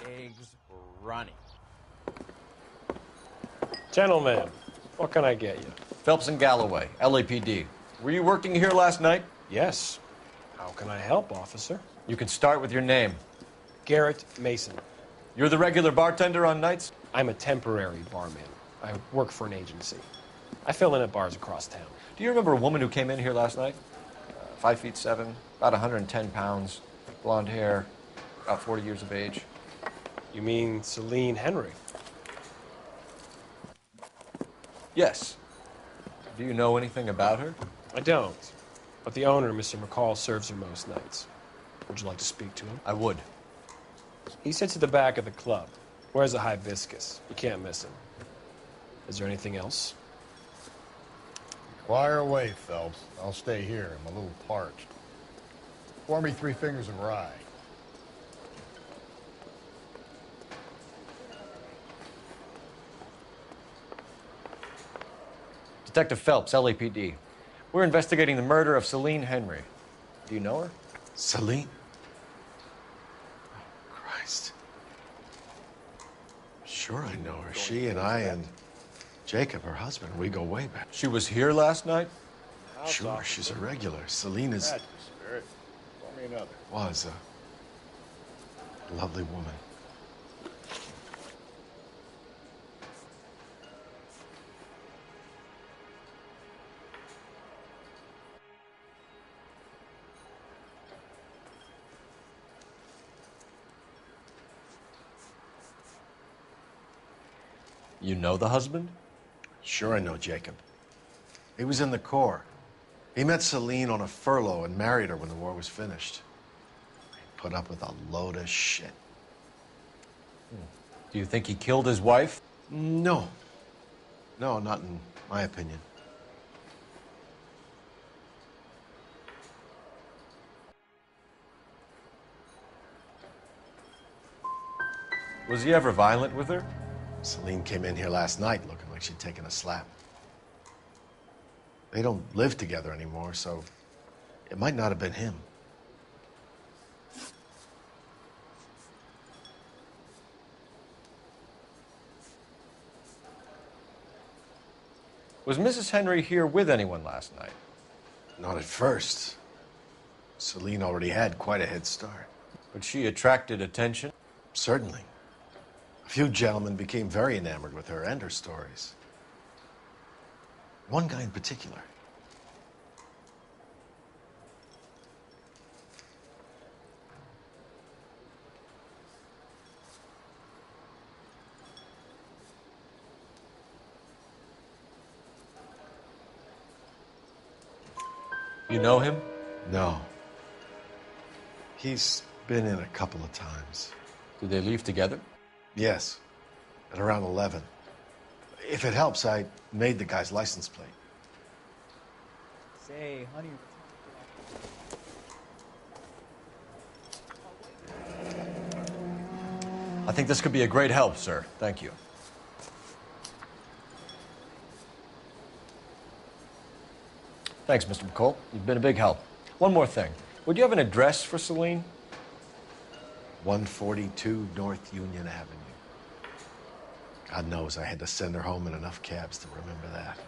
eggs running. Gentlemen, what can I get you? Phelps and Galloway, LAPD. Were you working here last night? Yes. How can I help, officer? You can start with your name. Garrett Mason. You're the regular bartender on nights? I'm a temporary barman. I work for an agency. I fill in at bars across town. Do you remember a woman who came in here last night? 5'7", about 110 pounds, blonde hair, about 40 years of age. You mean Celine Henry? Yes. Do you know anything about her? I don't. But the owner, Mr. McCall, serves her most nights. Would you like to speak to him? I would. He sits at the back of the club. Wears a hibiscus. You can't miss him. Is there anything else? Fire away, Phelps. I'll stay here. I'm a little parched. Pour me 3 fingers of rye. Detective Phelps, LAPD. We're investigating the murder of Celine Henry. Do you know her? Celine? Oh, Christ. Sure I know her. She and I and Jacob, her husband, we go way back. She was here last night? Sure, she's a regular. Celine is... Spirit. Pour me another. Was a lovely woman. You know the husband? Sure I know Jacob. He was in the Corps. He met Celine on a furlough and married her when the war was finished. He put up with a load of shit. Do you think he killed his wife? No. No, not in my opinion. Was he ever violent with her? Celine came in here last night looking like she'd taken a slap. They don't live together anymore, so it might not have been him. Was Mrs. Henry here with anyone last night? Not at first. Celine already had quite a head start. But she attracted attention? Certainly. A few gentlemen became very enamored with her and her stories. One guy in particular. You know him? No. He's been in a couple of times. Did they leave together? Yes, at around 11. If it helps, I made the guy's license plate. Say, honey. I think this could be a great help, sir. Thank you. Thanks, Mr. McCall. You've been a big help. One more thing. Would you have an address for Celine? 142 North Union Avenue. God knows I had to send her home in enough cabs to remember that.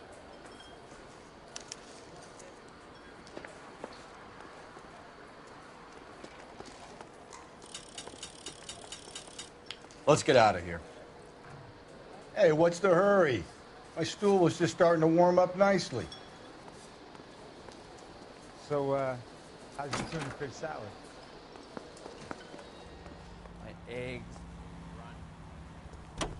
Let's get out of here. Hey, what's the hurry? My stool was just starting to warm up nicely. So, how's your tuna fish salad? My eggs running.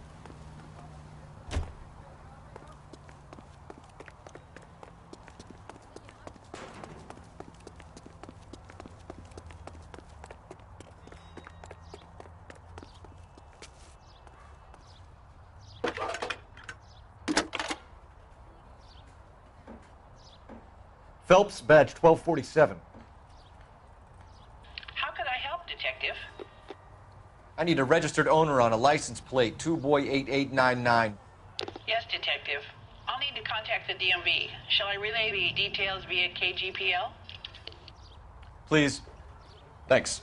Phelps, badge 1247. How can I help, Detective? I need a registered owner on a license plate, 2boy8899. Yes, Detective. I'll need to contact the DMV. Shall I relay the details via KGPL? Please. Thanks.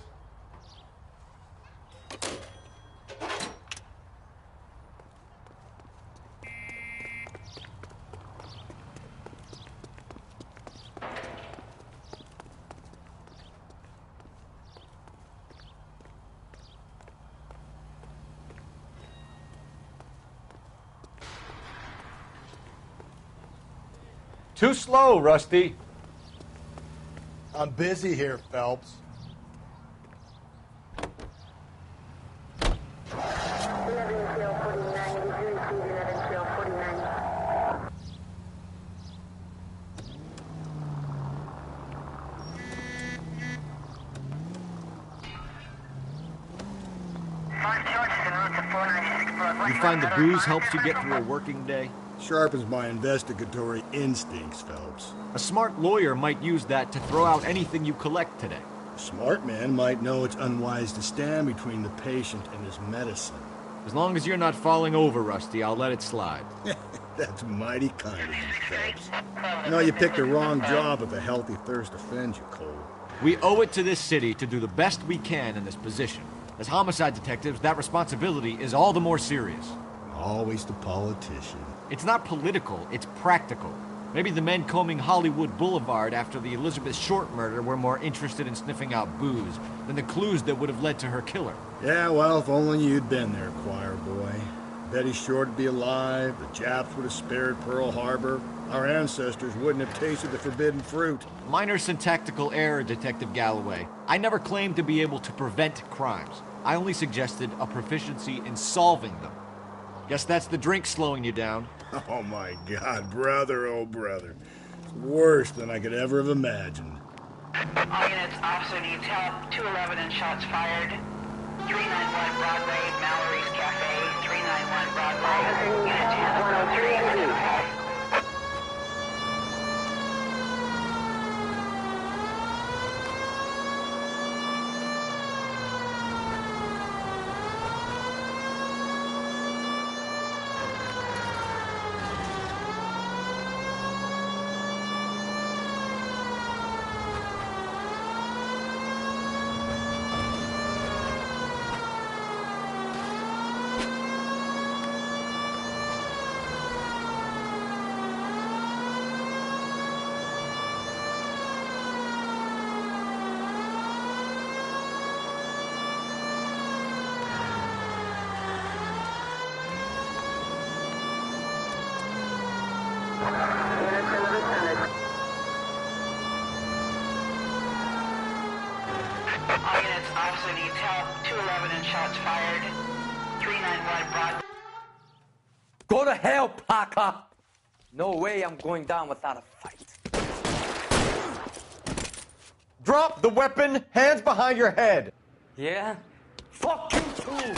Too slow, Rusty. I'm busy here, Phelps. You find the booze helps you get through a working day? Sharpens my investigatory instincts, Phelps. A smart lawyer might use that to throw out anything you collect today. A smart man might know it's unwise to stand between the patient and his medicine. As long as you're not falling over, Rusty, I'll let it slide. That's mighty kind of you, Phelps. You know, you picked the wrong job if a healthy thirst offends you, Cole. We owe it to this city to do the best we can in this position. As homicide detectives, that responsibility is all the more serious. Always the politician. It's not political, it's practical. Maybe the men combing Hollywood Boulevard after the Elizabeth Short murder were more interested in sniffing out booze than the clues that would have led to her killer. Yeah, well, if only you'd been there, choir boy. Betty Short would be alive, the Japs would have spared Pearl Harbor, our ancestors wouldn't have tasted the forbidden fruit. Minor syntactical error, Detective Galloway. I never claimed to be able to prevent crimes. I only suggested a proficiency in solving them. Guess that's the drink slowing you down. Oh my God, brother, oh brother. It's worse than I could ever have imagined. All units, officer needs help. 211 and shots fired. 391 Broadway, Mallory's Cafe. 391 Broadway. Unit 10, 103. All units, officer needs help. 211 and shots fired. 391 Broadway. Go to hell, Parker! No way I'm going down without a fight. Drop the weapon, hands behind your head. Yeah? Fuck you too!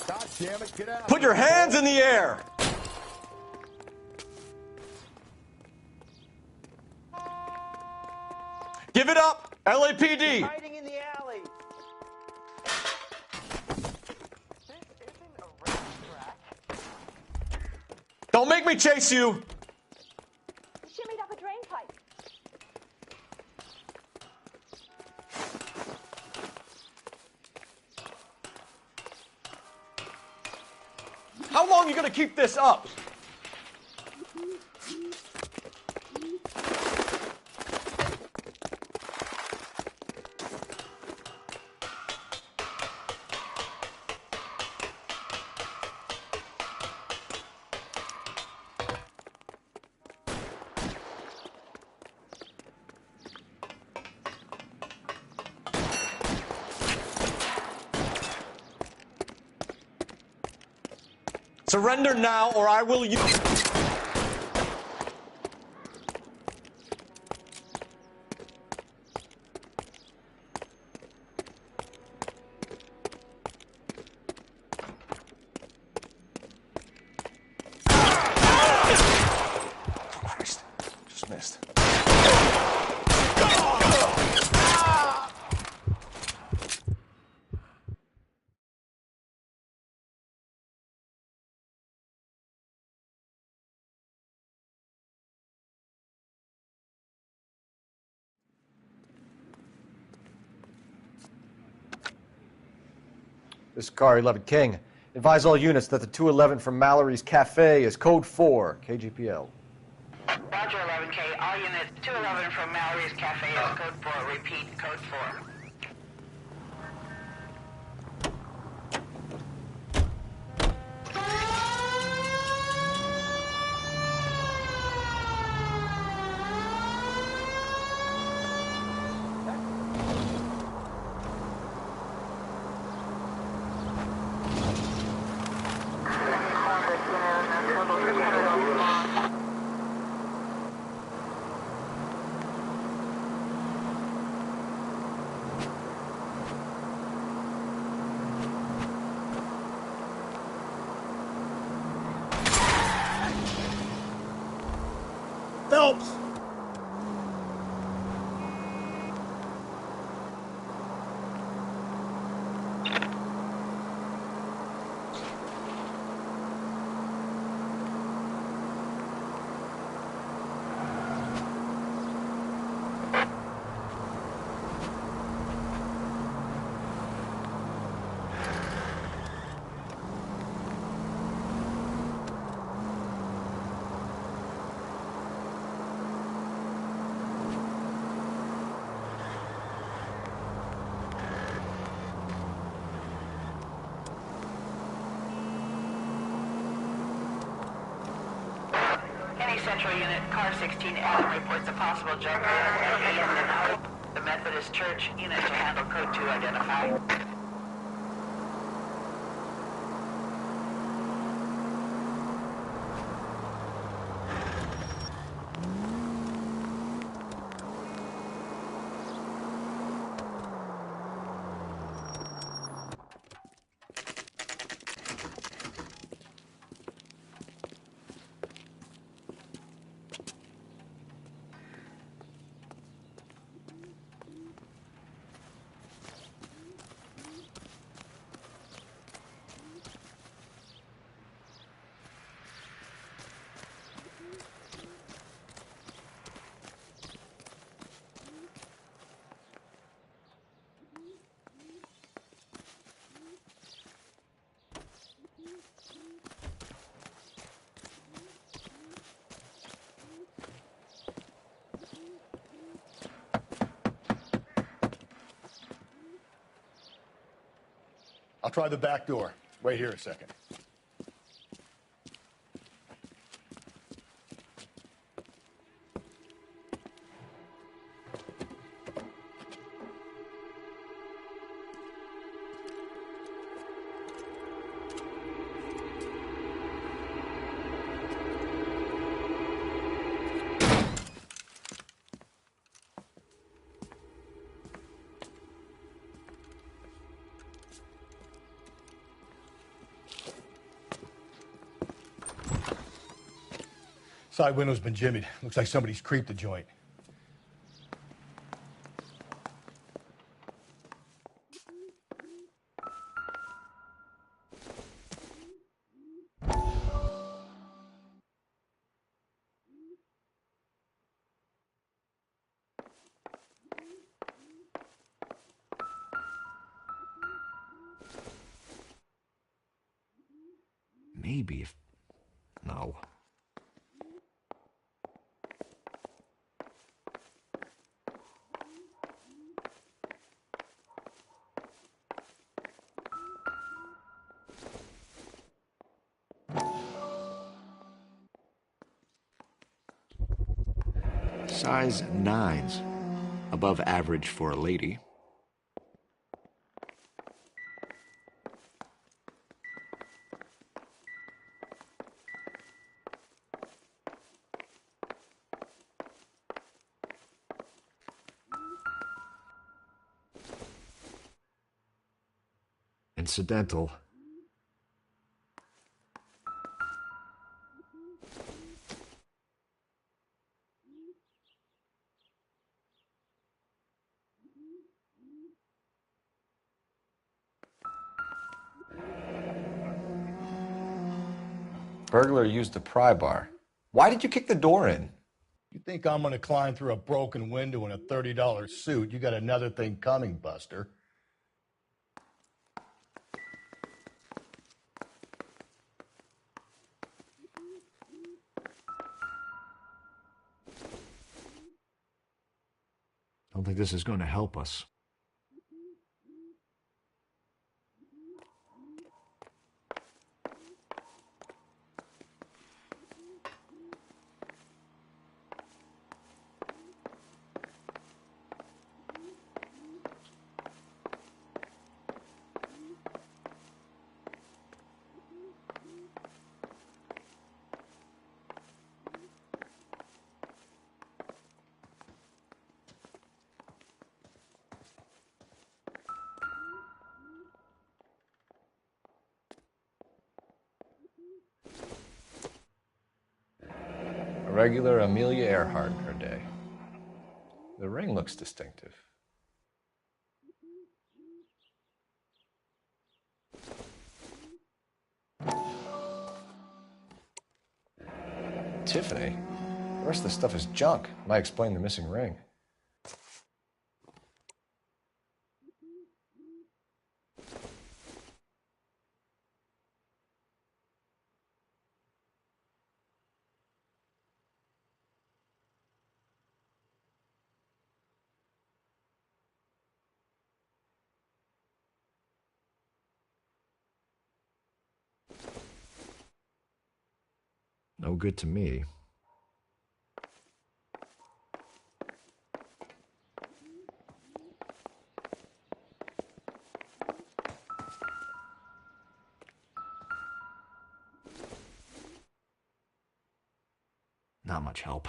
God damn it, get out. Put your hands in the air. Give it up, LAPD. Hiding in the alley! This isn't a racetrack. Don't make me chase you. Shimmied up a drain pipe. How long are you gonna keep this up? Surrender now, or I will use... Christ, just missed. This is Car 11 King. Advise all units that the 211 from Mallory's Cafe is code 4, KGPL. Roger 11K. All units, 211 from Mallory's Cafe is code 4. Repeat, code 4. helps. Any Central Unit, Car 16 Adam reports a possible junker at the Methodist Church. Unit to handle code 2 identified. I'll try the back door. Wait here a second. Side window's been jimmied. Looks like somebody's creeped the joint. Maybe if... No. Size 9s. Above average for a lady. Incidental. Burglar used the pry bar. Why did you kick the door in? You think I'm gonna climb through a broken window in a $30 suit? You got another thing coming, Buster. I don't think this is going to help us. A regular Amelia Earhart in her day. The ring looks distinctive. Tiffany? The rest of the stuff is junk. Might explain the missing ring. No good to me. Not much help.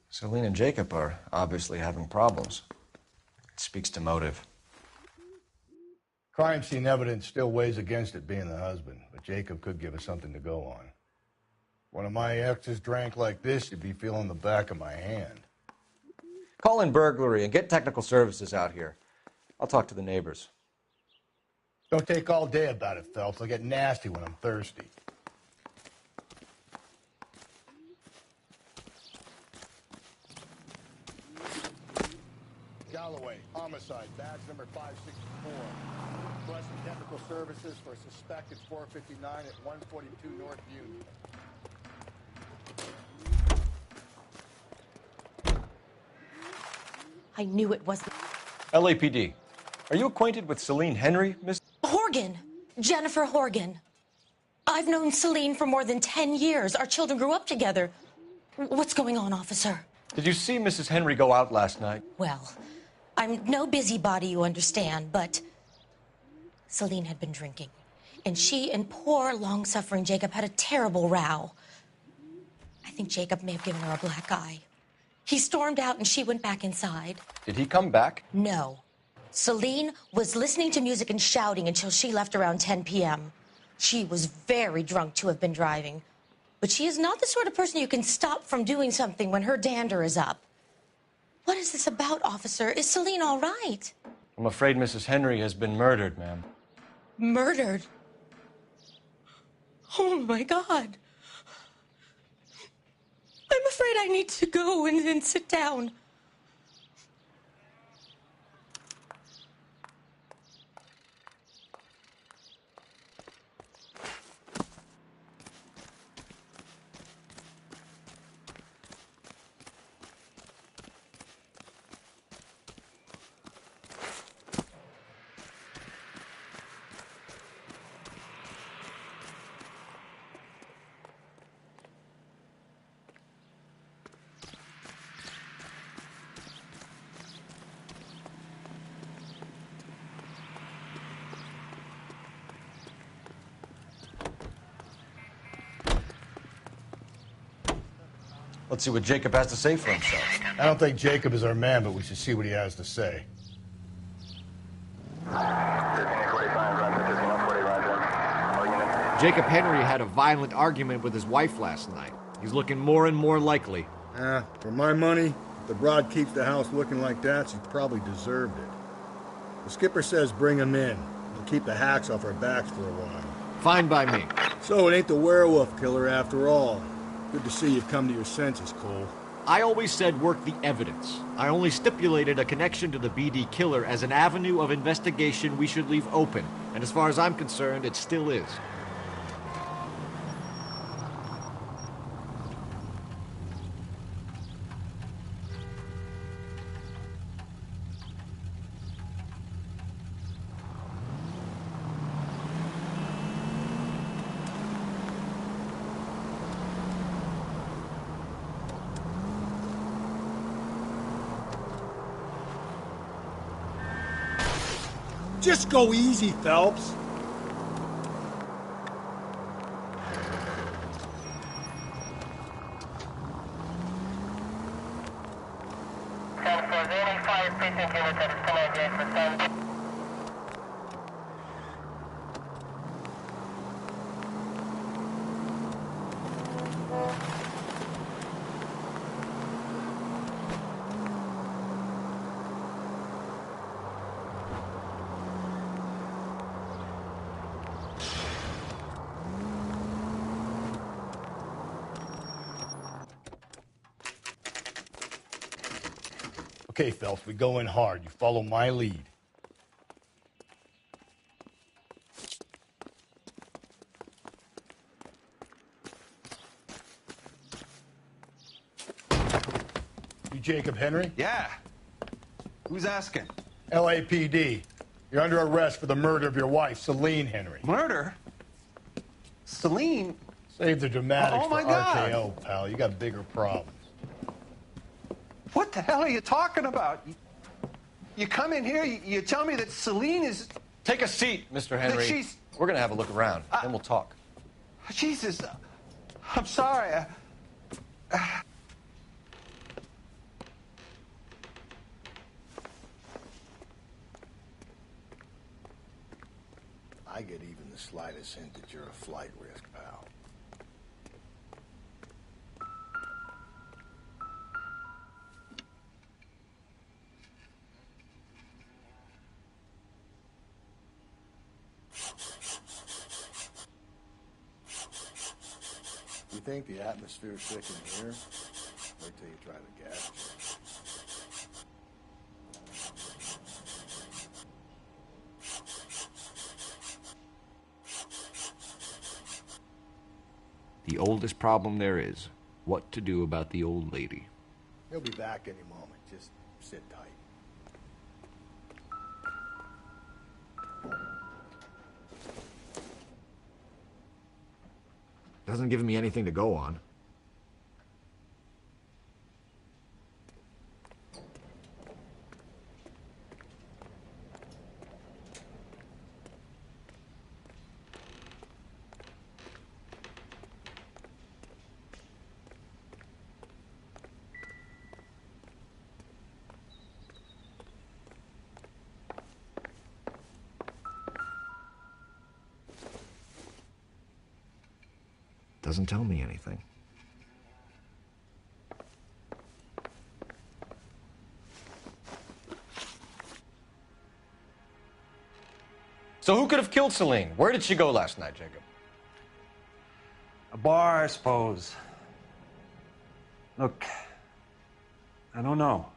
Celine and Jacob are obviously having problems. It speaks to motive. Crime scene evidence still weighs against it being the husband, but Jacob could give us something to go on. One of my exes drank like this, you'd be feeling the back of my hand. Call in burglary and get technical services out here. I'll talk to the neighbors. Don't take all day about it, Phelps. I'll get nasty when I'm thirsty. Galloway, homicide, badge number 564. Requesting technical services for a suspected 459 at 142 North Union. I knew it wasn't. LAPD. Are you acquainted with Celine Henry, Miss? Horgan. Jennifer Horgan. I've known Celine for more than 10 years. Our children grew up together. What's going on, officer? Did you see Mrs. Henry go out last night? Well, I'm no busybody, you understand, but Celine had been drinking. And she and poor, long-suffering Jacob had a terrible row. I think Jacob may have given her a black eye. He stormed out and she went back inside. Did he come back? No. Celine was listening to music and shouting until she left around 10 p.m. She was very drunk to have been driving. But she is not the sort of person you can stop from doing something when her dander is up. What is this about, officer? Is Celine all right? I'm afraid Mrs. Henry has been murdered, ma'am. Murdered? Oh, my God. I'm afraid I need to go and sit down. Let's see what Jacob has to say for himself. I don't think Jacob is our man, but we should see what he has to say. Jacob Henry had a violent argument with his wife last night. He's looking more and more likely. For my money, if the broad keeps the house looking like that, she probably deserved it. The skipper says bring him in. We'll keep the hacks off our backs for a while. Fine by me. So it ain't the werewolf killer after all. Good to see you've come to your senses, Cole. I always said work the evidence. I only stipulated a connection to the BD killer as an avenue of investigation we should leave open. And as far as I'm concerned, it still is. Just go easy, Phelps. Okay, Phelps, we go in hard. You follow my lead. You Jacob Henry? Yeah. Who's asking? LAPD. You're under arrest for the murder of your wife, Celine Henry. Murder? Celine? Save the dramatics Oh, my for God. RKO, pal. You got bigger problems. What the hell are you talking about? You come in here, you tell me that Celine is... Take a seat, Mr. Henry. she's- We're going to have a look around, then we'll talk. Jesus, I'm sorry. I get even the slightest hint that you're a flight risk, pal. You think the atmosphere's thick in here? Wait till you try the gas. The oldest problem there is, what to do about the old lady. He'll be back any moment. Just sit tight. Doesn't give me anything to go on. Doesn't tell me anything. So who could have killed Celine? Where did she go last night, Jacob? A bar, I suppose. Look, I don't know.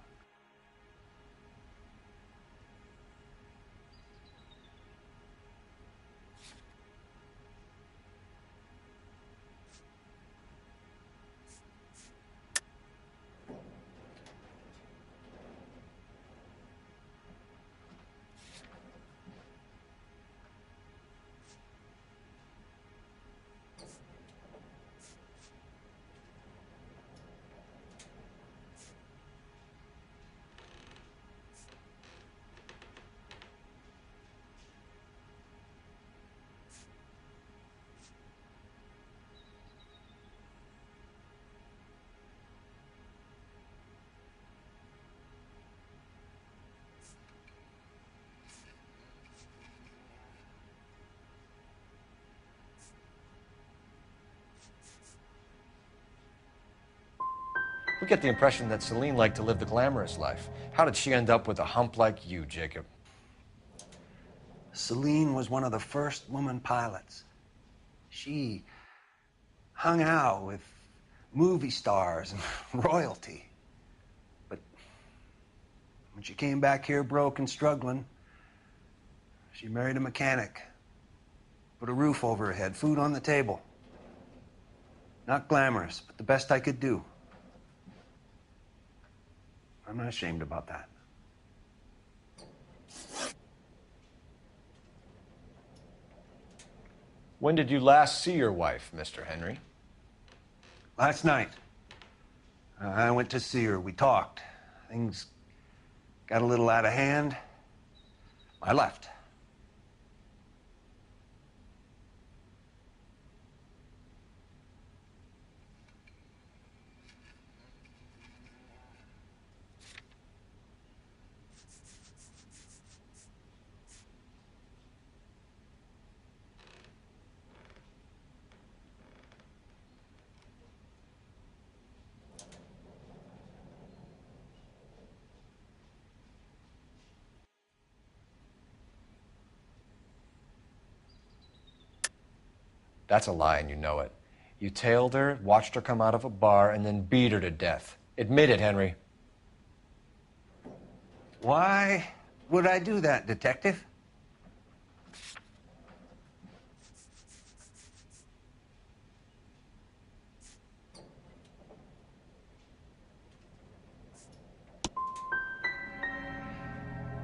We get the impression that Celine liked to live the glamorous life. How did she end up with a hump like you, Jacob? Celine was one of the first woman pilots. She hung out with movie stars and royalty. But when she came back here broke and struggling, she married a mechanic. Put a roof over her head, food on the table. Not glamorous, but the best I could do. I'm not ashamed about that. When did you last see your wife, Mr. Henry? Last night. I went to see her. We talked. Things got a little out of hand. I left. That's a lie, and you know it. You tailed her, watched her come out of a bar, and then beat her to death. Admit it, Henry. Why would I do that, Detective?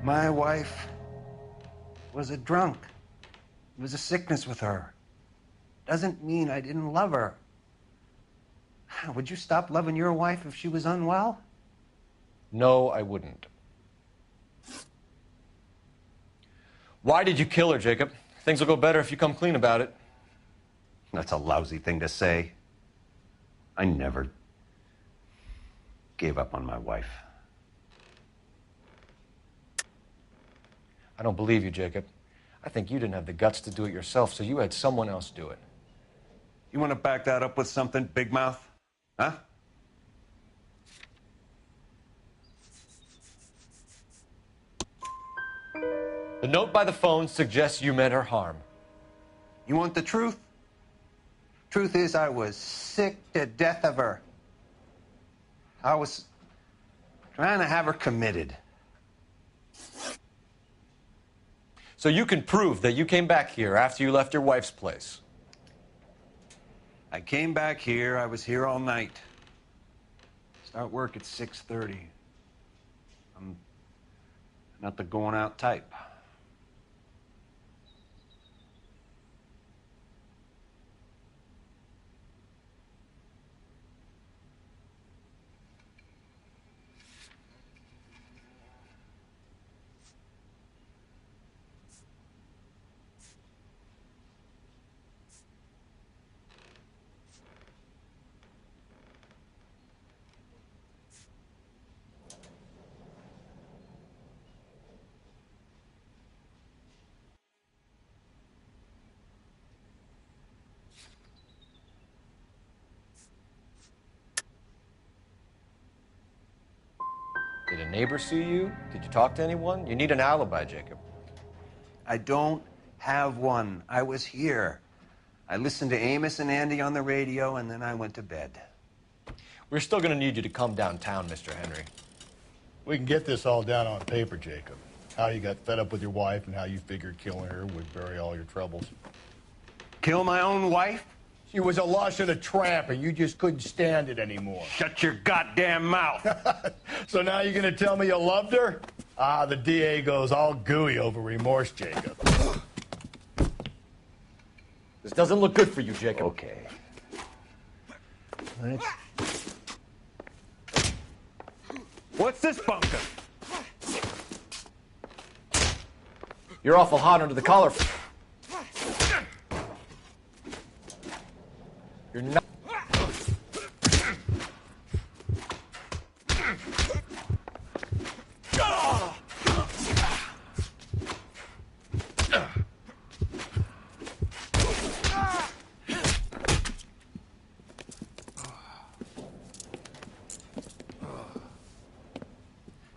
My wife was a drunk. It was a sickness with her. Doesn't mean I didn't love her. Would you stop loving your wife if she was unwell? No, I wouldn't. Why did you kill her, Jacob? Things will go better if you come clean about it. That's a lousy thing to say. I never gave up on my wife. I don't believe you, Jacob. I think you didn't have the guts to do it yourself, so you had someone else do it. You want to back that up with something, Big Mouth? Huh? The note by the phone suggests you meant her harm. You want the truth? Truth is, I was sick to death of her. I was trying to have her committed. So you can prove that you came back here after you left your wife's place. I came back here. I was here all night. Start work at 6:30. I'm not the going out type. Did a neighbor see you? Did you talk to anyone? You need an alibi, Jacob. I don't have one. I was here. I listened to Amos and Andy on the radio, and then I went to bed. We're still going to need you to come downtown, Mr. Henry. We can get this all down on paper, Jacob. How you got fed up with your wife and how you figured killing her would bury all your troubles. Kill my own wife? She was a lush and a tramp, and you just couldn't stand it anymore. Shut your goddamn mouth. So now you're going to tell me you loved her? Ah, the DA goes all gooey over remorse, Jacob. This doesn't look good for you, Jacob. Okay. What's this bunker? You're awful hot under the collar. You're not.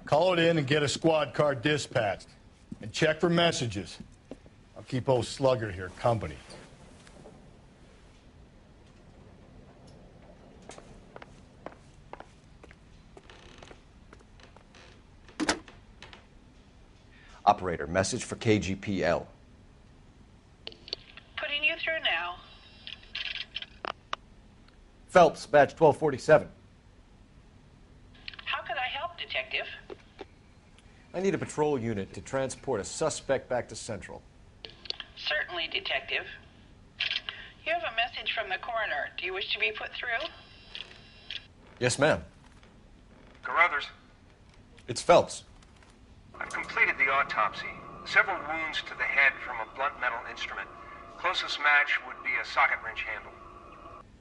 Call it in and get a squad car dispatched. And check for messages. I'll keep old Slugger here company. Operator, message for KGPL. Putting you through now. Phelps, badge 1247. How could I help, Detective? I need a patrol unit to transport a suspect back to Central. Certainly, Detective. You have a message from the coroner. Do you wish to be put through? Yes, ma'am. Carruthers, It's Phelps. I've completed the autopsy. Several wounds to the head from a blunt metal instrument. Closest match would be a socket wrench handle.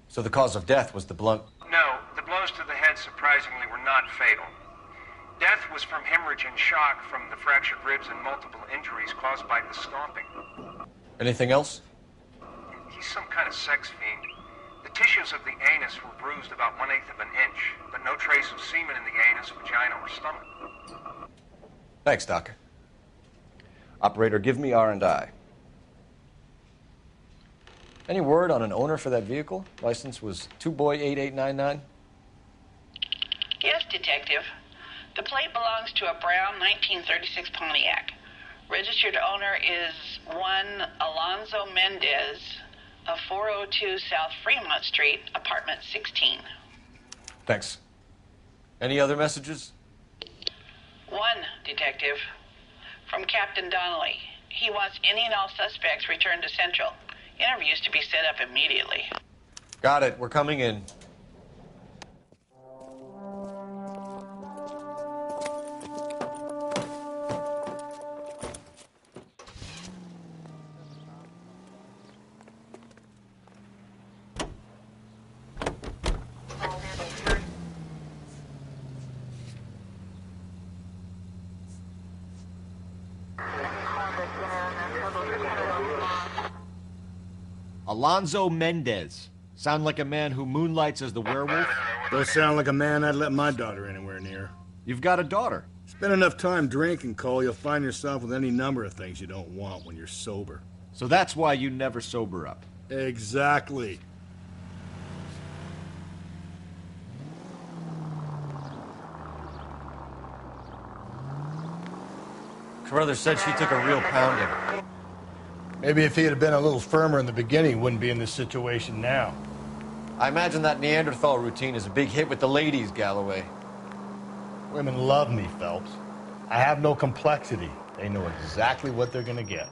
So the cause of death was the blunt... No, the blows to the head surprisingly were not fatal. Death was from hemorrhage and shock from the fractured ribs and multiple injuries caused by the stomping. Anything else? He's some kind of sex fiend. The tissues of the anus were bruised about 1/8 of an inch, but no trace of semen in the anus, vagina, or stomach. Thanks, Doc. Operator, give me R&I. Any word on an owner for that vehicle? License was 2boy8899. Yes, Detective. The plate belongs to a brown 1936 Pontiac. Registered owner is one Alonzo Mendez of 402 South Fremont Street, apartment 16. Thanks. Any other messages? One, Detective. From Captain Donnelly. He wants any and all suspects returned to Central. Interviews to be set up immediately. Got it. We're coming in. Alonzo Mendez. Sound like a man who moonlights as the werewolf? Does sound like a man I'd let my daughter anywhere near. You've got a daughter. Spend enough time drinking, Cole, you'll find yourself with any number of things you don't want when you're sober. So that's why you never sober up. Exactly. Carruthers said she took a real pounding. Maybe if he had been a little firmer in the beginning, he wouldn't be in this situation now. I imagine that Neanderthal routine is a big hit with the ladies, Galloway. Women love me, Phelps. I have no complexity. They know exactly what they're gonna get.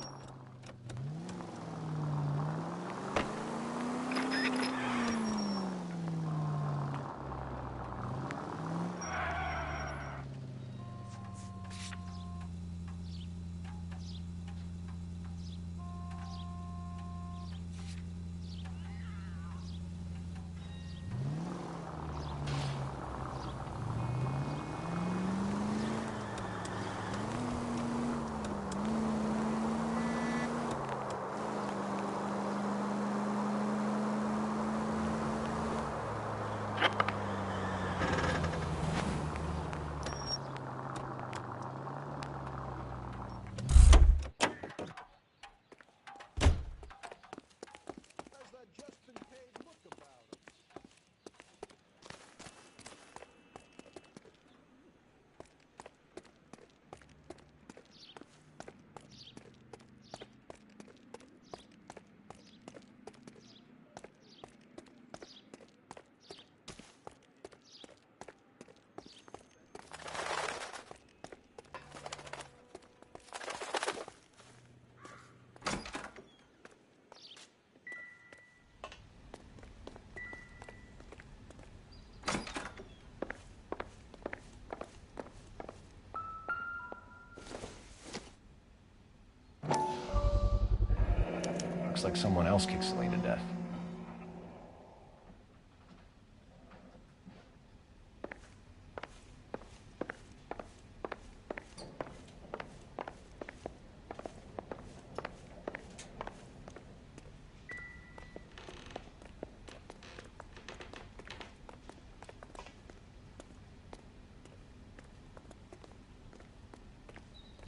Looks like someone else kicked Celine to death.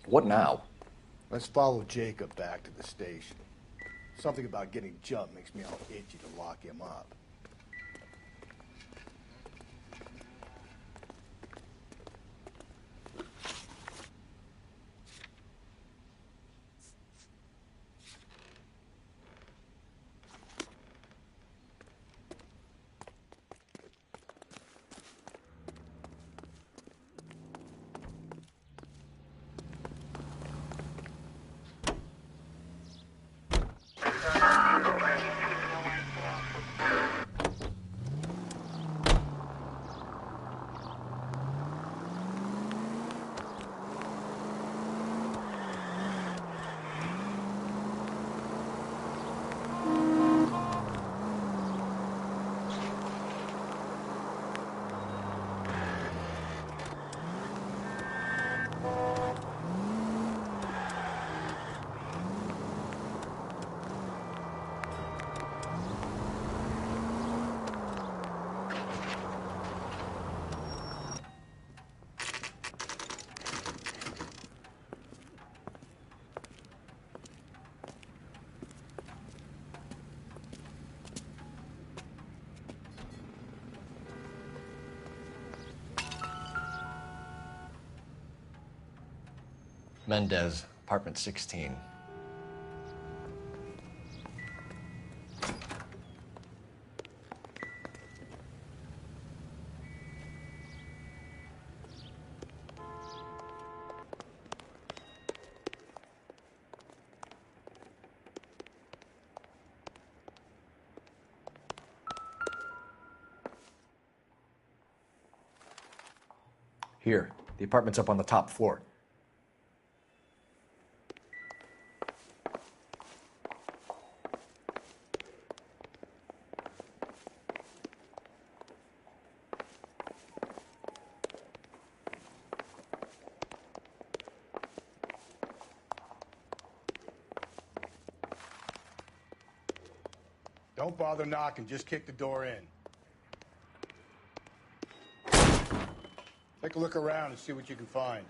What now? Let's follow Jacob back to the station. Something about getting jumped makes me all itchy to lock him up. Mendez, apartment 16. Here, the apartment's up on the top floor. Don't bother knocking, just kick the door in. Take a look around and see what you can find.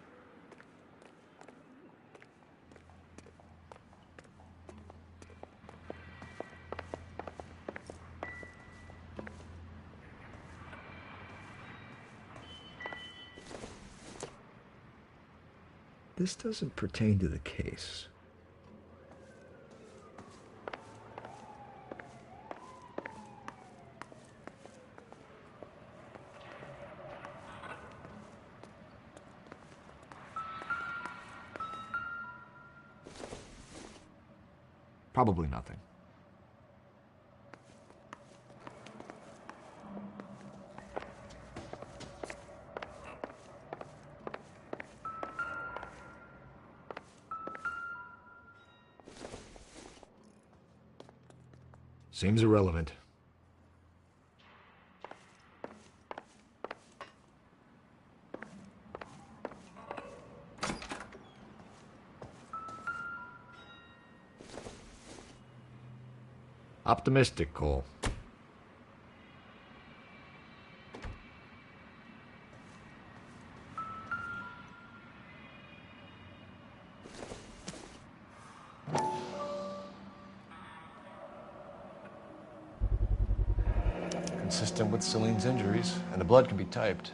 This doesn't pertain to the case. Probably nothing. Seems irrelevant. Optimistic, Cole. Consistent with Celine's injuries, and the blood can be typed.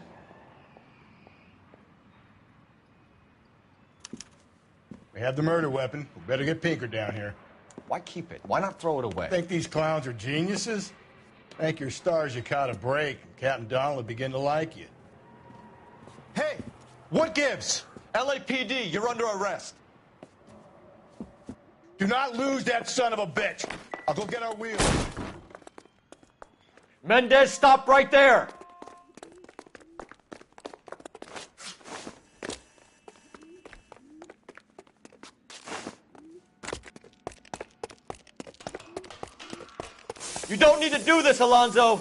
We have the murder weapon. We better get Pinker down here. Why keep it? Why not throw it away? Think these clowns are geniuses? Thank your stars you caught a break, and Captain Donald will begin to like you. Hey, what gives? LAPD, you're under arrest. Do not lose that son of a bitch. I'll go get our wheels. Mendez, stop right there! You don't need to do this, Alonzo.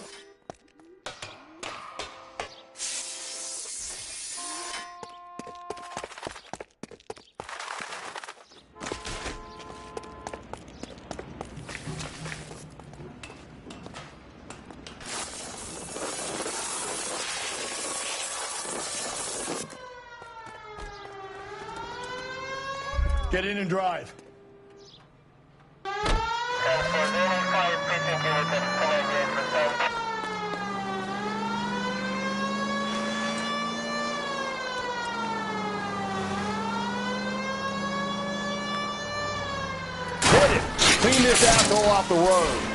Get in and drive. Hit it! Clean this asshole off the road.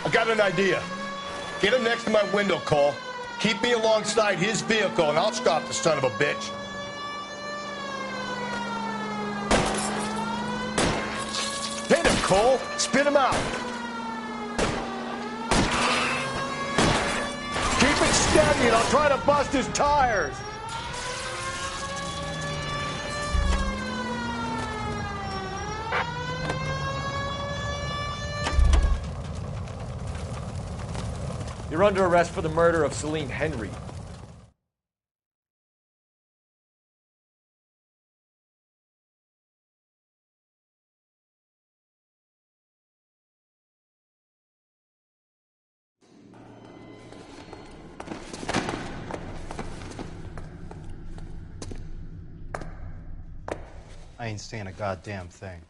I got an idea. Get him next to my window, Cole. Keep me alongside his vehicle, and I'll stop the son of a bitch. Hit him, Cole. Spit him out. Keep it steady, and I'll try to bust his tires. You're under arrest for the murder of Celine Henry. I ain't saying a goddamn thing.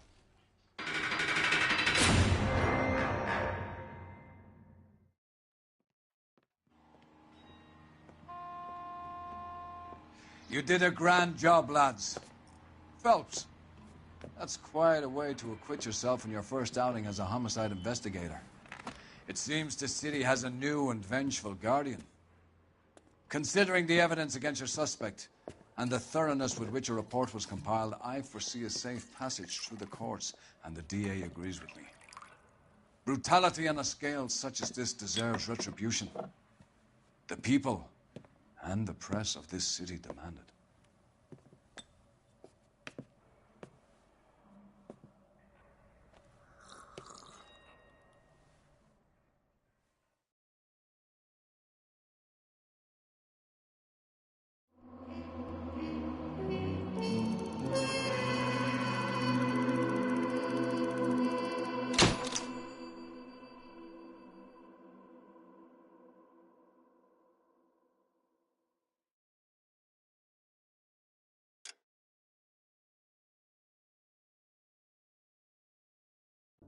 You did a grand job, lads. Phelps, that's quite a way to acquit yourself in your first outing as a homicide investigator. It seems the city has a new and vengeful guardian. Considering the evidence against your suspect and the thoroughness with which a report was compiled, I foresee a safe passage through the courts, and the DA agrees with me. Brutality on a scale such as this deserves retribution. The people and the press of this city demand it.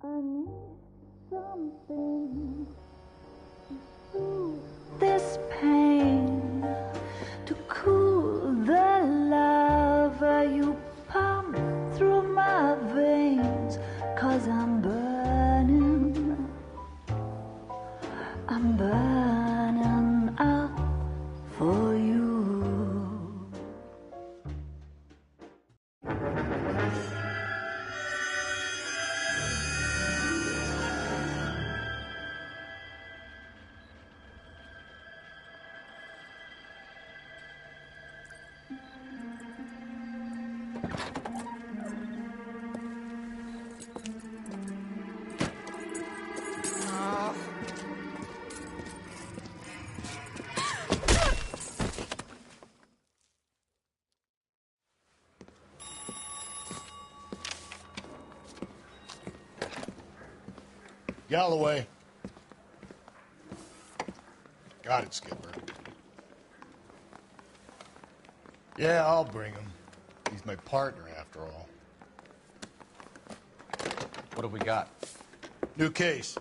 I need something to soothe this pain, to cool the lava you pump through my veins, 'cause I'm burning up for you. Galloway. Got it, Skipper. Yeah, I'll bring him. He's my partner, after all. What have we got? New case.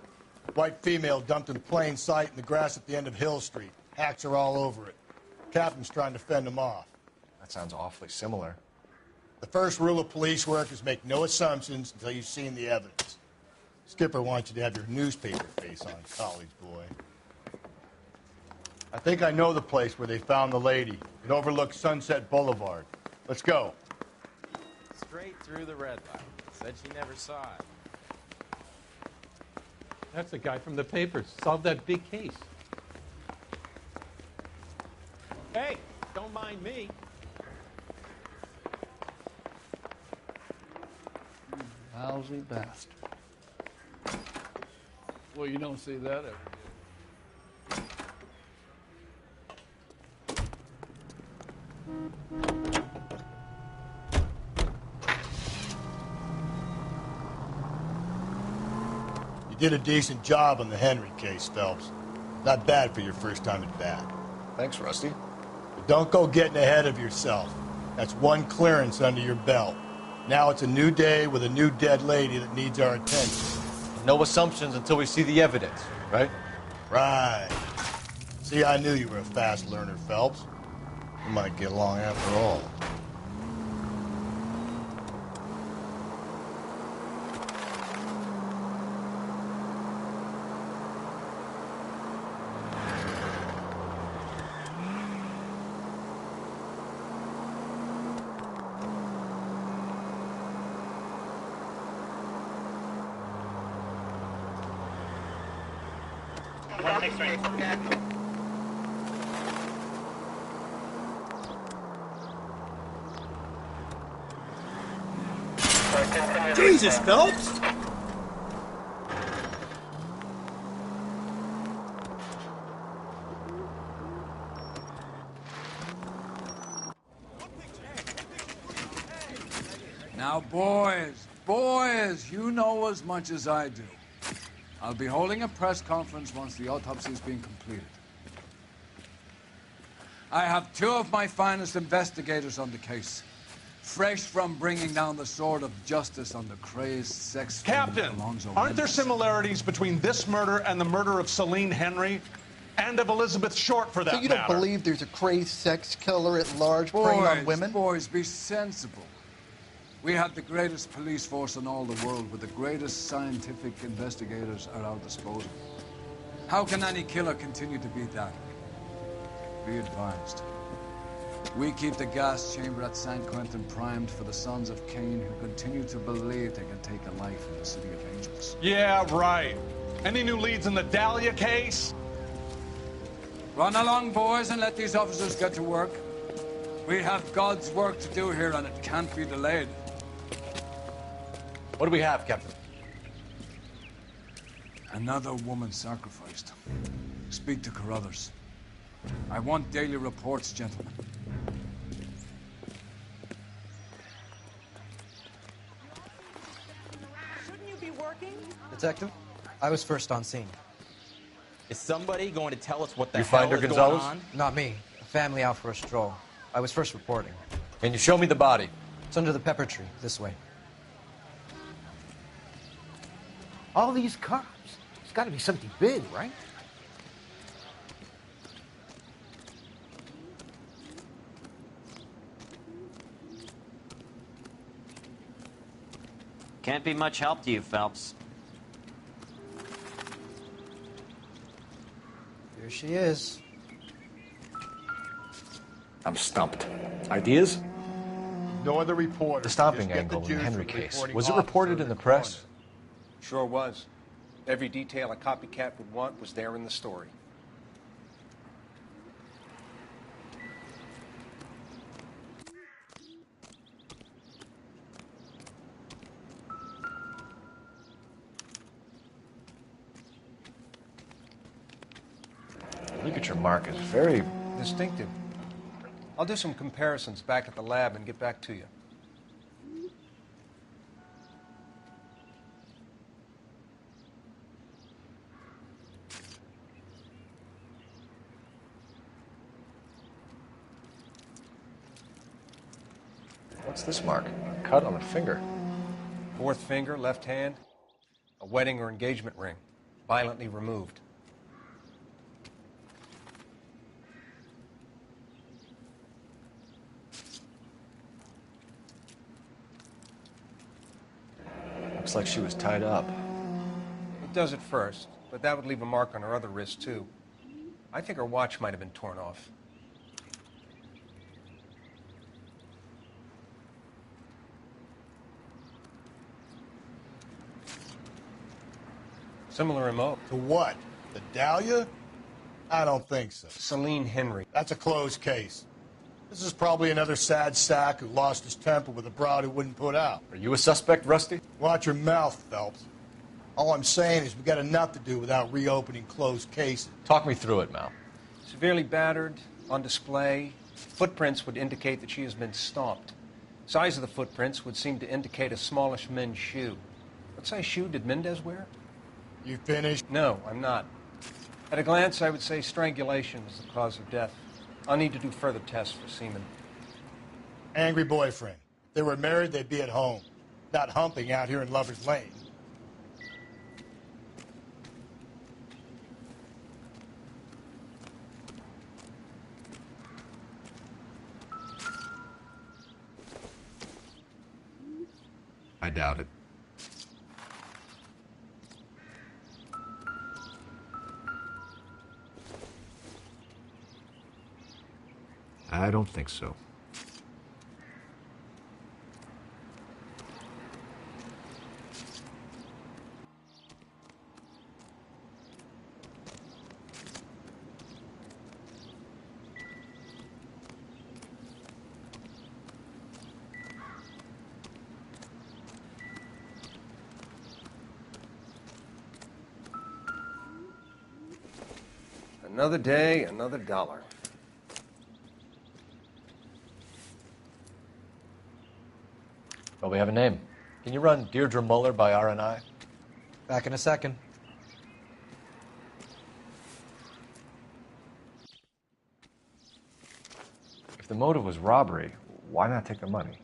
White female dumped in plain sight in the grass at the end of Hill Street. Hacks are all over it. Captain's trying to fend him off. That sounds awfully similar. The first rule of police work is make no assumptions until you've seen the evidence. Skipper wants you to have your newspaper face on, college boy. I think I know the place where they found the lady. It overlooks Sunset Boulevard. Let's go. Straight through the red light. Said she never saw it. That's the guy from the papers. Solved that big case. Hey, don't mind me. Lousy bastard. Well, you don't see that every day. You did a decent job on the Henry case, Phelps. Not bad for your first time at bat. Thanks, Rusty. But don't go getting ahead of yourself. That's one clearance under your belt. Now it's a new day with a new dead lady that needs our attention. No assumptions until we see the evidence, right? Right. See, I knew you were a fast learner, Phelps. We might get along after all. Jesus, Phelps! Now, boys, you know as much as I do. I'll be holding a press conference once the autopsy's been completed. I have two of my finest investigators on the case, fresh from bringing down the sword of justice on the crazed sex... Captain, aren't there similarities between this murder and the murder of Celine Henry? And of Elizabeth Short, for that So you don't matter. believe there's a crazed sex killer at large preying on women? Boys, be sensible. We have the greatest police force in all the world with the greatest scientific investigators at our disposal. How can any killer continue to beat that? Be advised. We keep the gas chamber at San Quentin primed for the sons of Cain who continue to believe they can take a life in the City of Angels. Yeah, right. Any new leads in the Dahlia case? Run along, boys, and let these officers get to work. We have God's work to do here, and it can't be delayed. What do we have, Captain? Another woman sacrificed. Speak to Carruthers. I want daily reports, gentlemen. Shouldn't you be working? Detective, I was first on scene. Is somebody going to tell us what the You hell find her, is going Gonzalez? on? Not me. A family out for a stroll. I was first reporting. Can you show me the body? It's under the pepper tree, this way. All these cops. It's got to be something big, right? Can't be much help to you, Phelps. Here she is. I'm stumped. Ideas? No other report. The stomping angle in the Henry case. Was it reported in the press? Sure was. Every detail a copycat would want was there in the story. The ligature mark is very Distinctive. I'll do some comparisons back at the lab and get back to you. What's this mark? A cut on a finger. Fourth finger, left hand. A wedding or engagement ring. Violently removed. Looks like she was tied up. It does at first, but that would leave a mark on her other wrist, too. I think her watch might have been torn off. Similar remote. To what? The Dahlia? I don't think so. Celine Henry. That's a closed case. This is probably another sad sack who lost his temper with a broad who wouldn't put out. Are you a suspect, Rusty? Watch your mouth, Phelps. All I'm saying is we got enough to do without reopening closed cases. Talk me through it, Mal. Severely battered, on display. Footprints would indicate that she has been stomped. Size of the footprints would seem to indicate a smallish men's shoe. What size shoe did Mendez wear? You finished? No, I'm not. At a glance, I would say strangulation was the cause of death. I'll need to do further tests for semen. Angry boyfriend. If they were married, they'd be at home. Not humping out here in Lover's Lane. I doubt it. I don't think so. Another day, another dollar. Well, we have a name. Can you run Deirdre Muller by RNI? Back in a second. If the motive was robbery, why not take the money?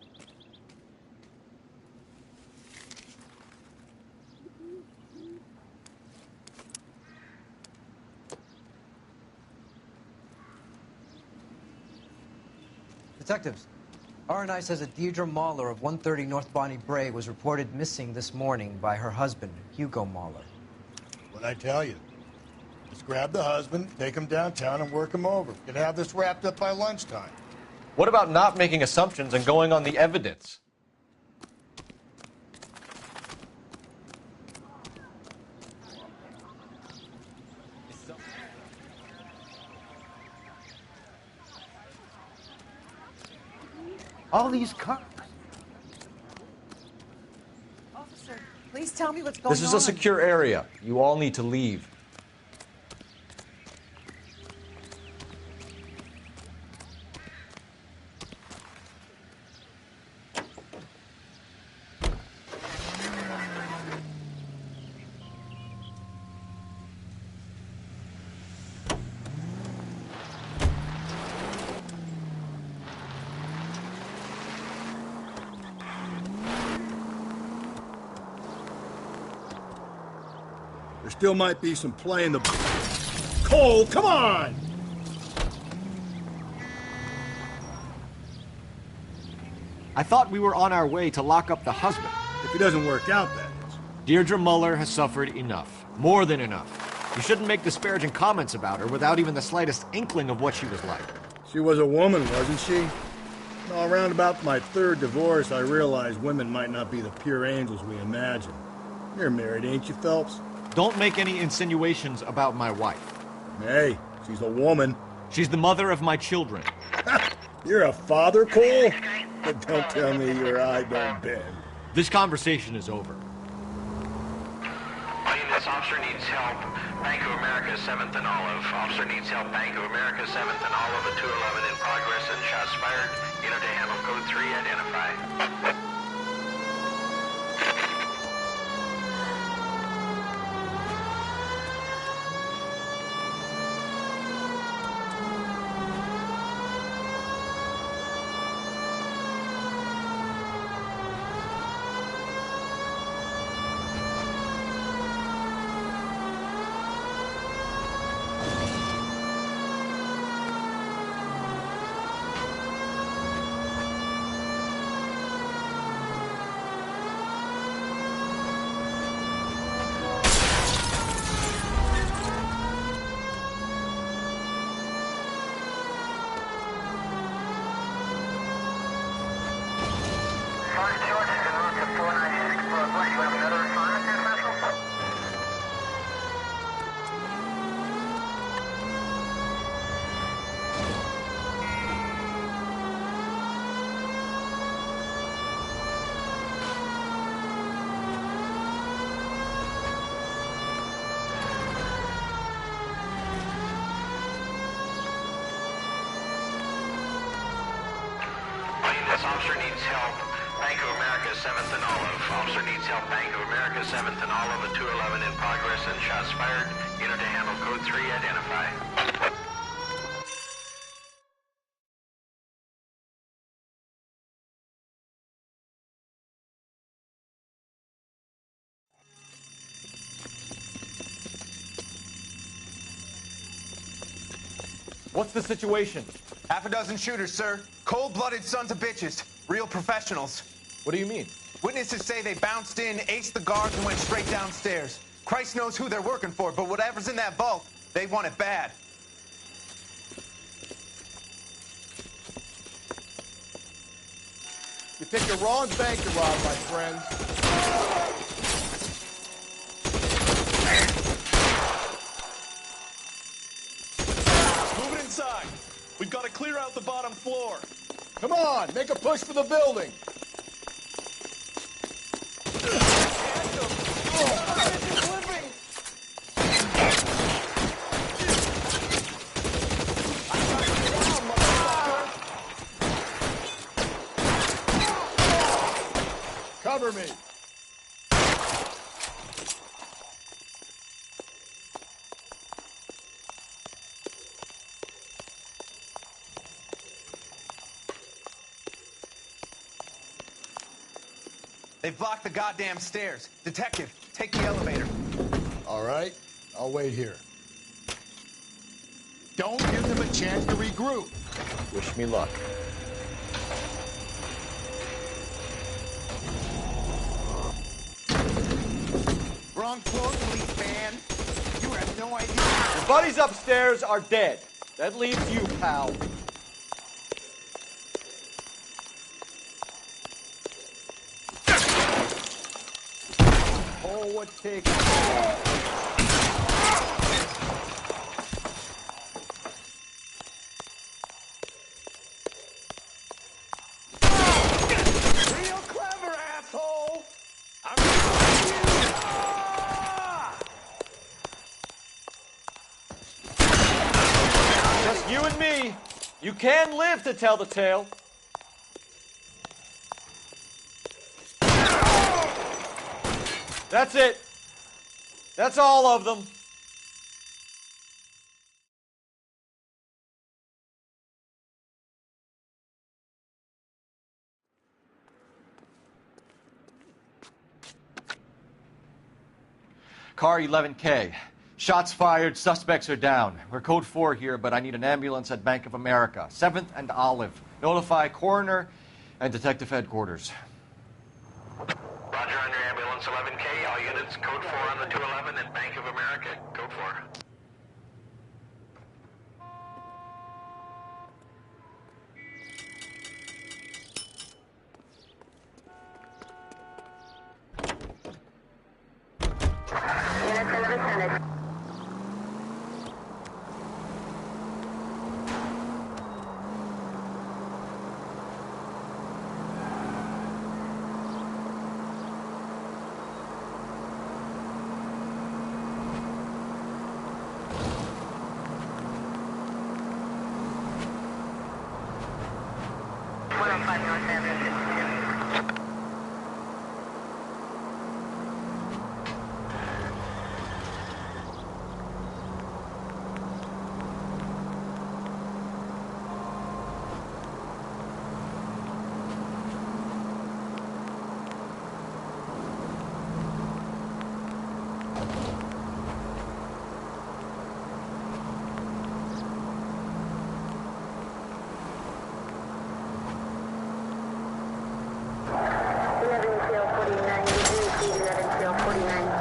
Detectives, R&I says that Deirdre Mahler of 130 North Bonnie Bray was reported missing this morning by her husband, Hugo Mahler. What'd I tell you? Just grab the husband, take him downtown, and work him over. We could have this wrapped up by lunchtime. What about not making assumptions and going on the evidence? All these cops. Officer, please tell me what's going on. This is a secure area. You all need to leave. There still might be some play in the... Cole, come on! I thought we were on our way to lock up the husband. If it doesn't work out, that is. Deirdre Muller has suffered enough. More than enough. You shouldn't make disparaging comments about her without even the slightest inkling of what she was like. She was a woman, wasn't she? No, around about my third divorce, I realized women might not be the pure angels we imagine. You're married, ain't you, Phelps? Don't make any insinuations about my wife. Hey, she's a woman. She's the mother of my children. You're a father, Cole? But don't tell me your eye don't bend. This conversation is over. This officer needs help. Bank of America, 7th and Olive. Officer needs help. Bank of America, 7th and Olive. A 211 in progress and shots fired. Unit to handle code 3, identify. Officer needs help. Bank of America, 7th and Olive. Officer needs help. Bank of America, 7th and Olive. A 211 in progress and shots fired. Unit to handle code 3, identify. What's the situation? Half a dozen shooters, sir. Cold-blooded sons of bitches. Real professionals. What do you mean? Witnesses say they bounced in, aced the guards, and went straight downstairs. Christ knows who they're working for, but whatever's in that vault, they want it bad. You picked the wrong bank to rob, my friend. Move it inside. We've got to clear out the bottom floor. Come on, make a push for the building. Cover me. They've blocked the goddamn stairs. Detective, take the elevator. All right, I'll wait here. Don't give them a chance to regroup. Wish me luck. wrong clothes, policeman. You have no idea. Your buddies upstairs are dead. That leaves you, pal. Oh, what takes? Real clever, asshole. I'm gonna you. Just you and me. You can live to tell the tale. That's it. That's all of them. Car 11K. Shots fired, suspects are down. We're code 4 here, but I need an ambulance at Bank of America. 7th and Olive. Notify coroner and detective headquarters. Roger, under ambulance 11K. All units, code 4 on the 211 at Bank of America. Code 4.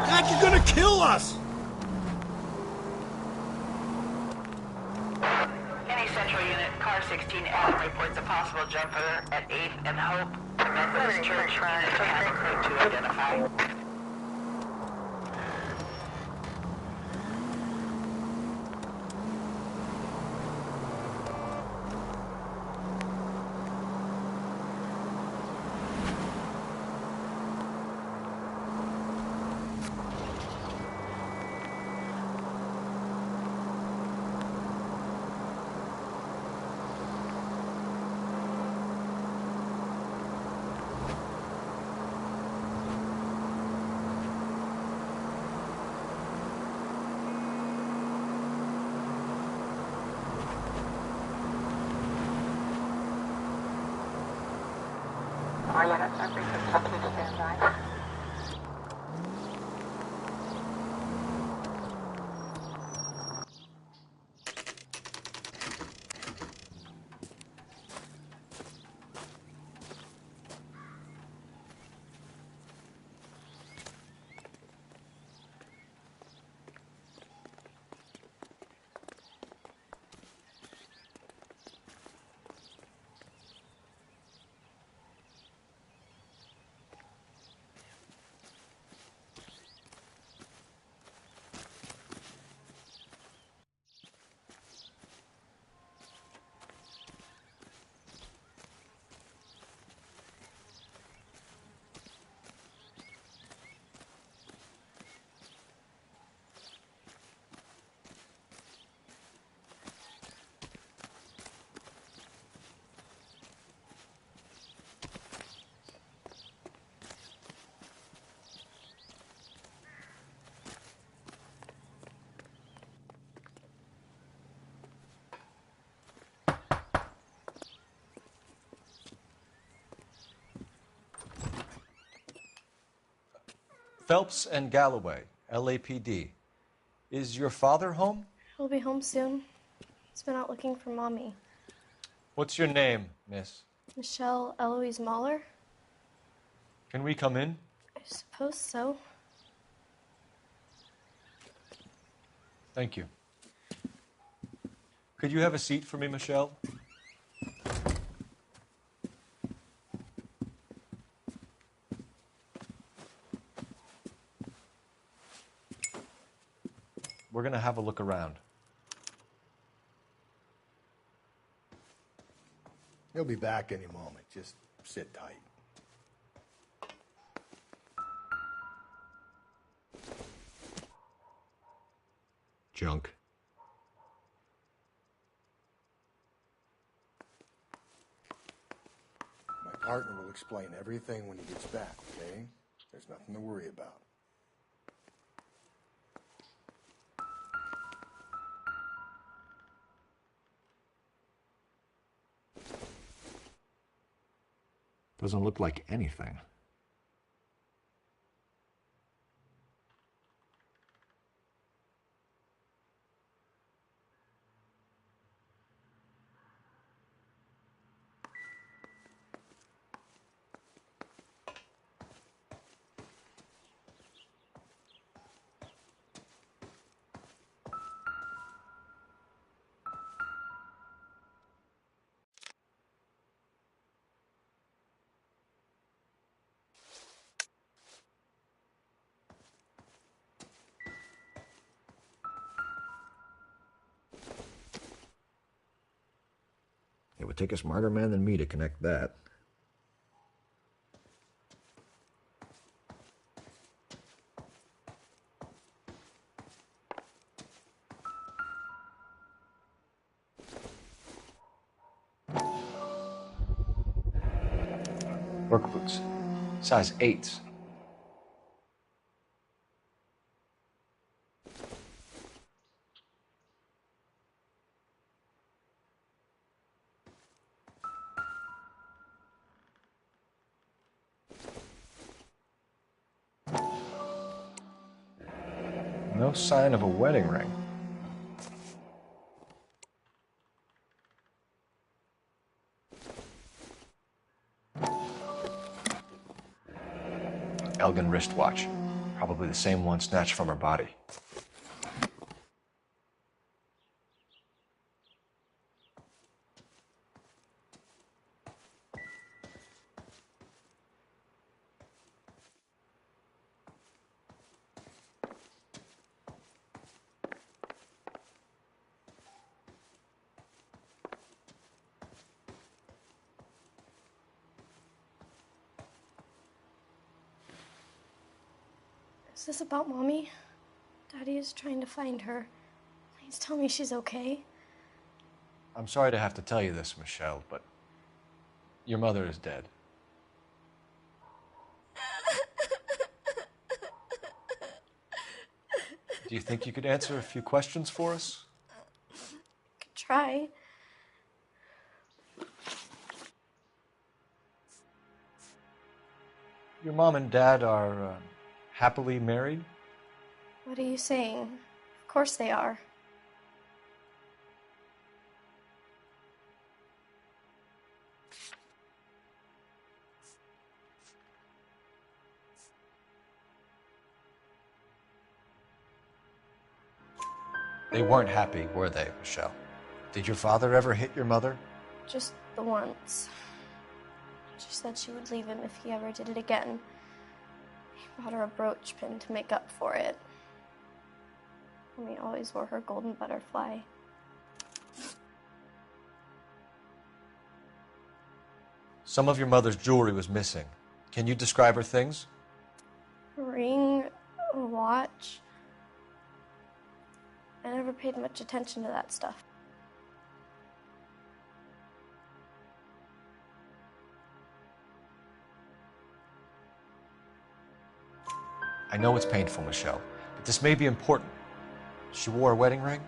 Jack, you're gonna kill us! Any central unit, car 16 Adam reports a possible jumper at 8th and Hope. The Methodist Church unit to handle code to identify. Phelps and Galloway, LAPD. Is your father home? He'll be home soon. He's been out looking for Mommy. What's your name, miss? Michelle Eloise Mahler? Can we come in? I suppose so. Thank you. Could you have a seat for me, Michelle? We're going to have a look around. He'll be back any moment. Just sit tight. Junk. My partner will explain everything when he gets back, okay? There's nothing to worry about. Doesn't look like anything. It would take a smarter man than me to connect that. Work boots. Size 8s. No sign of a wedding ring. Elgin wristwatch. Probably the same one snatched from her body. Is this about Mommy? Daddy is trying to find her. Please tell me she's okay. I'm sorry to have to tell you this, Michelle, but your mother is dead. Do you think you could answer a few questions for us? Could try. Your mom and dad are happily married? What are you saying? Of course they are. They weren't happy, were they, Michelle? Did your father ever hit your mother? Just the once. She said she would leave him if he ever did it again. He bought her a brooch pin to make up for it. Mommy always wore her golden butterfly. Some of your mother's jewelry was missing. Can you describe her things? A ring, a watch. I never paid much attention to that stuff. I know it's painful, Michelle, but this may be important. She wore a wedding ring?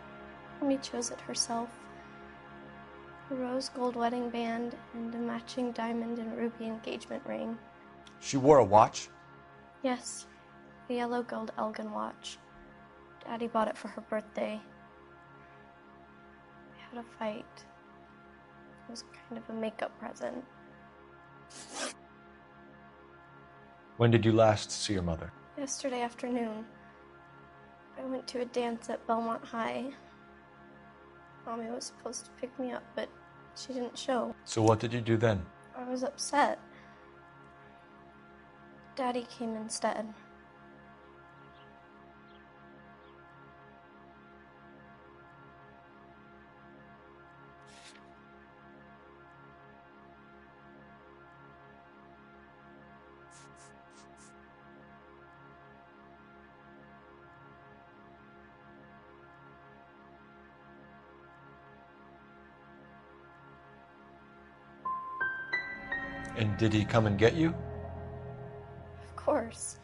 Mommy chose it herself. A rose gold wedding band and a matching diamond and ruby engagement ring. She wore a watch? Yes, a yellow gold Elgin watch. Daddy bought it for her birthday. We had a fight. It was kind of a makeup present. When did you last see your mother? Yesterday afternoon. I went to a dance at Belmont High. Mommy was supposed to pick me up, but she didn't show. So what did you do then? I was upset. Daddy came instead. And did he come and get you? Of course.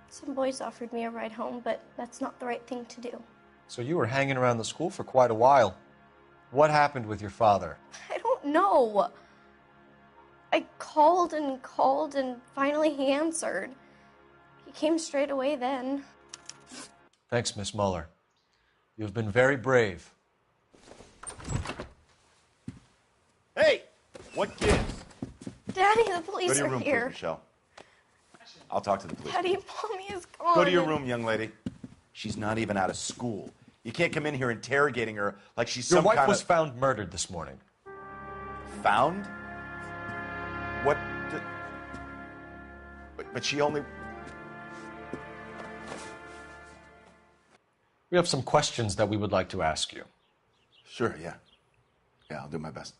Some boys offered me a ride home, but that's not the right thing to do. So you were hanging around the school for quite a while. What happened with your father? I don't know. I called and finally he answered. He came straight away then. Thanks, Miss Muller. You've been very brave. Hey! What gives? Daddy, the police Go to your are room, here. please, Michelle. I'll talk to the police. Daddy, Mommy is gone. Go to your room, young lady. She's not even out of school. You can't come in here interrogating her like she's Your some wife kind was of... found murdered this morning. Found? What? But she only... We have some questions that we would like to ask you. Sure, yeah. Yeah, I'll do my best.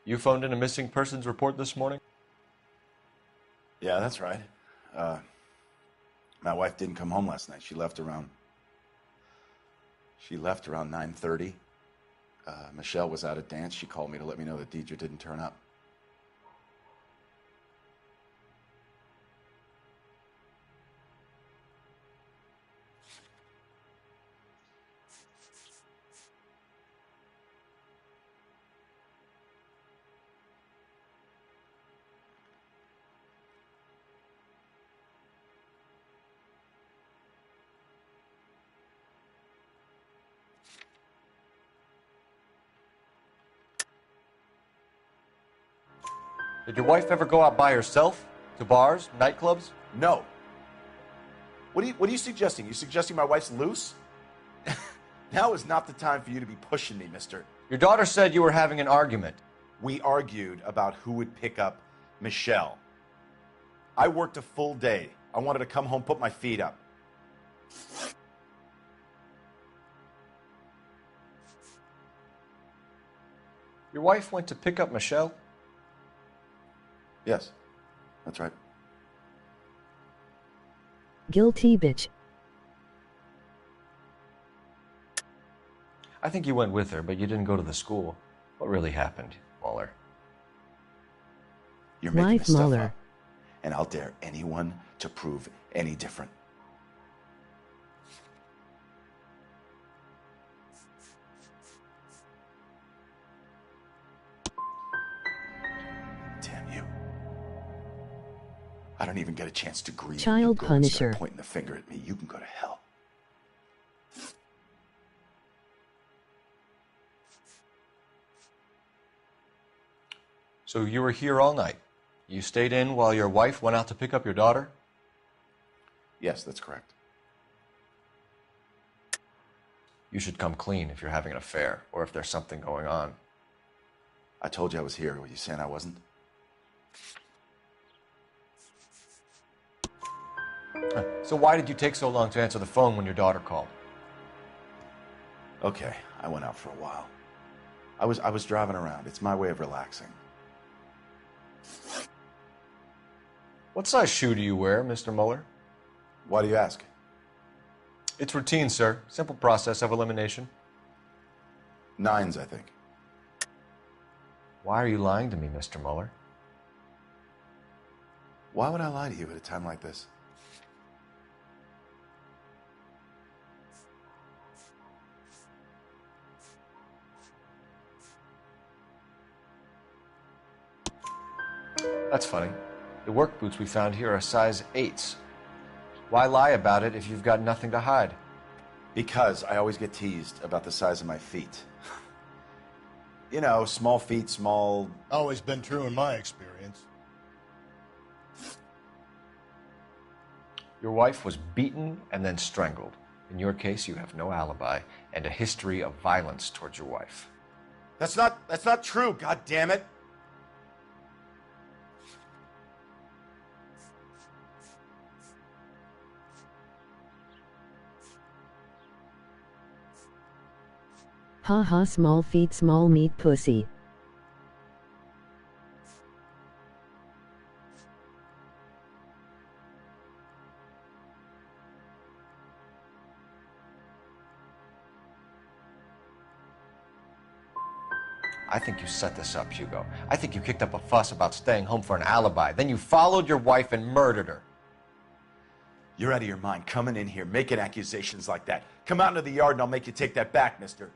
You phoned in a missing persons report this morning? Yeah, that's right. My wife didn't come home last night. She left around 9:30. Michelle was out at dance. She called me to let me know that Deidre didn't turn up. Did your wife ever go out by herself? To bars, nightclubs? No. What are you suggesting? You suggesting my wife's loose? Now is not the time for you to be pushing me, mister. Your daughter said you were having an argument. We argued about who would pick up Michelle. I worked a full day. I wanted to come home, put my feet up. Your wife went to pick up Michelle? Yes, that's right. Guilty bitch. I think you went with her, but you didn't go to the school. What really happened, Muller? You're making Life this stuff Muller. up, and I'll dare anyone to prove any different. Damn you. I don't even get a chance to grieve. Child You go and start Punisher. pointing the finger at me. You can go to hell. So you were here all night. You stayed in while your wife went out to pick up your daughter? Yes, that's correct. You should come clean if you're having an affair or if there's something going on. I told you I was here. Were you saying I wasn't? So why did you take so long to answer the phone when your daughter called? Okay, I went out for a while. I was driving around. It's my way of relaxing. What size shoe do you wear, Mr. Muller? Why do you ask? It's routine, sir. Simple process of elimination. 9s, I think. Why are you lying to me, Mr. Muller? Why would I lie to you at a time like this? That's funny. The work boots we found here are size 8s. Why lie about it if you've got nothing to hide? Because I always get teased about the size of my feet. You know, small feet, small... Always been true in my experience. Your wife was beaten and then strangled. In your case, you have no alibi and a history of violence towards your wife. That's not true, god damn it. Ha ha, small feet, small meat pussy. I think you set this up, Hugo. I think you kicked up a fuss about staying home for an alibi. Then you followed your wife and murdered her. You're out of your mind coming in here making accusations like that. Come out into the yard and I'll make you take that back, mister.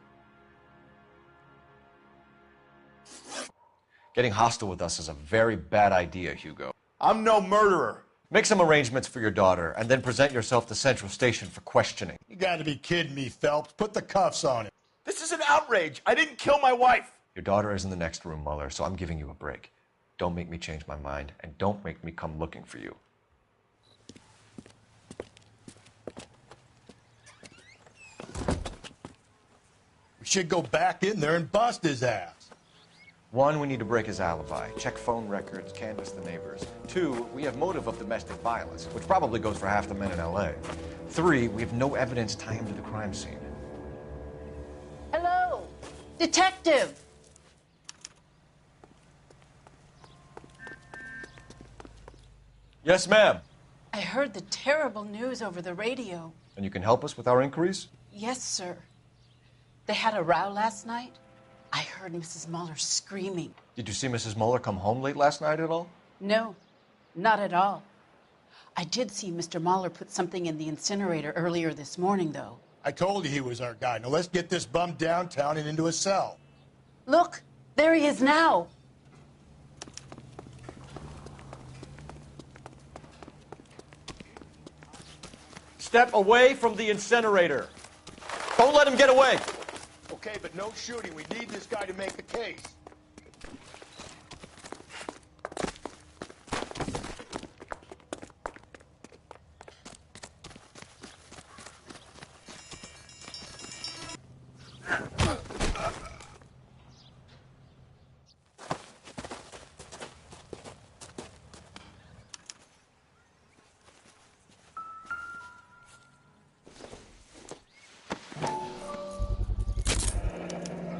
Getting hostile with us is a very bad idea, Hugo. I'm no murderer. Make some arrangements for your daughter, and then present yourself to Central Station for questioning. You gotta be kidding me, Phelps. Put the cuffs on him. This is an outrage. I didn't kill my wife. Your daughter is in the next room, Mueller, so I'm giving you a break. Don't make me change my mind, and don't make me come looking for you. We should go back in there and bust his ass. 1, we need to break his alibi. Check phone records, canvass the neighbors. 2, we have motive of domestic violence, which probably goes for half the men in L.A. 3, we have no evidence tying him to the crime scene. Hello, detective. Yes, ma'am. I heard the terrible news over the radio. And you can help us with our inquiries? Yes, sir. They had a row last night. I heard Mrs. Mueller screaming. Did you see Mrs. Mueller come home late last night at all? No, not at all. I did see Mr. Mueller put something in the incinerator earlier this morning, though. I told you he was our guy. Now let's get this bum downtown and into a cell. Look, there he is now. Step away from the incinerator. Don't let him get away. Okay, but no shooting. We need this guy to make the case.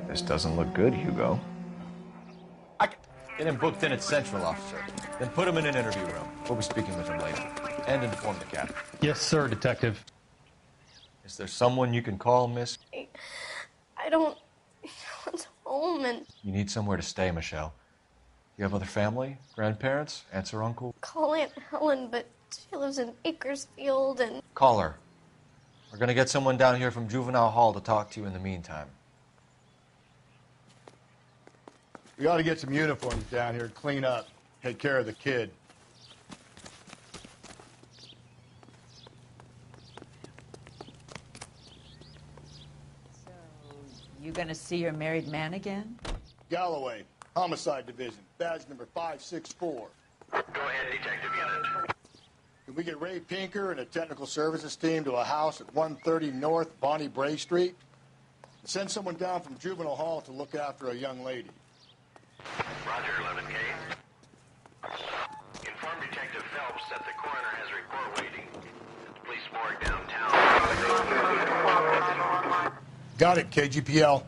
This doesn't look good, Hugo. Get him booked in at Central, officer. Then put him in an interview room. We'll be speaking with him later. And inform the captain. Yes, sir, detective. Is there someone you can call, miss? I don't... I was home and... You need somewhere to stay, Michelle. You have other family? Grandparents? Aunts or uncle? Call Aunt Helen, but she lives in Bakersfield and... Call her. We're gonna get someone down here from Juvenile Hall to talk to you in the meantime. We ought to get some uniforms down here, clean up, take care of the kid. So, you gonna see your married man again? Galloway, Homicide Division, badge number 564. Go ahead, Detective Unit. Can we get Ray Pinker and a technical services team to a house at 130 North Bonnie Bray Street? Send someone down from Juvenile Hall to look after a young lady. Roger, 11K. Inform Detective Phelps that the coroner has a report waiting at the police morgue downtown. Got it, KGPL.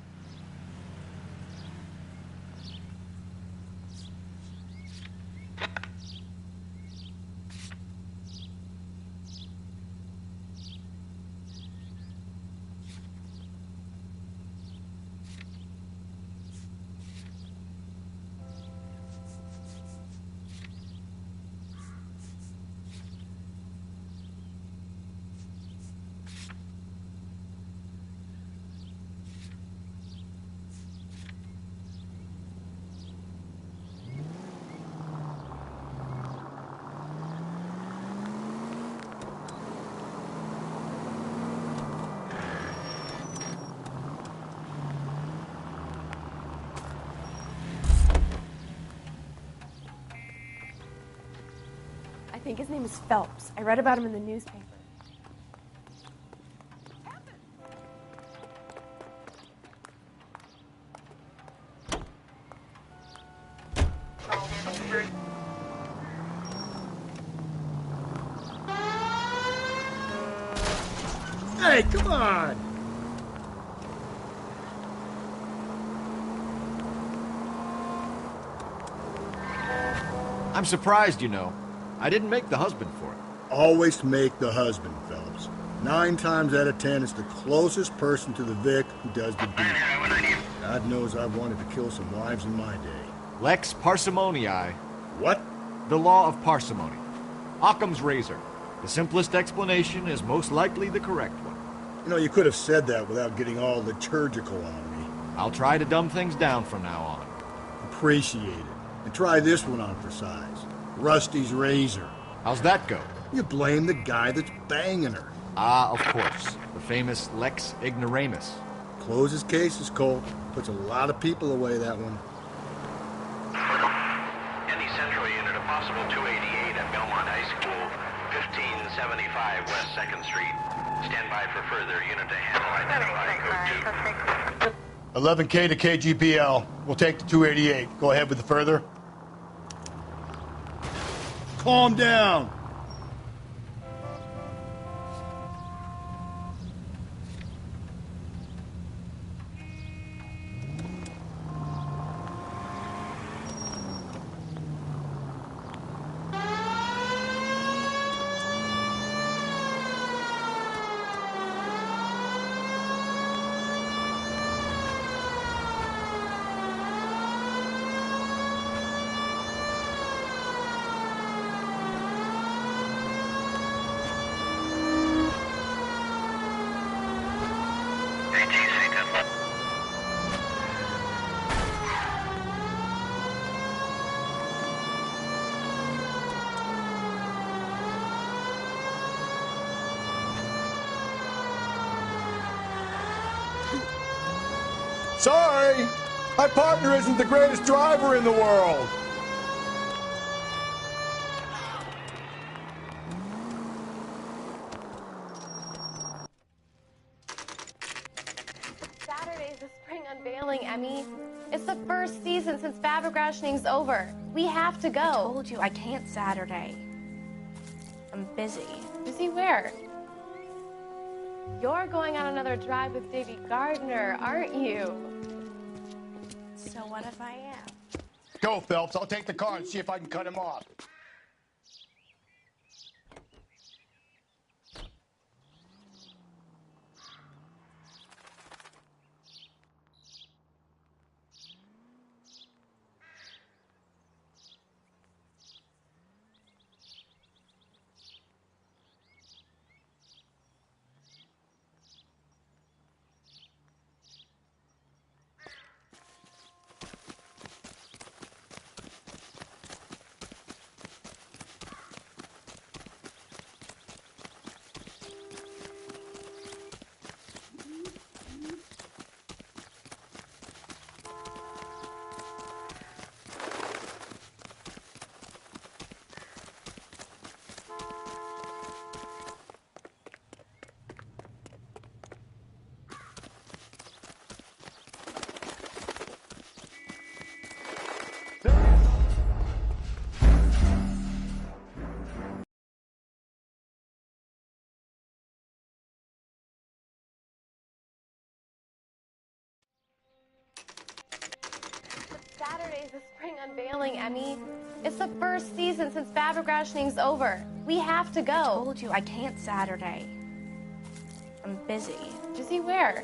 think his name is Phelps. I read about him in the newspaper. Hey, come on! I'm surprised, you know. I didn't make the husband for it. Always make the husband, Phelps. 9 times out of 10, it's the closest person to the Vic who does the deed. God knows I've wanted to kill some wives in my day. Lex parsimoniae. What? The law of parsimony. Occam's razor. The simplest explanation is most likely the correct one. You know, you could have said that without getting all liturgical on me. I'll try to dumb things down from now on. Appreciate it. And try this one on for size. Rusty's razor. How's that go? You blame the guy that's banging her. Ah, of course. The famous Lex ignoramus. Closes cases, Cole. Puts a lot of people away, that one. Any Central unit, a possible 288 at Belmont High School, 1575 West 2nd Street. Stand by for further unit to handle. Identify code 2. 11K to KGPL. We'll take the 288. Go ahead with the further. Calm down. Sorry, my partner isn't the greatest driver in the world. Saturday's the spring unveiling, Emmy. It's the first season since fabric rationing's over. We have to go. I told you I can't Saturday. I'm busy. Busy where? You're going on another drive with Davy Gardner, aren't you? So what if I am? Go, Phelps. I'll take the car and see if I can cut him off. Saturday's the spring unveiling, Emmy. It's the first season since fabric rationing's over. We have to go. I told you I can't Saturday. I'm busy. Busy where?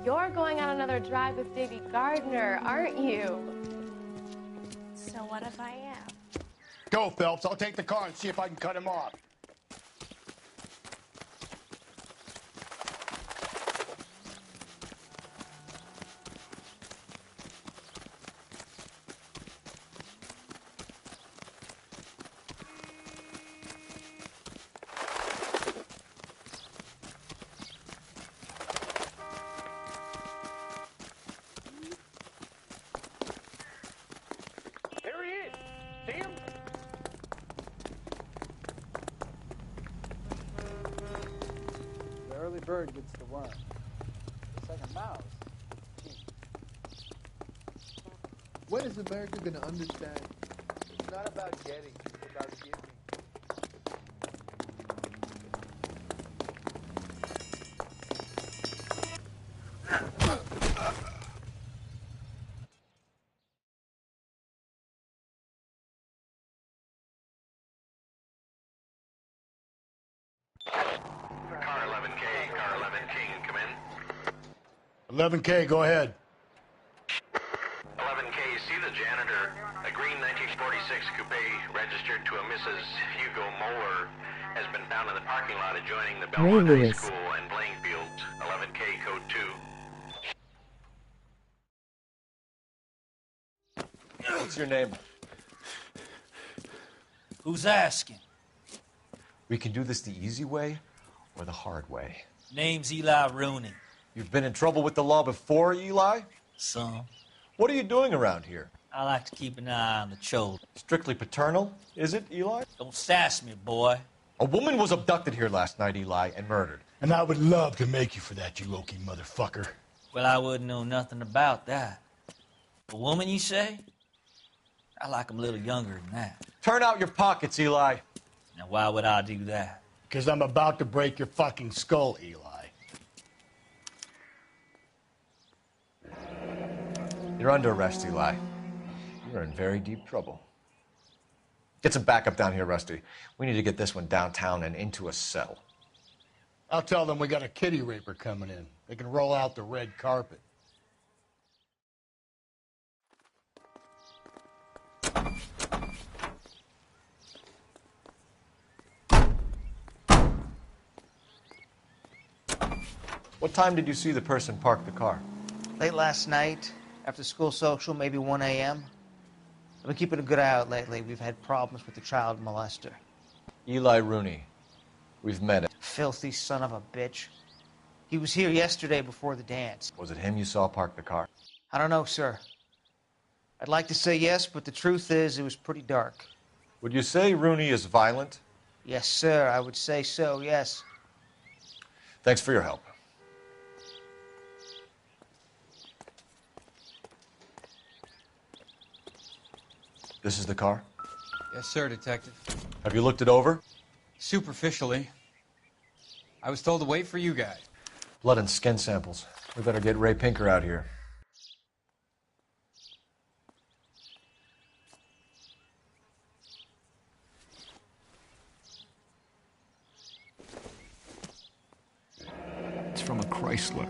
You're going on another drive with Davy Gardner, aren't you? So what if I am? Go, Phelps. I'll take the car and see if I can cut him off. bird gets the worm. It's like a mouse. When is America going to understand? It's not about getting, it's about giving. Car 11K, Car 11 King, come in. 11K, go ahead. 11K, see the janitor. A green 1946 coupe registered to a Mrs. Hugo Moeller has been found in the parking lot adjoining the Belmont High Lewis. School and playing field. 11K, code 2. What's your name? Who's asking? We can do this the easy way or the hard way. Name's Eli Rooney. You've been in trouble with the law before, Eli? Some. What are you doing around here? I like to keep an eye on the children. Strictly paternal, is it, Eli? Don't sass me, boy. A woman was abducted here last night, Eli, and murdered. And I would love to make you for that, you low-key motherfucker. Well, I wouldn't know nothing about that. A woman, you say? I like 'em a little younger than that. Turn out your pockets, Eli. Now, why would I do that? Because I'm about to break your fucking skull, Eli. You're under arrest, Eli. You're in very deep trouble. Get some backup down here, Rusty. We need to get this one downtown and into a cell. I'll tell them we got a kitty raper coming in. They can roll out the red carpet. What time did you see the person park the car? Late last night, after school social, maybe 1 a.m. I've been keeping a good eye out lately. We've had problems with the child molester. Eli Rooney. We've met him. Filthy son of a bitch. He was here yesterday before the dance. Was it him you saw park the car? I don't know, sir. I'd like to say yes, but the truth is it was pretty dark. Would you say Rooney is violent? Yes, sir, I would say so, yes. Thanks for your help. This is the car? Yes, sir, Detective. Have you looked it over? Superficially. I was told to wait for you guys. Blood and skin samples. We better get Ray Pinker out here. It's from a Chrysler.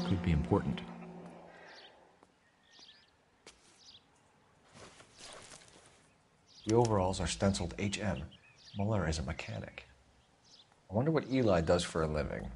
Could be important. The overalls are stenciled HM. Muller is a mechanic. I wonder what Eli does for a living.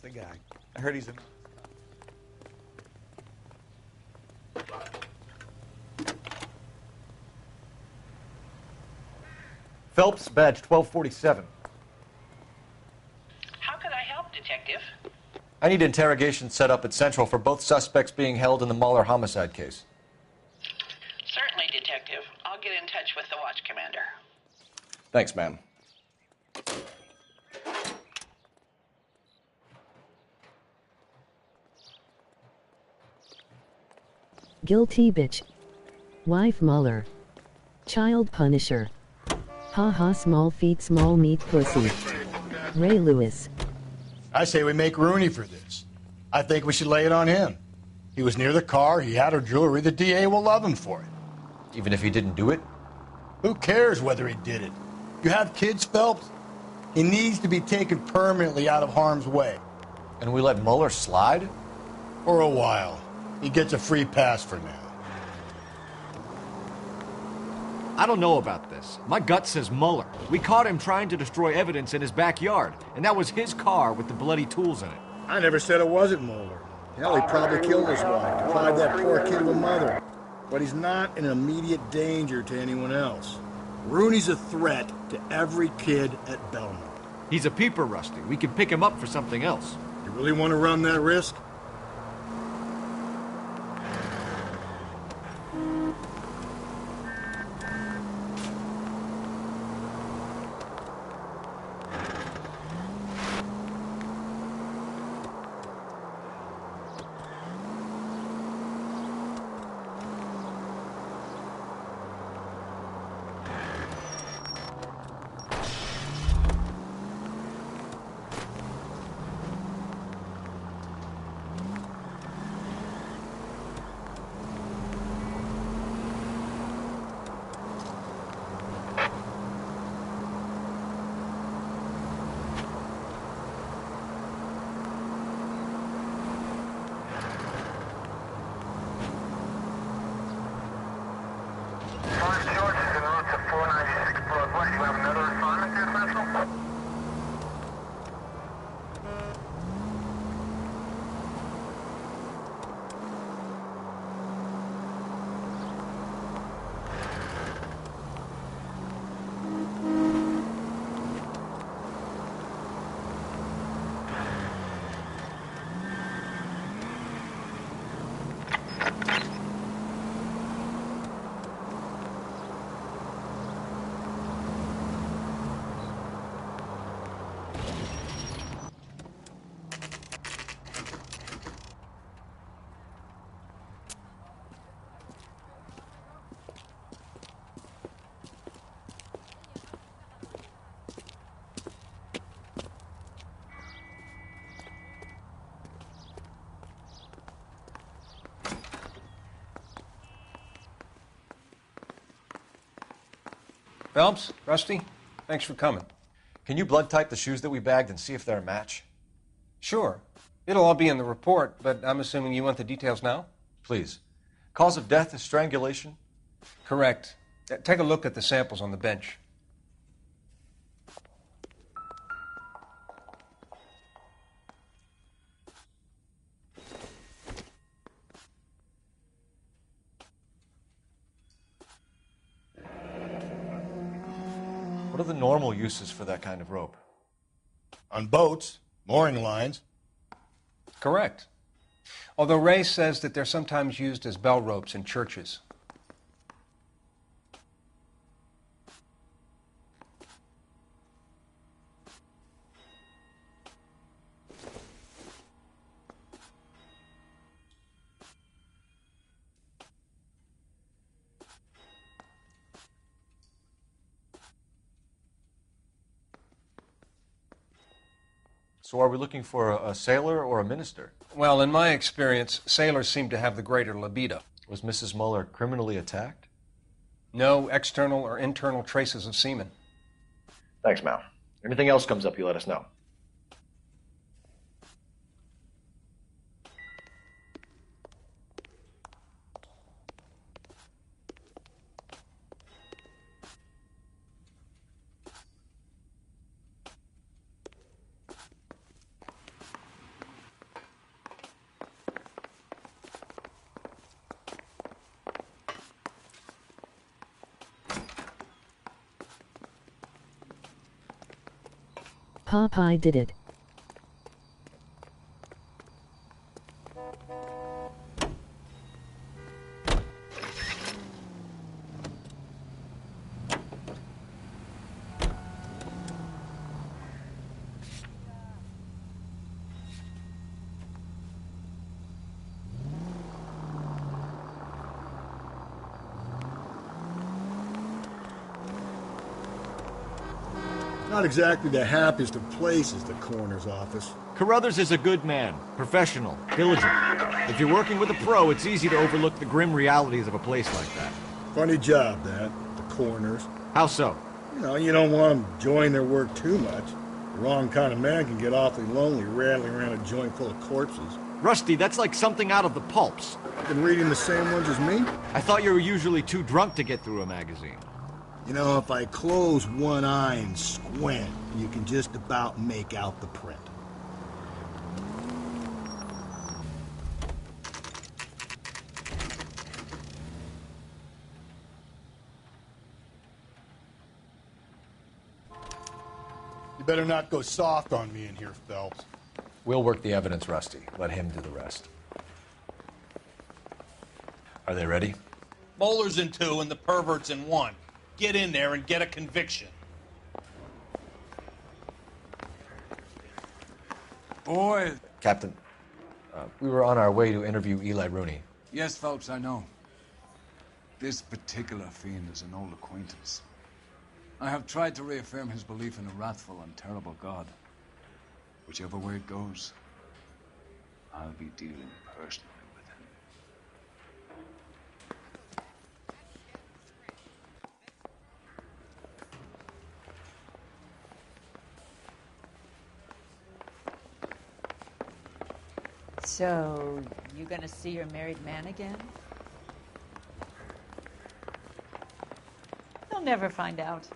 The guy. I heard he's in. Phelps, badge 1247. How could I help, Detective? I need interrogation set up at Central for both suspects being held in the Muller homicide case. Certainly, Detective. I'll get in touch with the watch commander. Thanks, ma'am. Guilty bitch. Wife Muller. Child punisher. Ha ha, small feet, small meat pussy. Ray Lewis. I say we make Rooney for this. I think we should lay it on him. He was near the car, he had her jewelry, the DA will love him for it. Even if he didn't do it? Who cares whether he did it? You have kids, Phelps? He needs to be taken permanently out of harm's way. And we let Muller slide? For a while. He gets a free pass for now. I don't know about this. My gut says Muller. We caught him trying to destroy evidence in his backyard, and that was his car with the bloody tools in it. I never said it wasn't Muller. Hell, he probably killed his wife, deprived that poor kid of a mother. But he's not an immediate danger to anyone else. Rooney's a threat to every kid at Belmont. He's a peeper, Rusty. We can pick him up for something else. You really want to run that risk? Phelps, Rusty, thanks for coming. Can you blood type the shoes that we bagged and see if they're a match? Sure. It'll all be in the report, but I'm assuming you want the details now? Please. Cause of death is strangulation? Correct. Take a look at the samples on the bench. What are the normal uses for that kind of rope? On boats, mooring lines. Correct. Although Ray says that they're sometimes used as bell ropes in churches. So are we looking for a sailor or a minister? Well, in my experience, sailors seem to have the greater libido. Was Mrs. Muller criminally attacked? No external or internal traces of semen. Thanks, Mal. Anything else comes up, you let us know. Popeye did it. Not exactly the happiest of places, the coroner's office. Carruthers is a good man, professional, diligent. If you're working with a pro, it's easy to overlook the grim realities of a place like that. Funny job, that, the coroner's. How so? You don't want them enjoying their work too much. The wrong kind of man can get awfully lonely rattling around a joint full of corpses. Rusty, that's like something out of the pulps. Been reading the same ones as me? I thought you were usually too drunk to get through a magazine. You know, if I close one eye and squint, you can just about make out the print. You better not go soft on me in here, Phelps. We'll work the evidence, Rusty. Let him do the rest. Are they ready? Moeller's in 2 and the pervert's in 1. Get in there and get a conviction. Boy. Captain, we were on our way to interview Eli Rooney. Yes, Phelps, I know. This particular fiend is an old acquaintance. I have tried to reaffirm his belief in a wrathful and terrible God. Whichever way it goes, I'll be dealing personally with him. So, you gonna see your married man again? He'll never find out.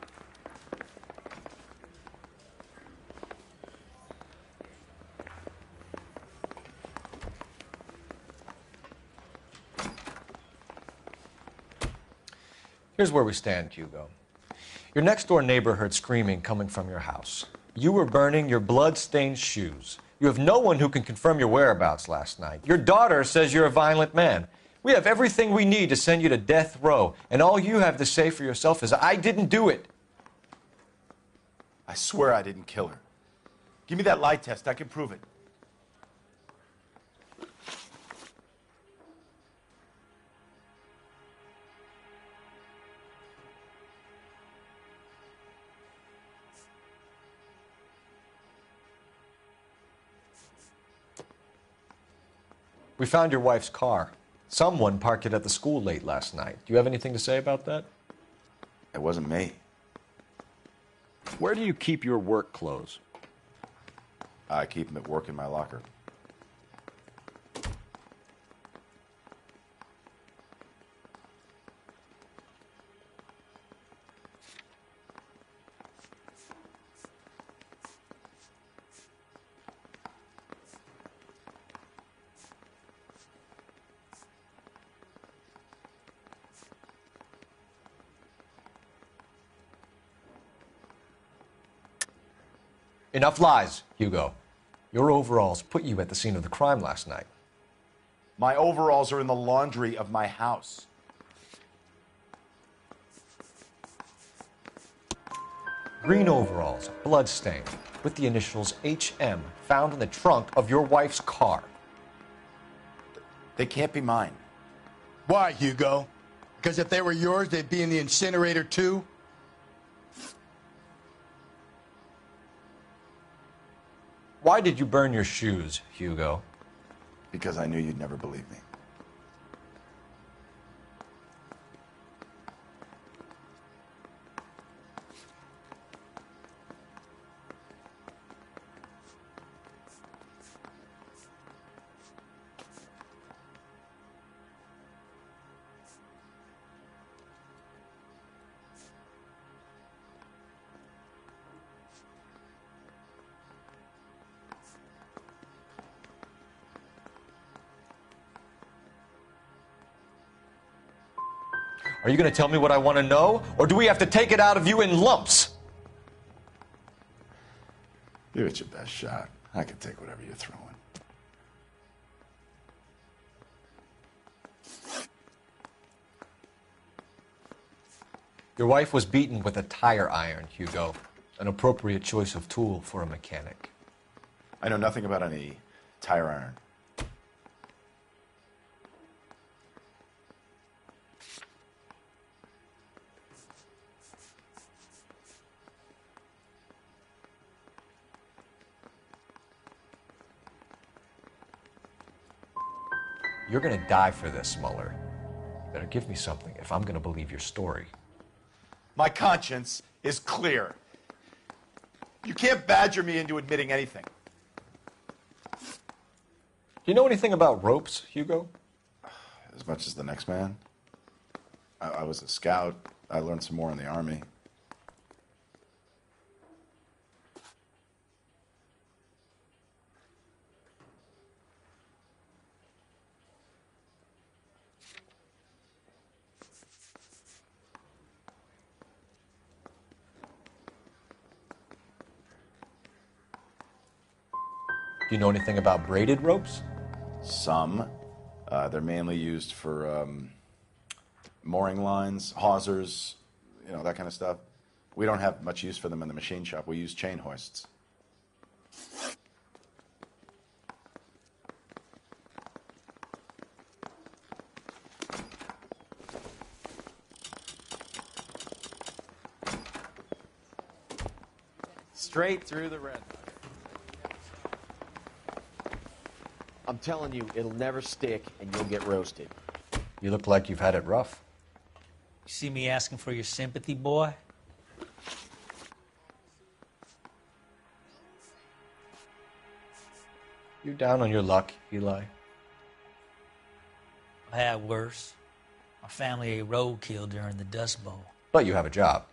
Here's where we stand, Hugo. Your next-door neighbor heard screaming coming from your house. You were burning your blood-stained shoes. You have no one who can confirm your whereabouts last night. Your daughter says you're a violent man. We have everything we need to send you to death row, and all you have to say for yourself is, I didn't do it. I swear I didn't kill her. Give me that lie test. I can prove it. We found your wife's car. Someone parked it at the school late last night. Do you have anything to say about that? It wasn't me. Where do you keep your work clothes? I keep them at work in my locker. Enough lies, Hugo. Your overalls put you at the scene of the crime last night. My overalls are in the laundry of my house. Green overalls, bloodstained, with the initials HM found in the trunk of your wife's car. They can't be mine. Why, Hugo? Because if they were yours, they'd be in the incinerator too? Why did you burn your shoes, Hugo? Because I knew you'd never believe me. Are you going to tell me what I want to know, or do we have to take it out of you in lumps? Give it your best shot. I can take whatever you're throwing. Your wife was beaten with a tire iron, Hugo. An appropriate choice of tool for a mechanic. I know nothing about any tire iron. You're going to die for this, Mueller. You better give me something if I'm going to believe your story. My conscience is clear. You can't badger me into admitting anything. Do you know anything about ropes, Hugo? As much as the next man. I was a scout, I learned some more in the Army. Do you know anything about braided ropes? Some. They're mainly used for mooring lines, hawsers, you know, that kind of stuff. We don't have much use for them in the machine shop. We use chain hoists. Straight through the red. I'm telling you, it'll never stick, and you'll get roasted. You look like you've had it rough. You see me asking for your sympathy, boy? You down on your luck, Eli? I had worse. My family ate roadkill during the Dust Bowl. But you have a job.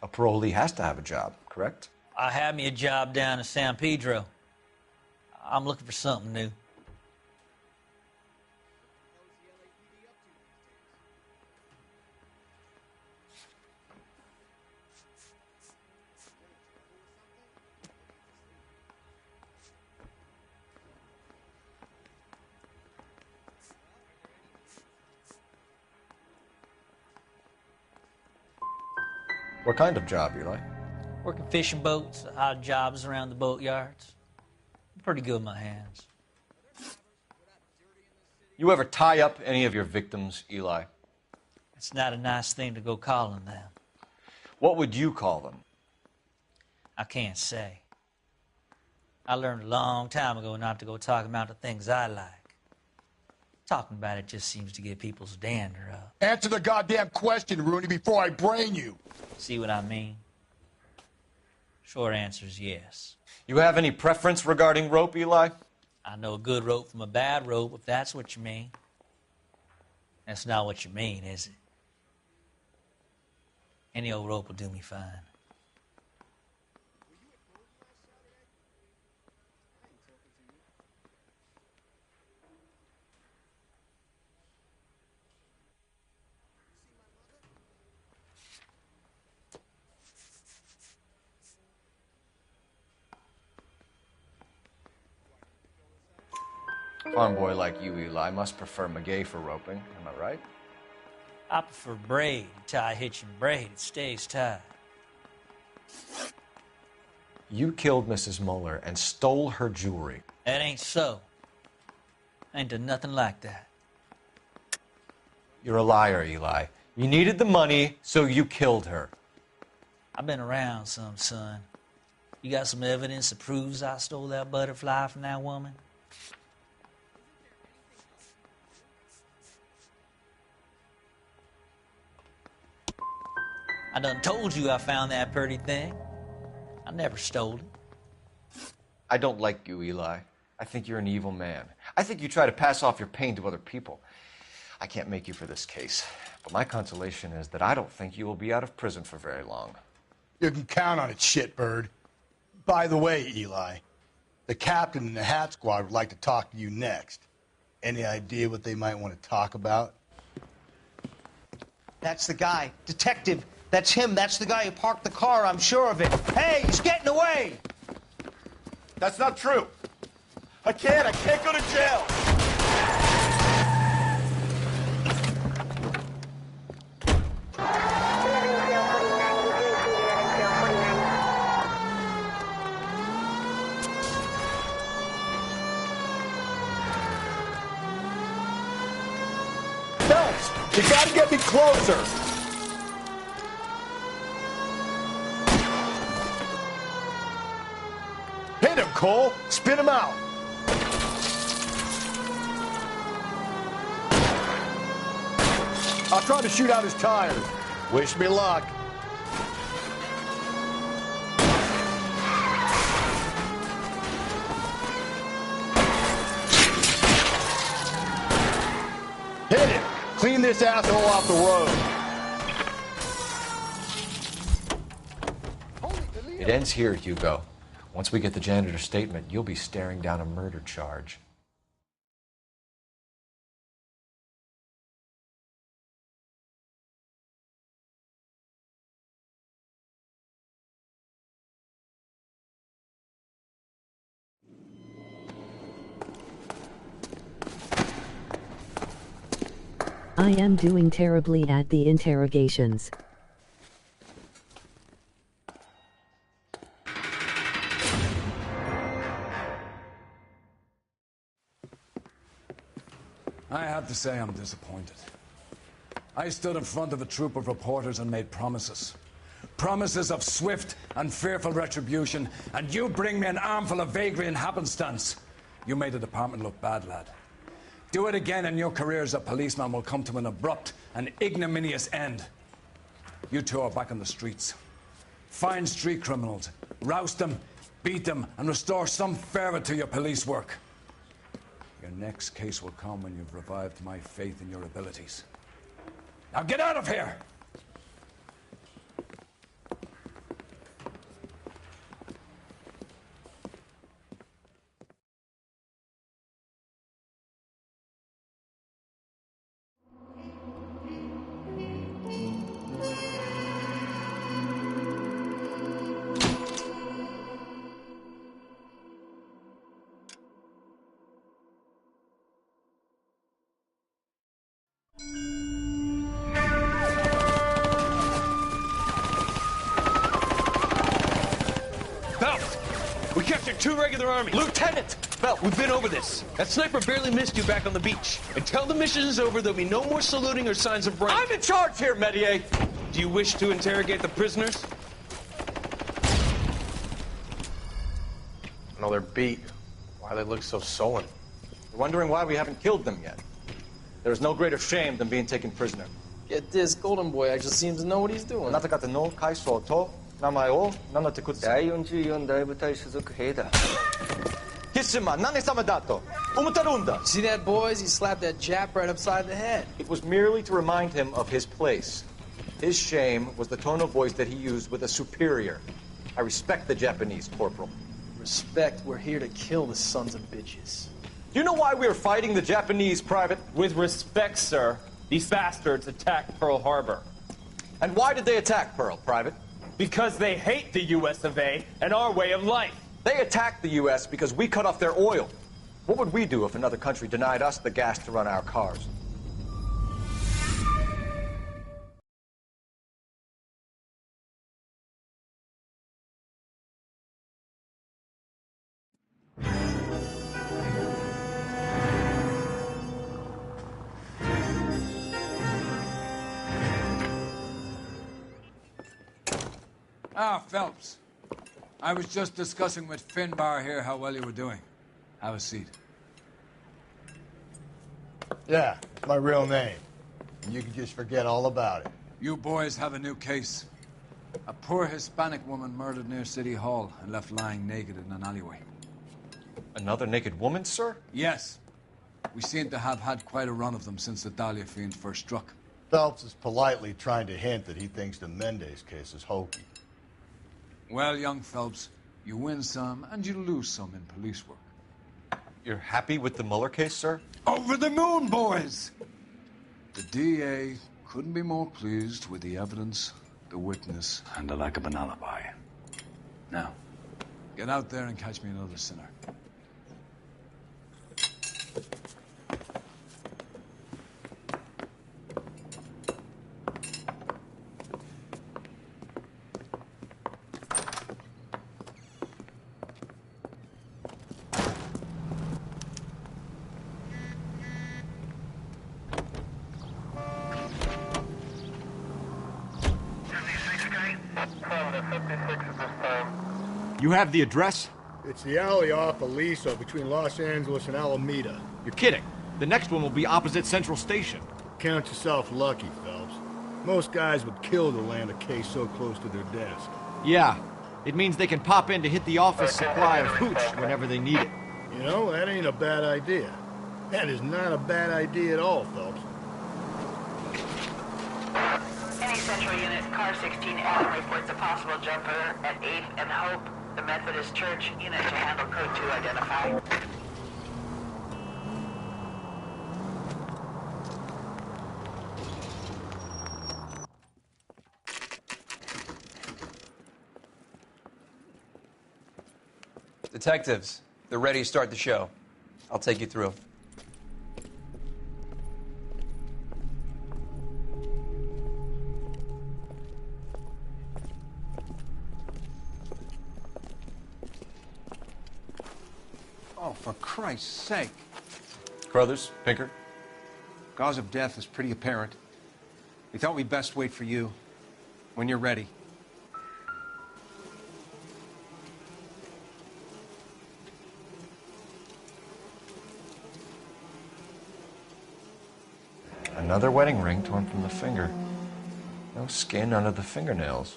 A parolee has to have a job, correct? I had me a job down in San Pedro. I'm looking for something new. What kind of job, Eli? Working fishing boats, odd jobs around the boatyards. I'm pretty good with my hands. You ever tie up any of your victims, Eli? It's not a nice thing to go calling them. What would you call them? I can't say. I learned a long time ago not to go talking about the things I like. Talking about it just seems to get people's dander up. Answer the goddamn question, Rooney, before I brain you. See what I mean? Short answer is yes. You have any preference regarding rope, Eli? I know a good rope from a bad rope, if that's what you mean. That's not what you mean, is it? Any old rope will do me fine. A farm boy like you, Eli, must prefer Magay for roping. Am I right? I prefer braid. Tie, hitch, and braid. It stays tied. You killed Mrs. Muller and stole her jewelry. That ain't so. I ain't done nothing like that. You're a liar, Eli. You needed the money, so you killed her. I've been around some, son. You got some evidence that proves I stole that butterfly from that woman? I done told you I found that pretty thing. I never stole it. I don't like you, Eli. I think you're an evil man. I think you try to pass off your pain to other people. I can't make you for this case, but my consolation is that I don't think you will be out of prison for very long. You can count on it, shitbird. By the way, Eli, the captain and the Hat Squad would like to talk to you next. Any idea what they might want to talk about? That's the guy. Detective. That's him. That's the guy who parked the car, I'm sure of it. Hey, he's getting away! That's not true. I can't go to jail. Phelps, you gotta get me closer. Hit him, Cole. Spin him out. I'll try to shoot out his tires. Wish me luck. Hit him. Clean this asshole off the road. It ends here, Hugo. Once we get the janitor's statement, you'll be staring down a murder charge. I am doing terribly at the interrogations. I have to say I'm disappointed. I stood in front of a troop of reporters and made promises. Promises of swift and fearful retribution, and you bring me an armful of vagary and happenstance. You made the department look bad, lad. Do it again and your career as a policeman will come to an abrupt and ignominious end. You two are back on the streets. Find street criminals, roust them, beat them, and restore some fervor to your police work. Your next case will come when you've revived my faith in your abilities. Now get out of here! We captured 2 regular army. Lieutenant! Phelps, we've been over this. That sniper barely missed you back on the beach. Until the mission is over, there'll be no more saluting or signs of rank. I'm in charge here, Medier! Do you wish to interrogate the prisoners? No, they're beat. Why they look so sullen? You're wondering why we haven't killed them yet. There's no greater shame than being taken prisoner. Get this, Golden Boy actually seems to know what he's doing. See that, boys? He slapped that Jap right upside the head. It was merely to remind him of his place. His shame was the tone of voice that he used with a superior. I respect the Japanese, Corporal. Respect, we're here to kill the sons of bitches. Do you know why we are fighting the Japanese, Private? With respect, sir, these bastards attacked Pearl Harbor. And why did they attack Pearl, Private? Because they hate the US of A and our way of life. They attacked the US because we cut off their oil. What would we do if another country denied us the gas to run our cars? Ah, Phelps. I was just discussing with Finbar here how well you were doing. Have a seat. Yeah, my real name. And you can just forget all about it. You boys have a new case. A poor Hispanic woman murdered near City Hall and left lying naked in an alleyway. Another naked woman, sir? Yes. We seem to have had quite a run of them since the Dahlia fiend first struck. Phelps is politely trying to hint that he thinks the Mendez case is hokey. Well, young Phelps, you win some and you lose some in police work. You're happy with the Mueller case, sir? Over the moon, boys! The DA couldn't be more pleased with the evidence, the witness, and the lack of an alibi. Now, get out there and catch me another sinner. You have the address? It's the alley off Aliso between Los Angeles and Alameda. You're kidding. The next one will be opposite Central Station. Count yourself lucky, Phelps. Most guys would kill to land a case so close to their desk. Yeah. It means they can pop in to hit the office supply of hooch whenever they need it. You know, that ain't a bad idea. That is not a bad idea at all, Phelps. Any Central Unit, Car 16 Adam reports a possible jumper at 8th and Hope. The Methodist Church unit to handle code 2 identify. Detectives, they're ready to start the show. I'll take you through. Oh, for Christ's sake. Crothers, Pinker. Cause of death is pretty apparent. We thought we'd best wait for you. When you're ready. Another wedding ring torn from the finger. No skin under the fingernails.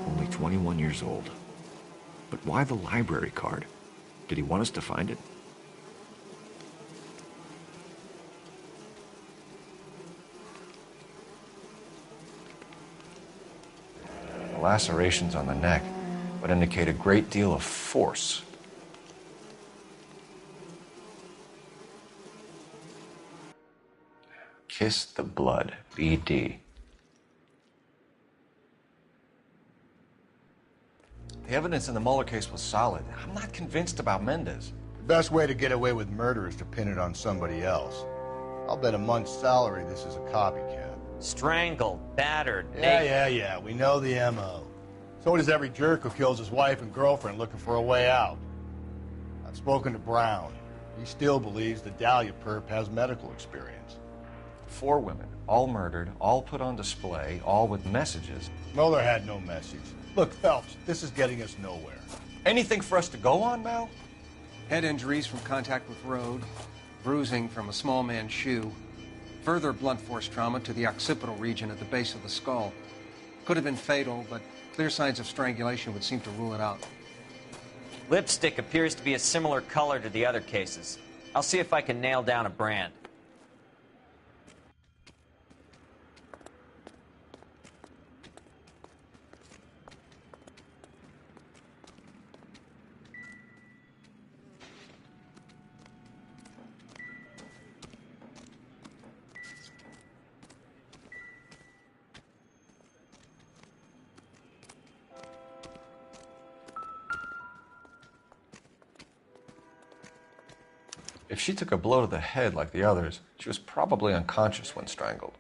Only 21 years old. But why the library card? Did he want us to find it? The lacerations on the neck would indicate a great deal of force. Kiss the blood, BD. The evidence in the Mueller case was solid. I'm not convinced about Mendez. The best way to get away with murder is to pin it on somebody else. I'll bet a month's salary this is a copycat. Strangled, battered, Yeah. We know the M.O. So does every jerk who kills his wife and girlfriend looking for a way out. I've spoken to Brown. He still believes the Dahlia perp has medical experience. 4 women, all murdered, all put on display, all with messages. Mueller had no message. Look, Phelps, this is getting us nowhere. Anything for us to go on, Mal? Head injuries from contact with road, bruising from a small man's shoe, further blunt force trauma to the occipital region at the base of the skull. Could have been fatal, but clear signs of strangulation would seem to rule it out. Lipstick appears to be a similar color to the other cases. I'll see if I can nail down a brand. If she took a blow to the head like the others, she was probably unconscious when strangled.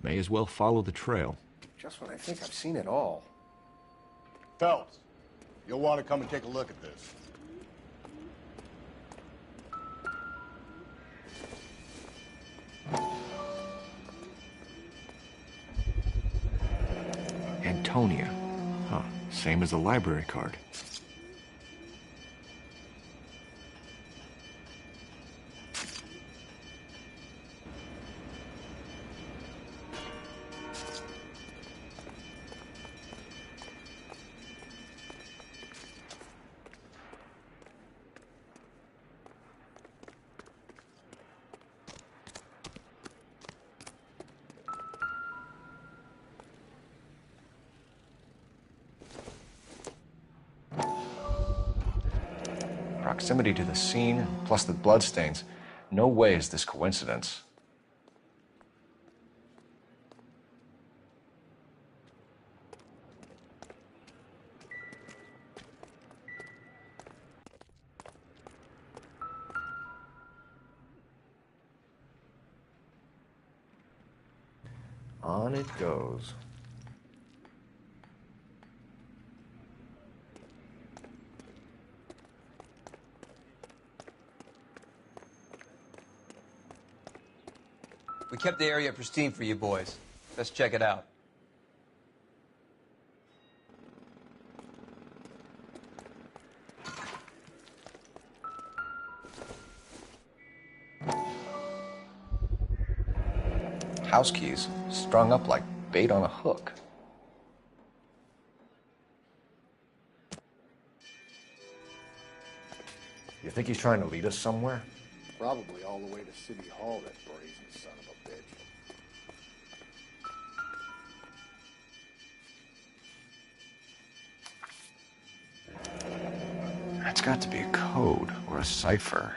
May as well follow the trail. Just when I think I've seen it all. Phelps, you'll want to come and take a look at this. Antonia. Huh. Same as the library card. proximity to the scene, plus the bloodstains, no way is this coincidence. On it goes. We kept the area pristine for you boys. Let's check it out. House keys strung up like bait on a hook. You think he's trying to lead us somewhere? Probably all the way to City Hall, that brazen son of a bitch. That's got to be a code or a cipher.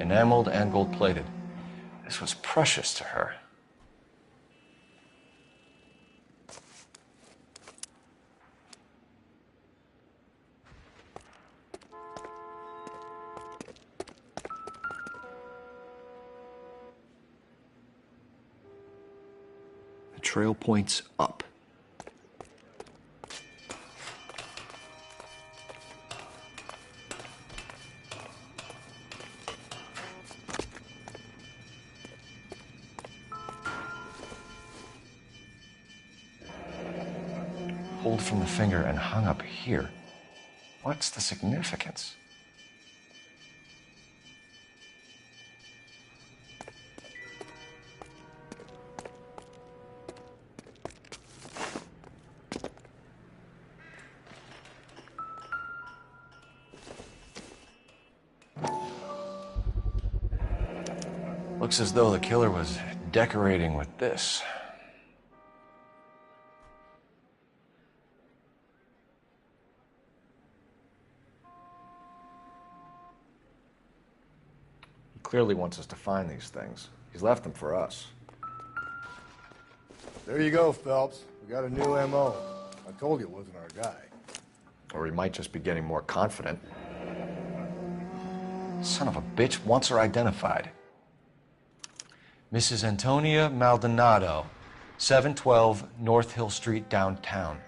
Enameled and gold-plated. This was precious to her. The trail points up. Pulled from the finger and hung up here. What's the significance? Looks as though the killer was decorating with this. Clearly wants us to find these things. He's left them for us. There you go, Phelps. We got a new M.O. I told you it wasn't our guy. Or he might just be getting more confident. Son of a bitch wants her identified. Mrs. Antonia Maldonado, 712 North Hill Street, downtown.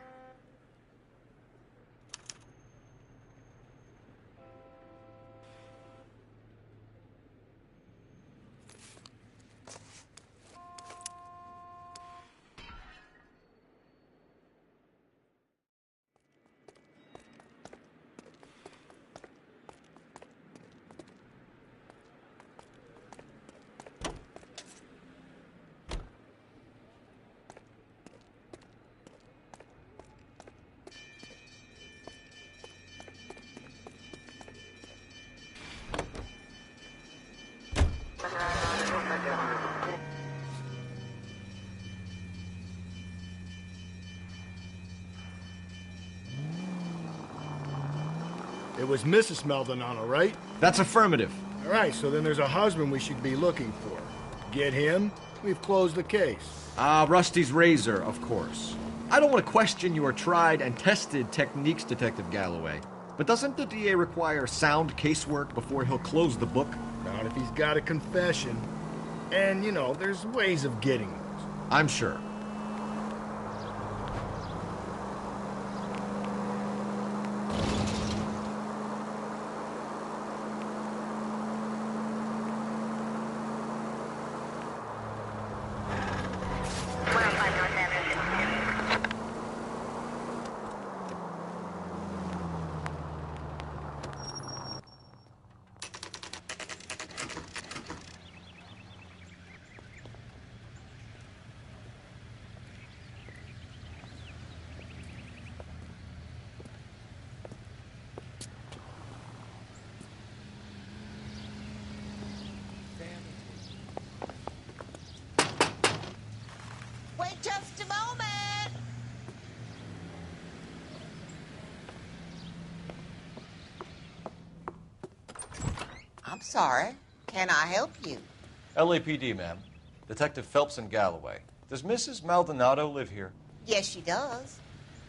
It was Mrs. Maldonado, right? That's affirmative. All right, so then there's a husband we should be looking for. Get him, we've closed the case. Rusty's razor, of course. I don't want to question your tried and tested techniques, Detective Galloway, but But doesn't the DA require sound casework before he'll close the book? Not if he's got a confession. And, you know, there's ways of getting those. I'm sure. Wait just a moment. I'm sorry. Can I help you? LAPD, ma'am. Detective Phelps and Galloway. Does Mrs. Maldonado live here? Yes, she does.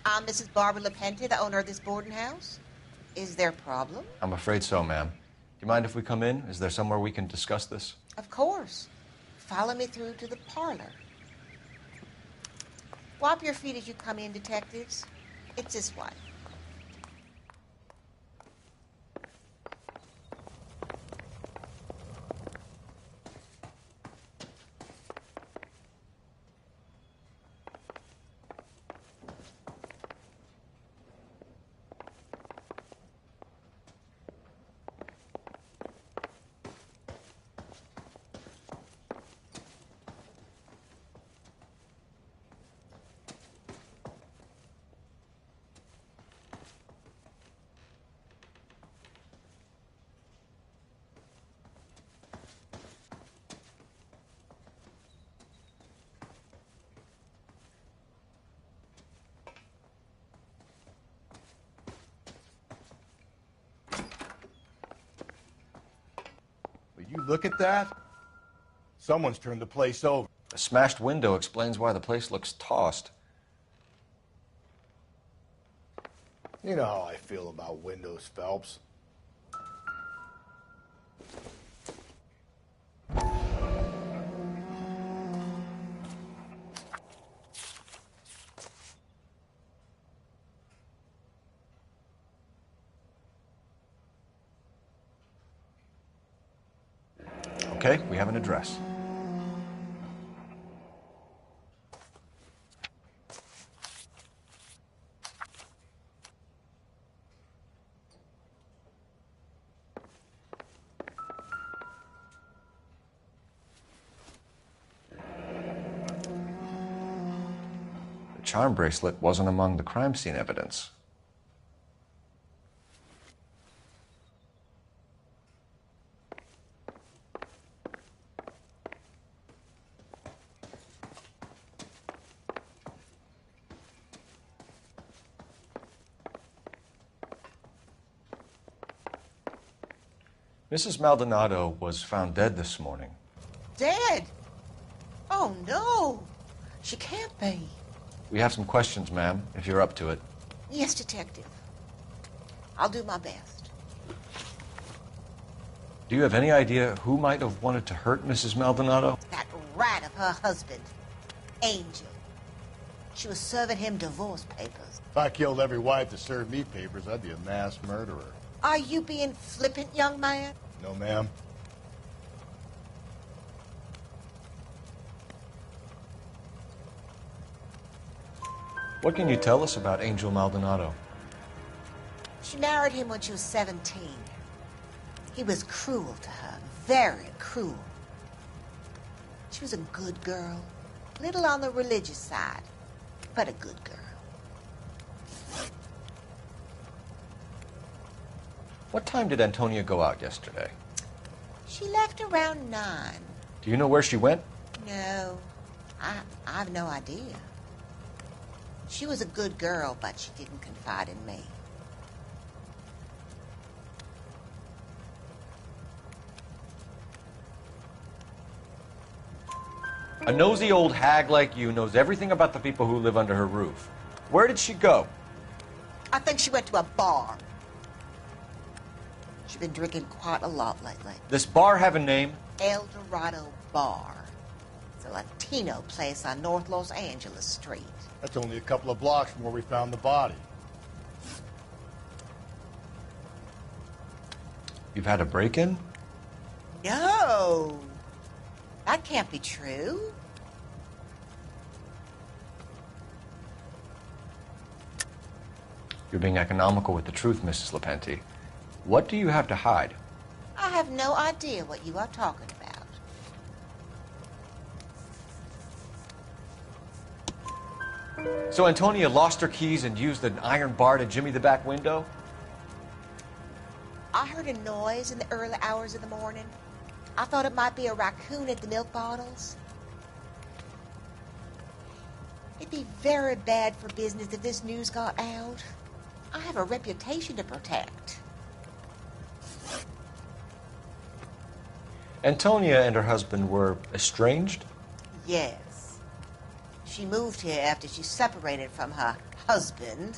I'm Mrs. Barbara LaPente, the owner of this boarding house. Is there a problem? I'm afraid so, ma'am. Do you mind if we come in? Is there somewhere we can discuss this? Of course. Follow me through to the parlor. Wipe your feet as you come in, detectives. It's this way. Will you look at that? Someone's turned the place over. A smashed window explains why the place looks tossed. You know how I feel about windows, Phelps. Okay, we have an address. The charm bracelet wasn't among the crime scene evidence. Mrs. Maldonado was found dead this morning. Dead? Oh, no. She can't be. We have some questions, ma'am, if you're up to it. Yes, detective. I'll do my best. Do you have any idea who might have wanted to hurt Mrs. Maldonado? That rat of her husband, Angel. She was serving him divorce papers. If I killed every wife to serve me papers, I'd be a mass murderer. Are you being flippant, young man? No, ma'am. What can you tell us about Angel Maldonado? She married him when she was 17. He was cruel to her, very cruel. She was a good girl, little on the religious side, but a good girl. What time did Antonia go out yesterday? She left around 9. Do you know where she went? No, I've no idea. She was a good girl, but she didn't confide in me. A nosy old hag like you knows everything about the people who live under her roof. Where did she go? I think she went to a bar. She's been drinking quite a lot lately. This bar have a name? El Dorado Bar. It's a Latino place on North Los Angeles Street. That's only a couple of blocks from where we found the body. You've had a break-in? No. That can't be true. You're being economical with the truth, Mrs. Lepenti. What do you have to hide? I have no idea what you are talking about. So Antonia lost her keys and used an iron bar to jimmy the back window? I heard a noise in the early hours of the morning. I thought it might be a raccoon at the milk bottles. It'd be very bad for business if this news got out. I have a reputation to protect. Antonia and her husband were estranged? Yes. She moved here after she separated from her husband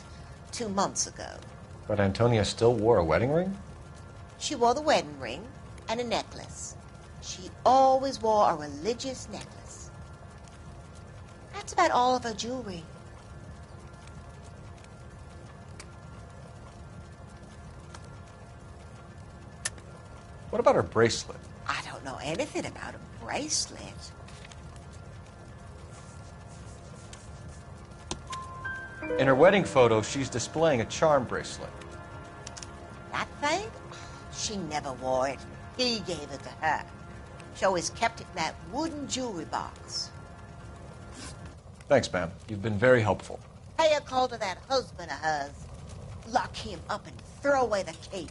2 months ago. But Antonia still wore a wedding ring? She wore the wedding ring and a necklace. She always wore a religious necklace. That's about all of her jewelry. What about her bracelet? I don't know anything about a bracelet. In her wedding photo, she's displaying a charm bracelet. That thing? She never wore it. He gave it to her. She always kept it in that wooden jewelry box. Thanks, ma'am. You've been very helpful. Pay a call to that husband of hers. Lock him up and throw away the key.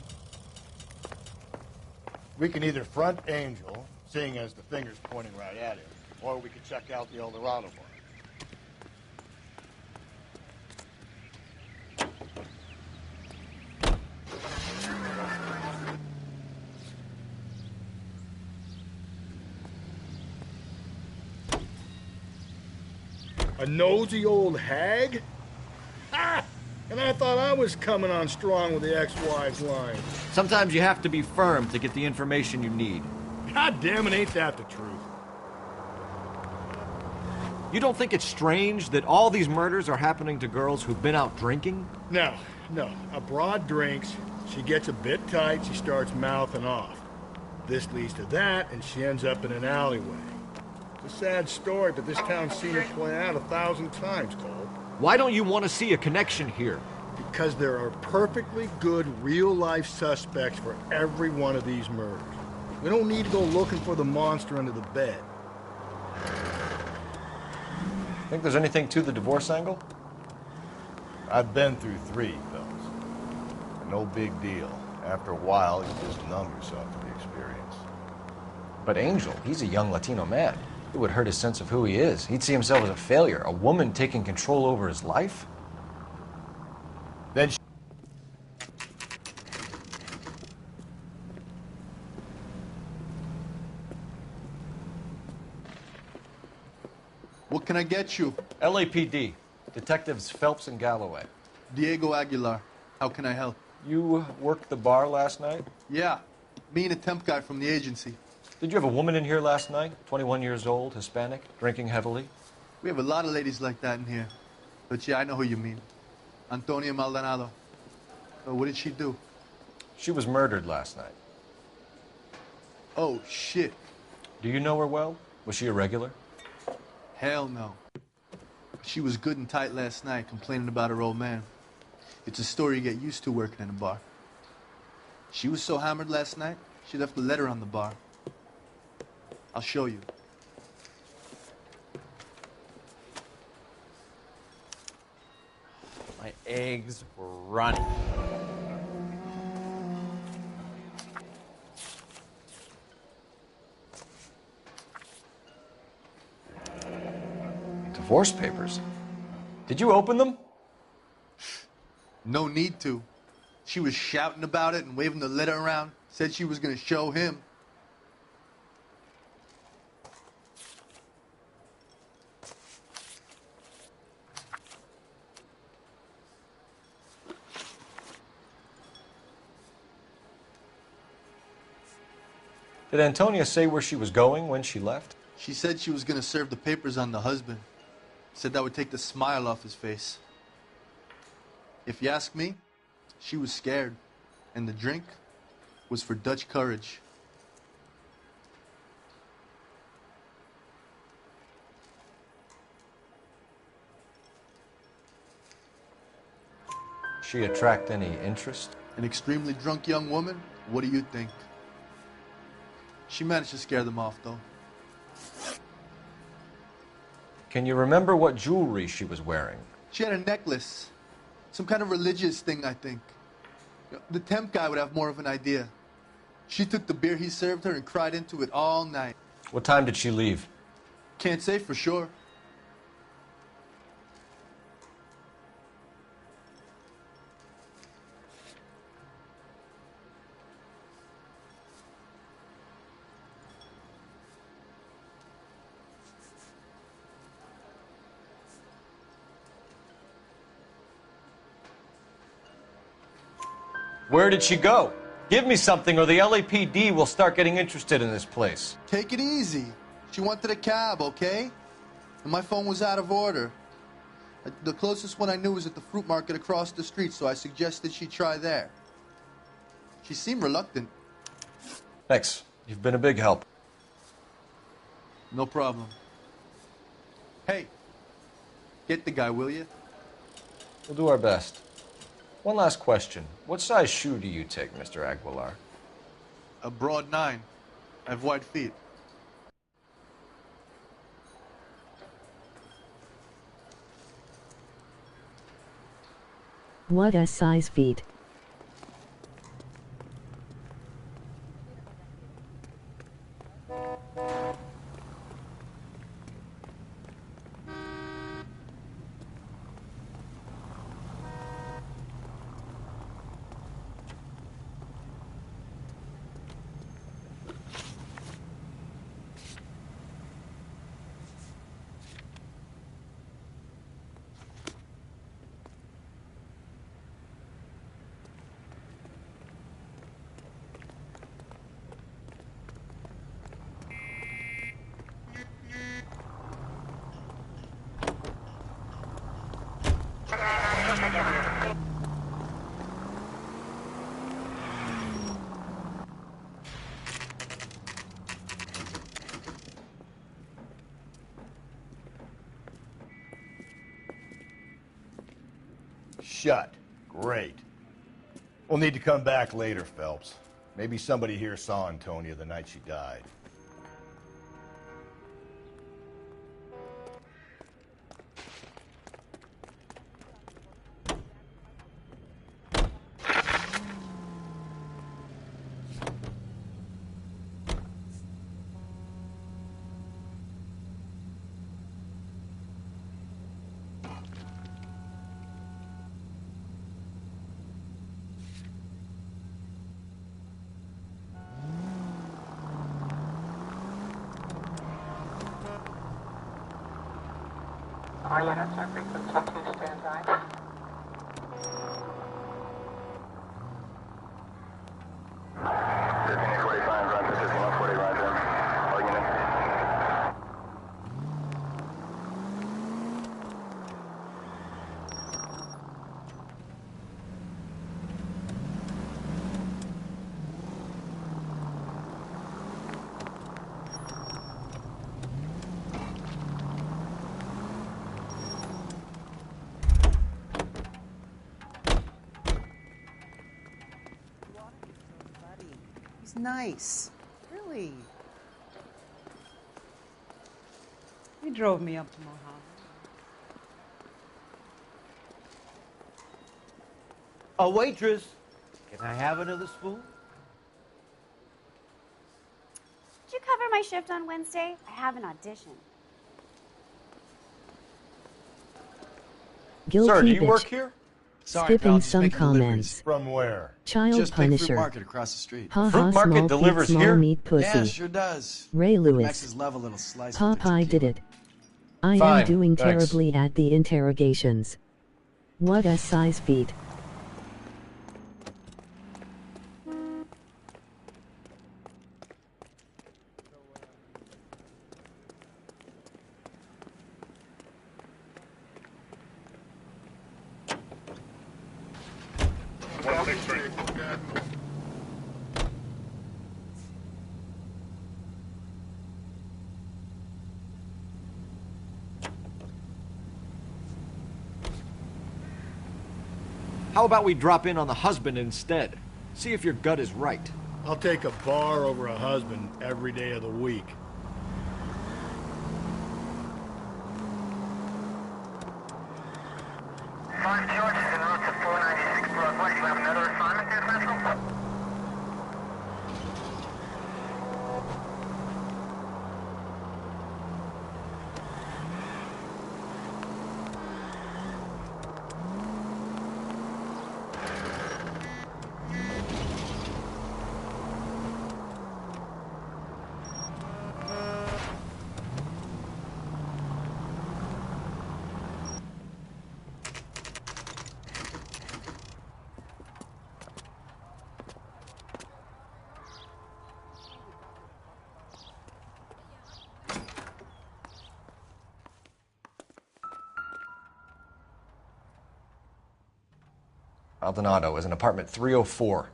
We can either front Angel, seeing as the finger's pointing right at him, or we could check out the El Dorado bar. A nosy old hag? Ha! And I thought I was coming on strong with the ex-wives line. Sometimes you have to be firm to get the information you need. God damn it, ain't that the truth? You don't think it's strange that all these murders are happening to girls who've been out drinking? No. A broad drinks, she gets a bit tight, she starts mouthing off. This leads to that, and she ends up in an alleyway. It's a sad story, but this town's seen it play out 1,000 times, Cole. Why don't you want to see a connection here? Because there are perfectly good real-life suspects for every one of these murders. We don't need to go looking for the monster under the bed. Think there's anything to the divorce angle? I've been through 3, fellas. No big deal. After a while, you just numb yourself to the experience. But Angel, he's a young Latino man. It would hurt his sense of who he is. He'd see himself as a failure. A woman taking control over his life? Then What can I get you? LAPD. Detectives Phelps and Galloway. Diego Aguilar. How can I help? You worked the bar last night? Yeah. Me and a temp guy from the agency. Did you have a woman in here last night? 21 years old, Hispanic, drinking heavily? We have a lot of ladies like that in here. But yeah, I know who you mean. Antonia Maldonado. So what did she do? She was murdered last night. Oh, shit. Do you know her well? Was she a regular? Hell no. She was good and tight last night, complaining about her old man. It's a story you get used to working in a bar. She was so hammered last night, she left a letter on the bar. I'll show you. My eggs were running. Divorce papers. Did you open them? No need to. She was shouting about it and waving the letter around. Said she was going to show him. Did Antonia say where she was going when she left? She said she was going to serve the papers on the husband. Said that would take the smile off his face. If you ask me, she was scared. And the drink was for Dutch courage. She attract any interest? An extremely drunk young woman? What do you think? She managed to scare them off, though. Can you remember what jewelry she was wearing? She had a necklace. Some kind of religious thing, I think. The temp guy would have more of an idea. She took the beer he served her and cried into it all night. What time did she leave? Can't say for sure. Where did she go? Give me something or the LAPD will start getting interested in this place. Take it easy. She wanted a cab, okay? And my phone was out of order. The closest one I knew was at the fruit market across the street, so I suggested she try there. She seemed reluctant. Thanks. You've been a big help. No problem. Hey, get the guy, will you? We'll do our best. One last question. What size shoe do you take, Mr. Aguilar? A broad 9. I have wide feet. What a size feet. Shut. Great. We'll need to come back later, Phelps. Maybe somebody here saw Antonia the night she died. He's nice. Really. He drove me up to Mojave. A waitress. Can I have another spoon? Did you cover my shift on Wednesday? I have an audition. Guilty Sir, do you bitch. work here? Sorry, Skipping pal, just some making comments. deliveries. From where? Child Just picked Punisher. Fruit Market across the street. Ha Fruit ha, Market small delivers feet, small here? meat pussy. Yeah, sure does. Ray Lewis. Max's love a little slice with the Popeye did it. I Fine, am doing thanks. terribly at the interrogations. What a size feet. How about we drop in on the husband instead? See if your gut is right. I'll take a bar over a husband every day of the week. Five George is en route to 496 Broadway. You have another assignment there, Central? Maldonado is in apartment 304.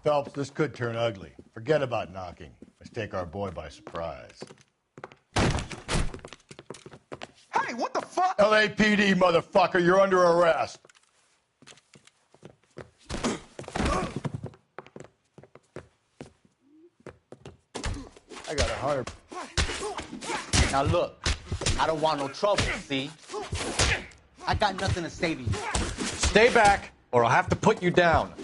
Phelps, this could turn ugly. Forget about knocking. Let's take our boy by surprise. Hey, what the fuck? LAPD, motherfucker, you're under arrest. I got 100. Now look, I don't want no trouble, see? I got nothing to say to you. Stay back, or I'll have to put you down.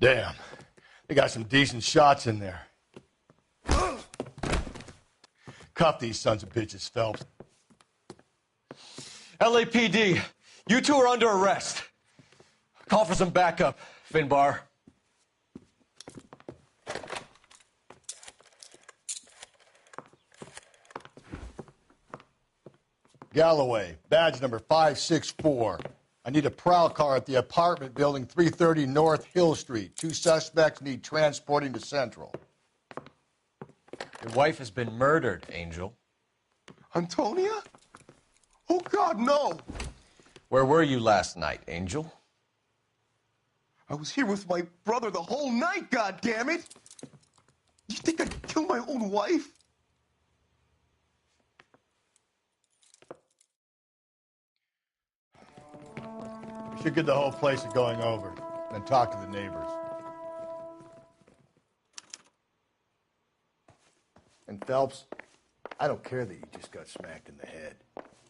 Damn, they got some decent shots in there. Cuff these sons of bitches, Phelps. LAPD, you two are under arrest. Call for some backup, Finbar. Galloway, badge number 564. I need a prowl car at the apartment building 330 North Hill Street. 2 suspects need transporting to Central. Your wife has been murdered, Angel. Antonia? Oh, God, no! Where were you last night, Angel? I was here with my brother the whole night, goddammit! You think I'd kill my own wife? We should get the whole place going over, then talk to the neighbors. And Phelps, I don't care that you just got smacked in the head.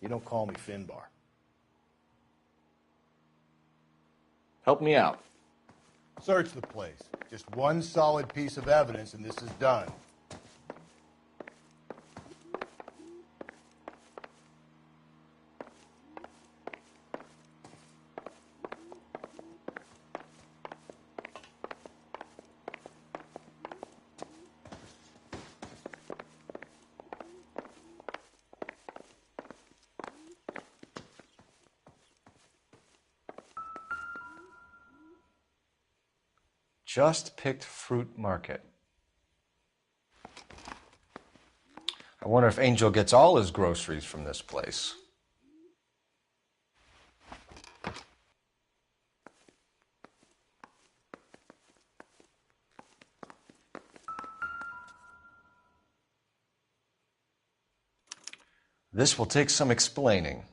You don't call me Finbar. Help me out. Search the place. Just one solid piece of evidence and this is done. Just picked fruit market. I wonder if Angel gets all his groceries from this place. This will take some explaining.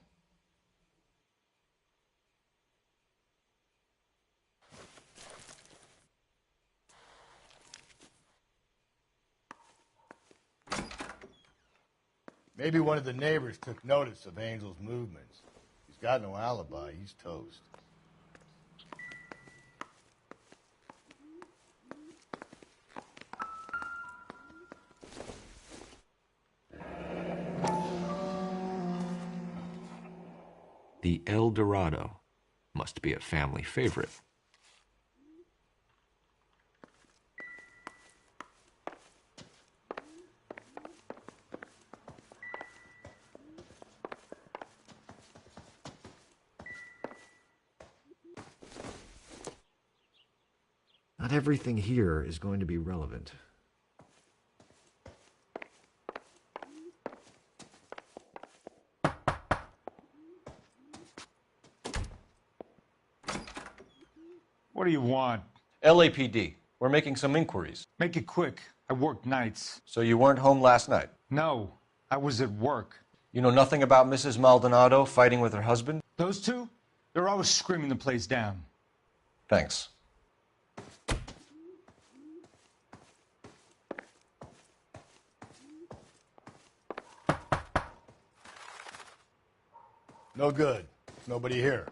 Maybe one of the neighbors took notice of Angel's movements. He's got no alibi. He's toast. The El Dorado must be a family favorite. Not everything here is going to be relevant. What do you want? LAPD. We're making some inquiries. Make it quick. I work nights. So you weren't home last night? No, I was at work. You know nothing about Mrs. Maldonado fighting with her husband? Those two? They're always screaming the place down. Thanks. No good. Nobody here.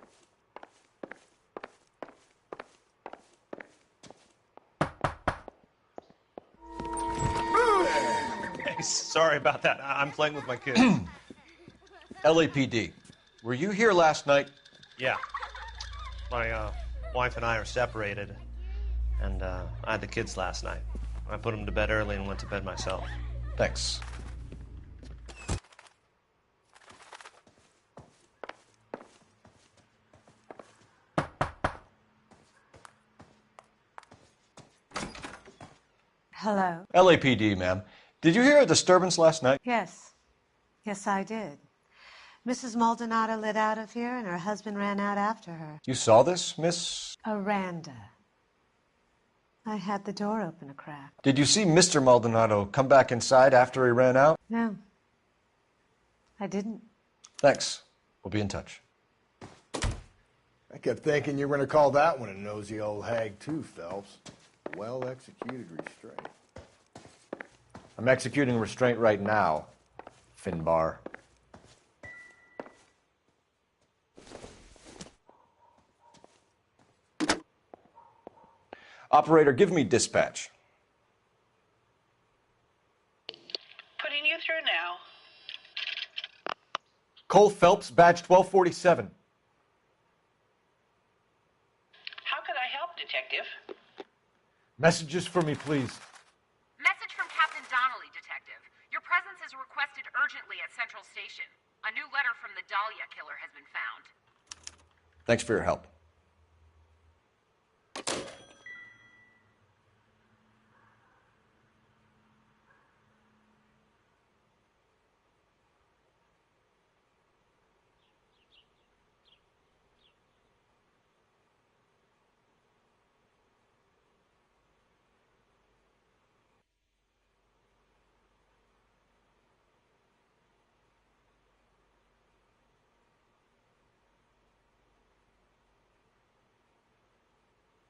Hey, sorry about that. I'm playing with my kids. LAPD. Were you here last night? Yeah. My wife and I are separated, and I had the kids last night. I put them to bed early and went to bed myself. Thanks. Hello? LAPD, ma'am. Did you hear a disturbance last night? Yes. Yes, I did. Mrs. Maldonado lit out of here, and her husband ran out after her. You saw this, Miss? Aranda. I had the door open a crack. Did you see Mr. Maldonado come back inside after he ran out? No. I didn't. Thanks. We'll be in touch. I kept thinking you were going to call that one a nosy old hag, too, Phelps. Well-executed restraint. I'm executing restraint right now, Finbar. Operator, give me dispatch. Putting you through now. Cole Phelps, badge 1247. How could I help, Detective? Messages for me, please. Message from Captain Donnelly, Detective. Your presence is requested urgently at Central Station. A new letter from the Dahlia killer has been found. Thanks for your help.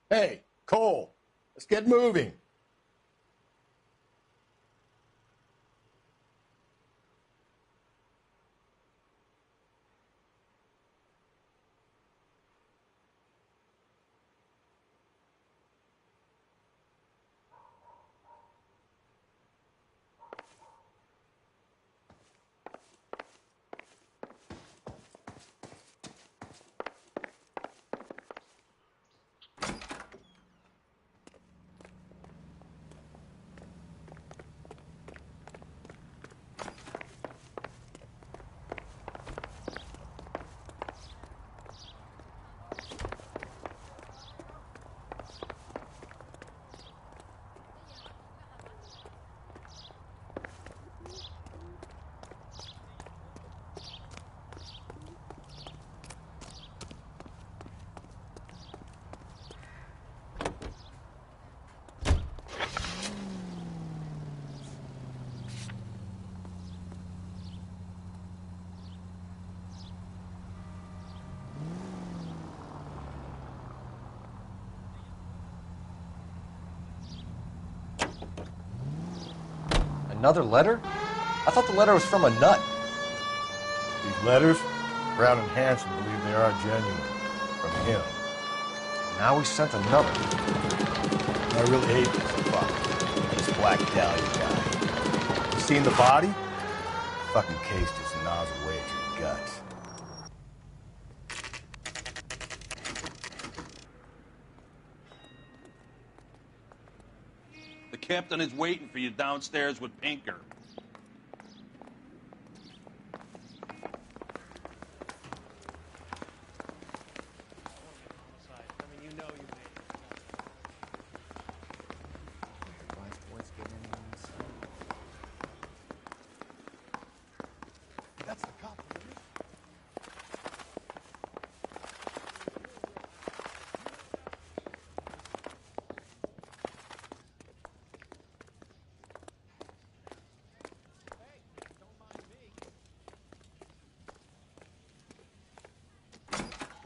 Hey, Cole, let's get moving. Another letter? I thought the letter was from a nut. These letters, Brown and Hanson believe they are genuine. From him. Now we sent another. I really hate this fuck. This Black Dahlia guy. You seen the body? Fucking case just gnaws away at your guts. The captain is waiting for you downstairs with Pinker.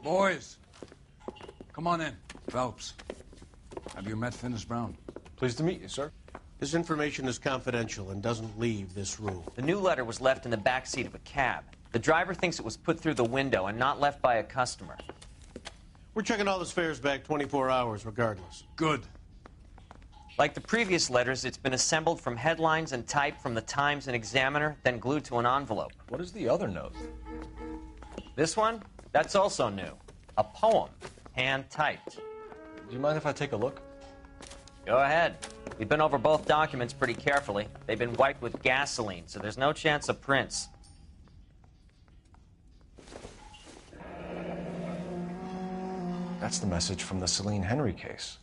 Boys, come on in. Phelps, have you met Finis Brown? Pleased to meet you, sir. This information is confidential and doesn't leave this room. The new letter was left in the back seat of a cab. The driver thinks it was put through the window and not left by a customer. We're checking all this fares back 24 hours regardless. Good. Like the previous letters, it's been assembled from headlines and typed from the Times and Examiner, then glued to an envelope. What is the other note? This one? That's also new. A poem, hand-typed. Do you mind if I take a look? Go ahead. We've been over both documents pretty carefully. They've been wiped with gasoline, so there's no chance of prints. That's the message from the Celine Henry case.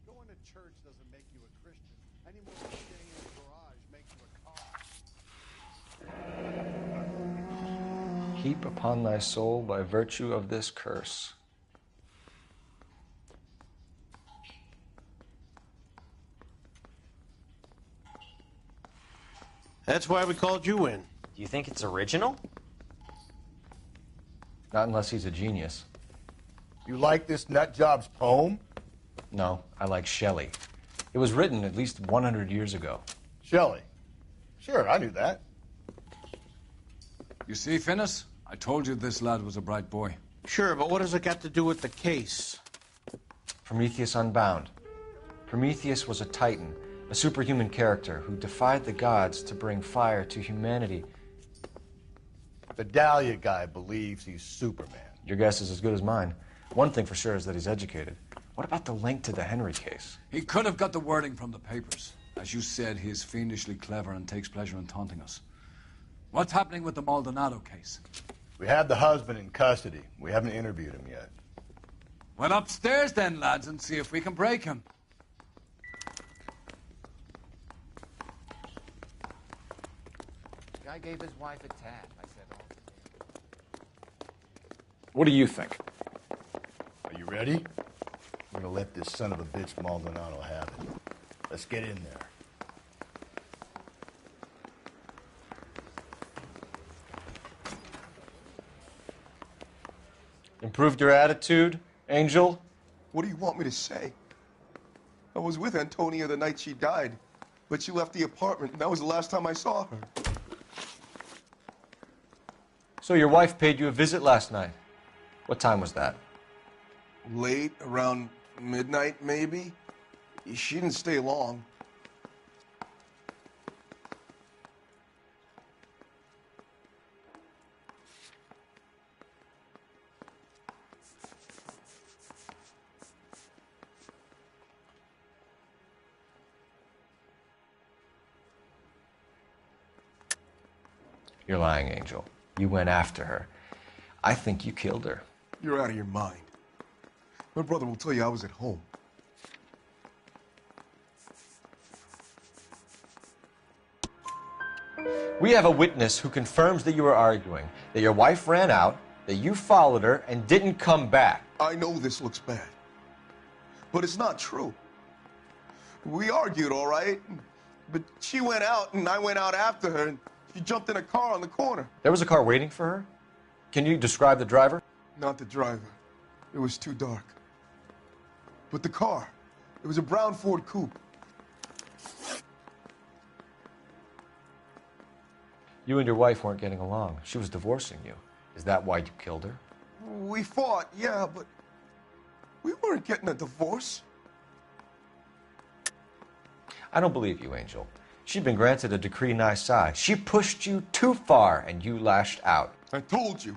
Going to church doesn't make you a Christian any more than staying in the garage makes you a cop. Heap upon thy soul by virtue of this curse. That's why we called you in. Do you think it's original? Not unless he's a genius. You like this nutjob's poem? No, I like Shelley. It was written at least 100 years ago. Shelley? Sure, I knew that. You see, Finis? I told you this lad was a bright boy. Sure, but what has it got to do with the case? Prometheus Unbound. Prometheus was a titan, a superhuman character who defied the gods to bring fire to humanity. The Dahlia guy believes he's Superman. Your guess is as good as mine. One thing for sure is that he's educated. What about the link to the Henry case? He could have got the wording from the papers. As you said, he is fiendishly clever and takes pleasure in taunting us. What's happening with the Maldonado case? We have the husband in custody. We haven't interviewed him yet. Well, upstairs then, lads, and see if we can break him. Guy gave his wife a tat. I said, oh. What do you think? Are you ready? We're gonna let this son of a bitch Maldonado have it. Let's get in there. Improved your attitude, Angel? What do you want me to say? I was with Antonia the night she died, but she left the apartment, and that was the last time I saw her. So your wife paid you a visit last night. What time was that? Late, around midnight, maybe. She didn't stay long. You're lying, Angel. You went after her. I think you killed her. You're out of your mind. My brother will tell you I was at home. We have a witness who confirms that you were arguing, that your wife ran out, that you followed her, and didn't come back. I know this looks bad, but it's not true. We argued, all right, but she went out, and I went out after her, and she jumped in a car on the corner. There was a car waiting for her? Can you describe the driver? Not the driver. It was too dark. But the car, it was a brown Ford Coupe. You and your wife weren't getting along. She was divorcing you. Is that why you killed her? We fought, yeah, but we weren't getting a divorce. I don't believe you, Angel. She'd been granted a decree nisi. She pushed you too far, and you lashed out. I told you,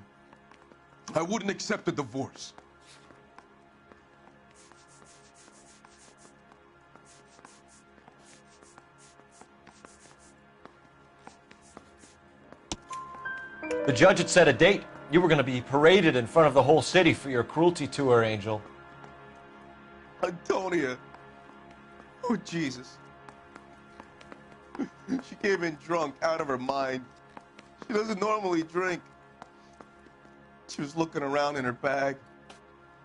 I wouldn't accept a divorce. The judge had set a date. You were going to be paraded in front of the whole city for your cruelty to her, Angel. Antonia. Oh, Jesus. She came in drunk, out of her mind. She doesn't normally drink. She was looking around in her bag.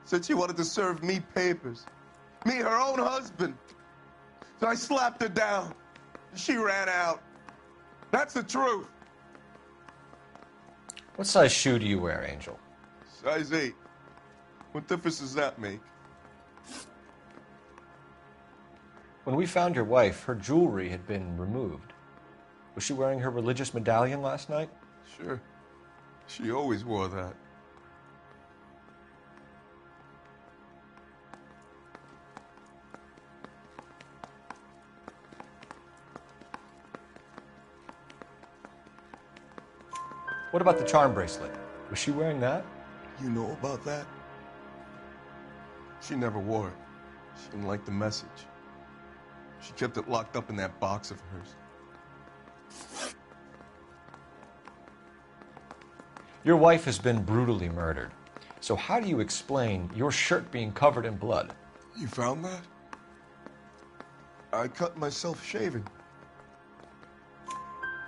Said she wanted to serve me papers. Me, her own husband. So I slapped her down. She ran out. That's the truth. What size shoe do you wear, Angel? Size 8. What difference does that make? When we found your wife, her jewelry had been removed. Was she wearing her religious medallion last night? Sure. She always wore that. What about the charm bracelet? Was she wearing that? You know about that? She never wore it. She didn't like the message. She kept it locked up in that box of hers. Your wife has been brutally murdered. So how do you explain your shirt being covered in blood? You found that? I cut myself shaving.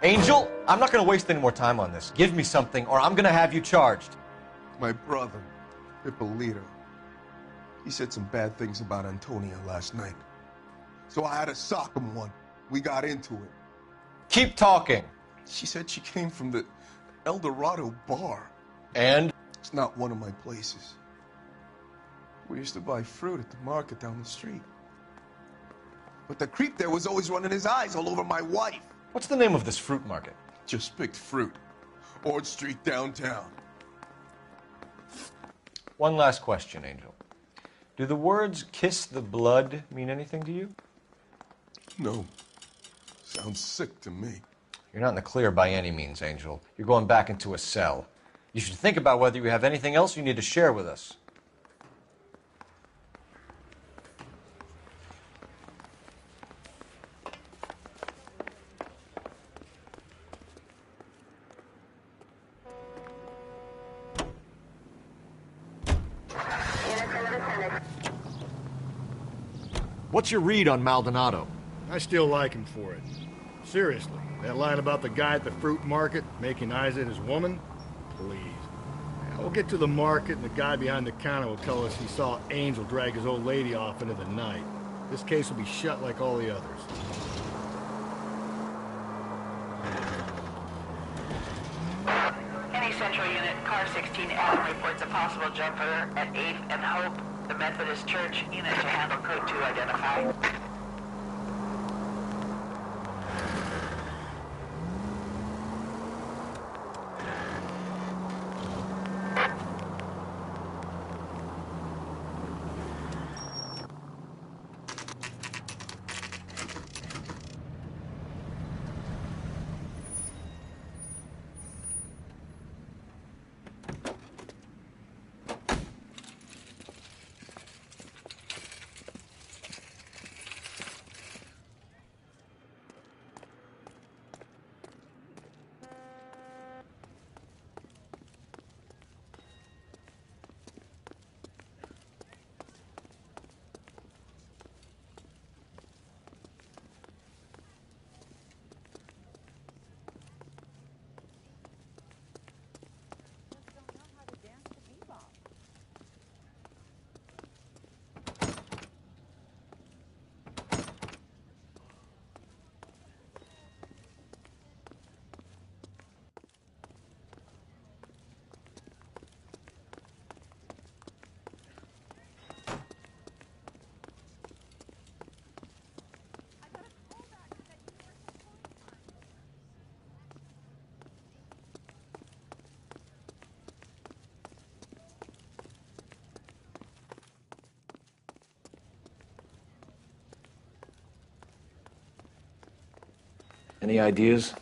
Angel, I'm not going to waste any more time on this. Give me something or I'm going to have you charged. My brother, Hippolito, he said some bad things about Antonia last night. So I had to sock him one. We got into it. Keep talking. She said she came from the El Dorado bar. And? It's not one of my places. We used to buy fruit at the market down the street. But the creep there was always running his eyes all over my wife. What's the name of this fruit market? Just picked fruit. Ord Street downtown. One last question, Angel. Do the words kiss the blood mean anything to you? No. Sounds sick to me. You're not in the clear by any means, Angel. You're going back into a cell. You should think about whether you have anything else you need to share with us. What's your read on Maldonado? I still like him for it. Seriously, that line about the guy at the fruit market making eyes at his woman? Please. Now, we'll get to the market and the guy behind the counter will tell us he saw Angel drag his old lady off into the night. This case will be shut like all the others. Any Central Unit, Car 16 Adam reports a possible jumper at 8th and Hope. The Methodist Church unit to handle code 2 identified. Any ideas?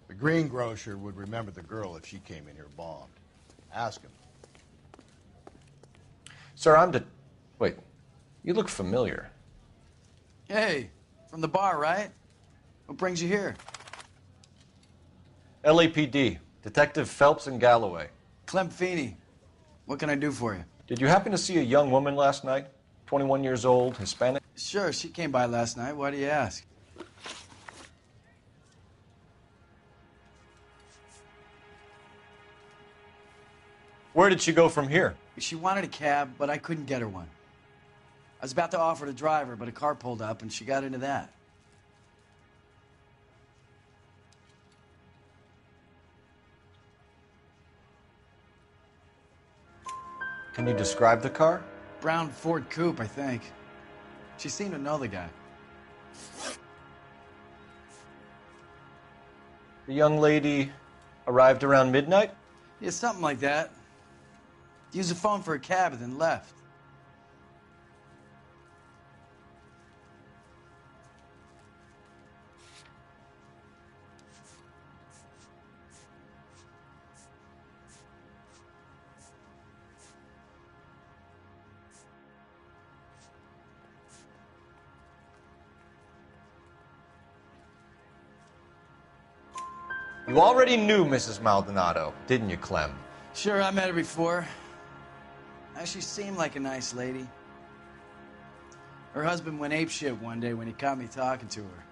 The greengrocer would remember the girl if she came in here bombed. Ask him. Sir, Wait, you look familiar. Hey, from the bar, right? What brings you here? LAPD, Detective Phelps and Galloway. Clem Feeney. What can I do for you? Did you happen to see a young woman last night? 21 years old, Hispanic? Sure, she came by last night. Why do you ask? Where did she go from here? She wanted a cab, but I couldn't get her one. I was about to offer to drive her, but a car pulled up and she got into that. Can you describe the car? Brown Ford Coupe, I think. She seemed to know the guy. The young lady arrived around midnight? Yeah, something like that. Used the phone for a cab and then left. You already knew Mrs. Maldonado, didn't you, Clem? Sure, I met her before. She seemed like a nice lady. Her husband went apeshit one day when he caught me talking to her.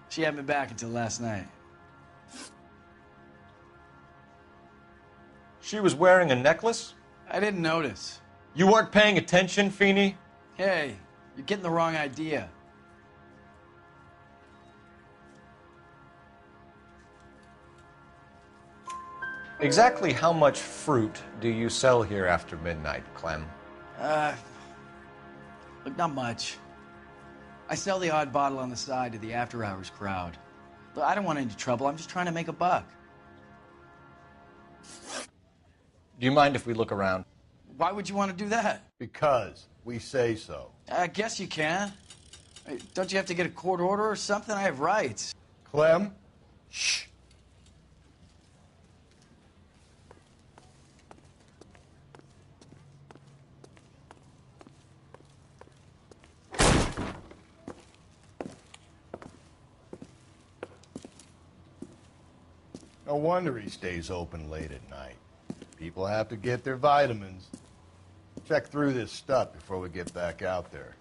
She hadn't been back until last night. She was wearing a necklace? I didn't notice. You weren't paying attention, Feeney? Hey, you're getting the wrong idea. Exactly how much fruit do you sell here after midnight, Clem? Look, not much. I sell the odd bottle on the side to the after-hours crowd. Look, I don't want any trouble. I'm just trying to make a buck. Do you mind if we look around? Why would you want to do that? Because we say so. I guess you can. Don't you have to get a court order or something? I have rights. Clem? Shh. No wonder he stays open late at night. People have to get their vitamins. Check through this stuff before we get back out there.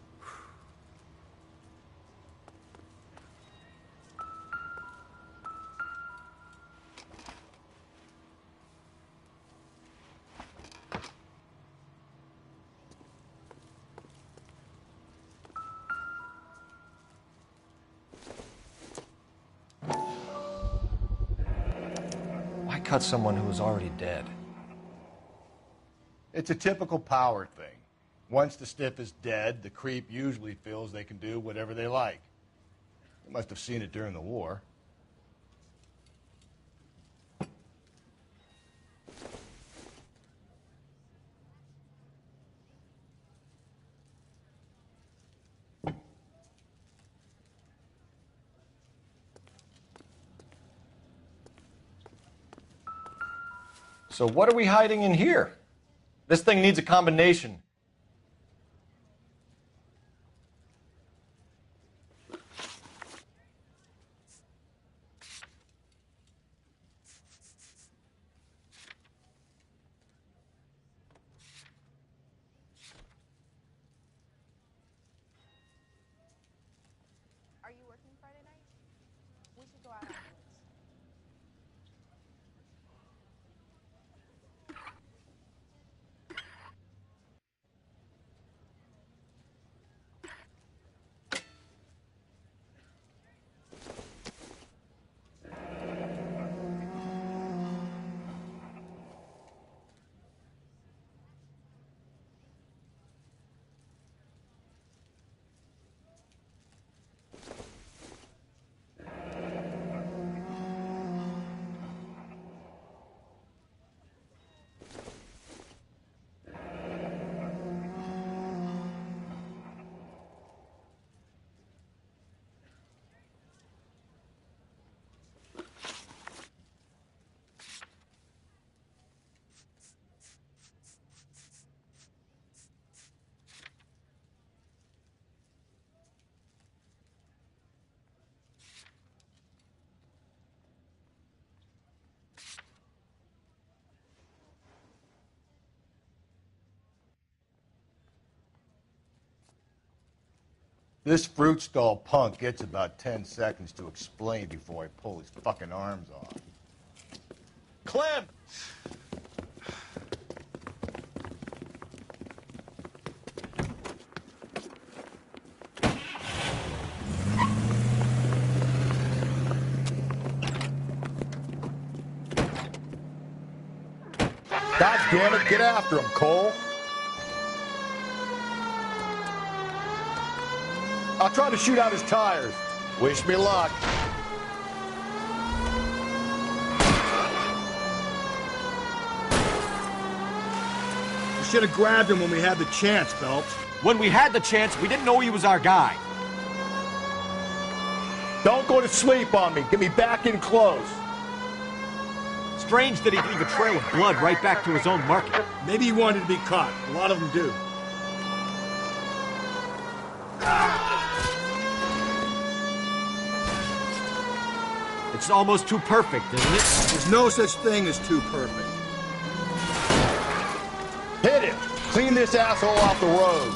Cut someone who was already dead. It's a typical power thing. Once the stiff is dead, the creep usually feels they can do whatever they like. They must have seen it during the war. So what are we hiding in here? This thing needs a combination. Are you working Friday night? We should go out afterwards. This fruit stall punk gets about 10 seconds to explain before I pull his fucking arms off. Clem! God damn it, get after him, Cole. I'll try to shoot out his tires. Wish me luck. We should have grabbed him when we had the chance, Phelps. When we had the chance, we didn't know he was our guy. Don't go to sleep on me. Get me back in close. Strange that he'd leave a trail of blood right back to his own market. Maybe he wanted to be caught. A lot of them do. It's almost too perfect, isn't it? There's no such thing as too perfect. Hit him. Clean this asshole off the road.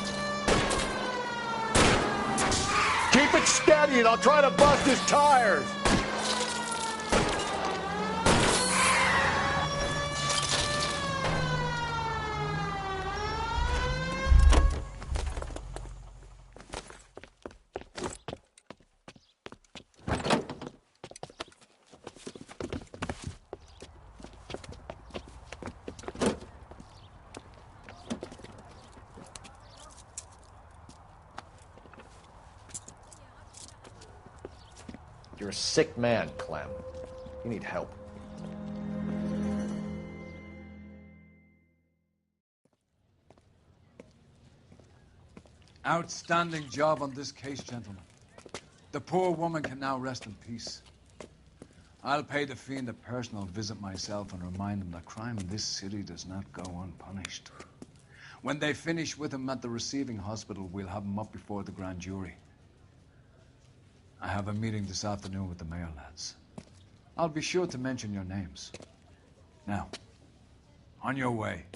Keep it steady and I'll try to bust his tires. You're a sick man, Clem. You need help. Outstanding job on this case, gentlemen. The poor woman can now rest in peace. I'll pay the fiend a personal visit myself and remind him that crime in this city does not go unpunished. When they finish with him at the receiving hospital, we'll have him up before the grand jury. I have a meeting this afternoon with the mayor, lads. I'll be sure to mention your names. Now, on your way.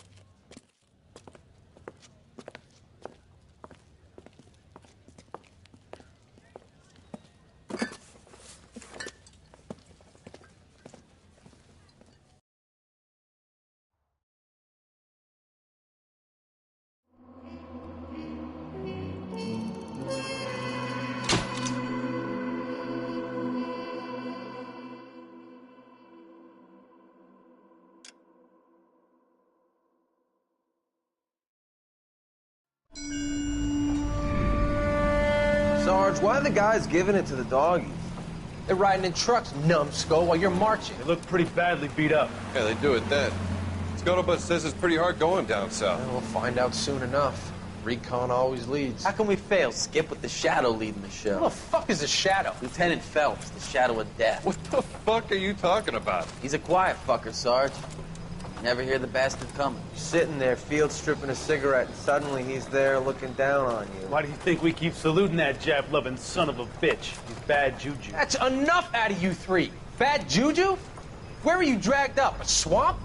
Sarge, why are the guys giving it to the doggies? They're riding in trucks, numbskull, while you're marching. They look pretty badly beat up. Yeah, they do it then. Scuttlebutt says it's pretty hard going down south. Well, we'll find out soon enough. Recon always leads. How can we fail, Skip, with the Shadow leading the show? Who the fuck is a Shadow? Lieutenant Phelps, the Shadow of Death. What the fuck are you talking about? He's a quiet fucker, Sarge. Never hear the bastard coming. You're sitting there, field stripping a cigarette, and suddenly he's there looking down on you. Why do you think we keep saluting that Jap-loving son of a bitch? He's bad juju. That's enough out of you three. Bad juju? Where were you dragged up? A swamp?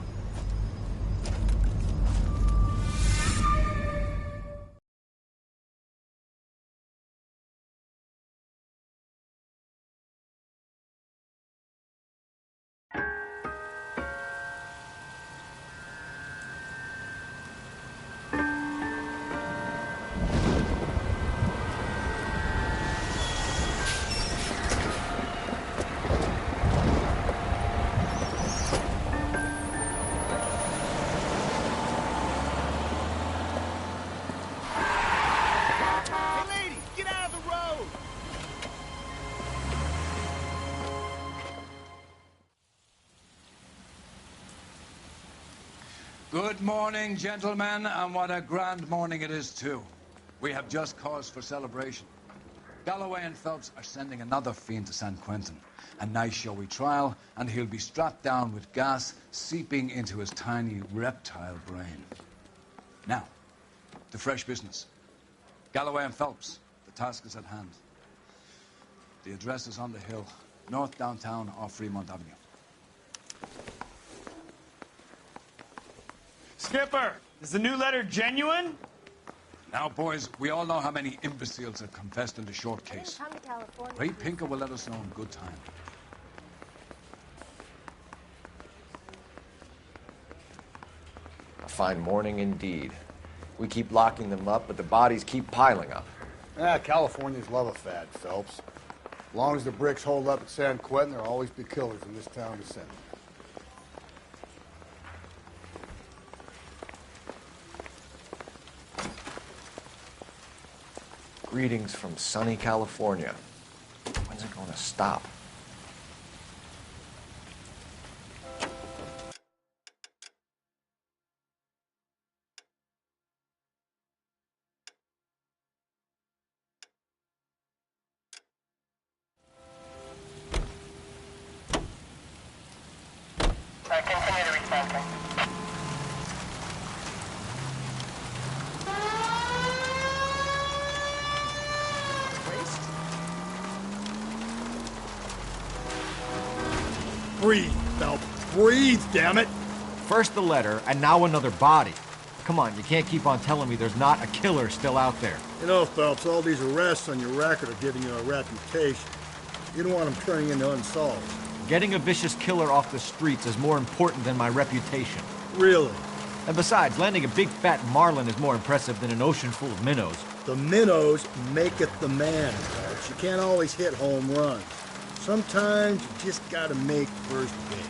Good morning, gentlemen, and what a grand morning it is, too. We have just cause for celebration. Galloway and Phelps are sending another fiend to San Quentin. A nice showy trial, and he'll be strapped down with gas seeping into his tiny reptile brain. Now, to fresh business. Galloway and Phelps, the task is at hand. The address is on the hill, north downtown off Fremont Avenue. Skipper, is the new letter genuine? Now, boys, we all know how many imbeciles have confessed in the short case. Ray Pinker will let us know in good time. A fine morning indeed. We keep locking them up, but the bodies keep piling up. Californians love a fad, Phelps. As long as the bricks hold up at San Quentin, there'll always be killers in this town to send. Greetings from sunny California. When's it going to stop? Continue to respond. Breathe, Phelps. Breathe, damn it! First the letter, and now another body. Come on, you can't keep on telling me there's not a killer still out there. You know, Phelps, all these arrests on your record are giving you a reputation. You don't want them turning into unsolved. Getting a vicious killer off the streets is more important than my reputation. Really? And besides, landing a big fat marlin is more impressive than an ocean full of minnows. The minnows maketh the man, Phelps. You can't always hit home runs. Sometimes you just gotta make first base.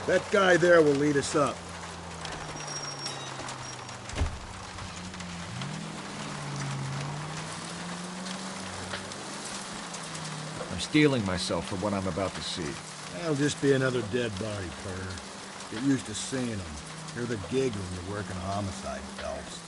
That guy there will lead us up. I'm steeling myself for what I'm about to see. That'll just be another dead body, Carter. Get used to seeing them. You're the gig when you're working a homicide, Phelps.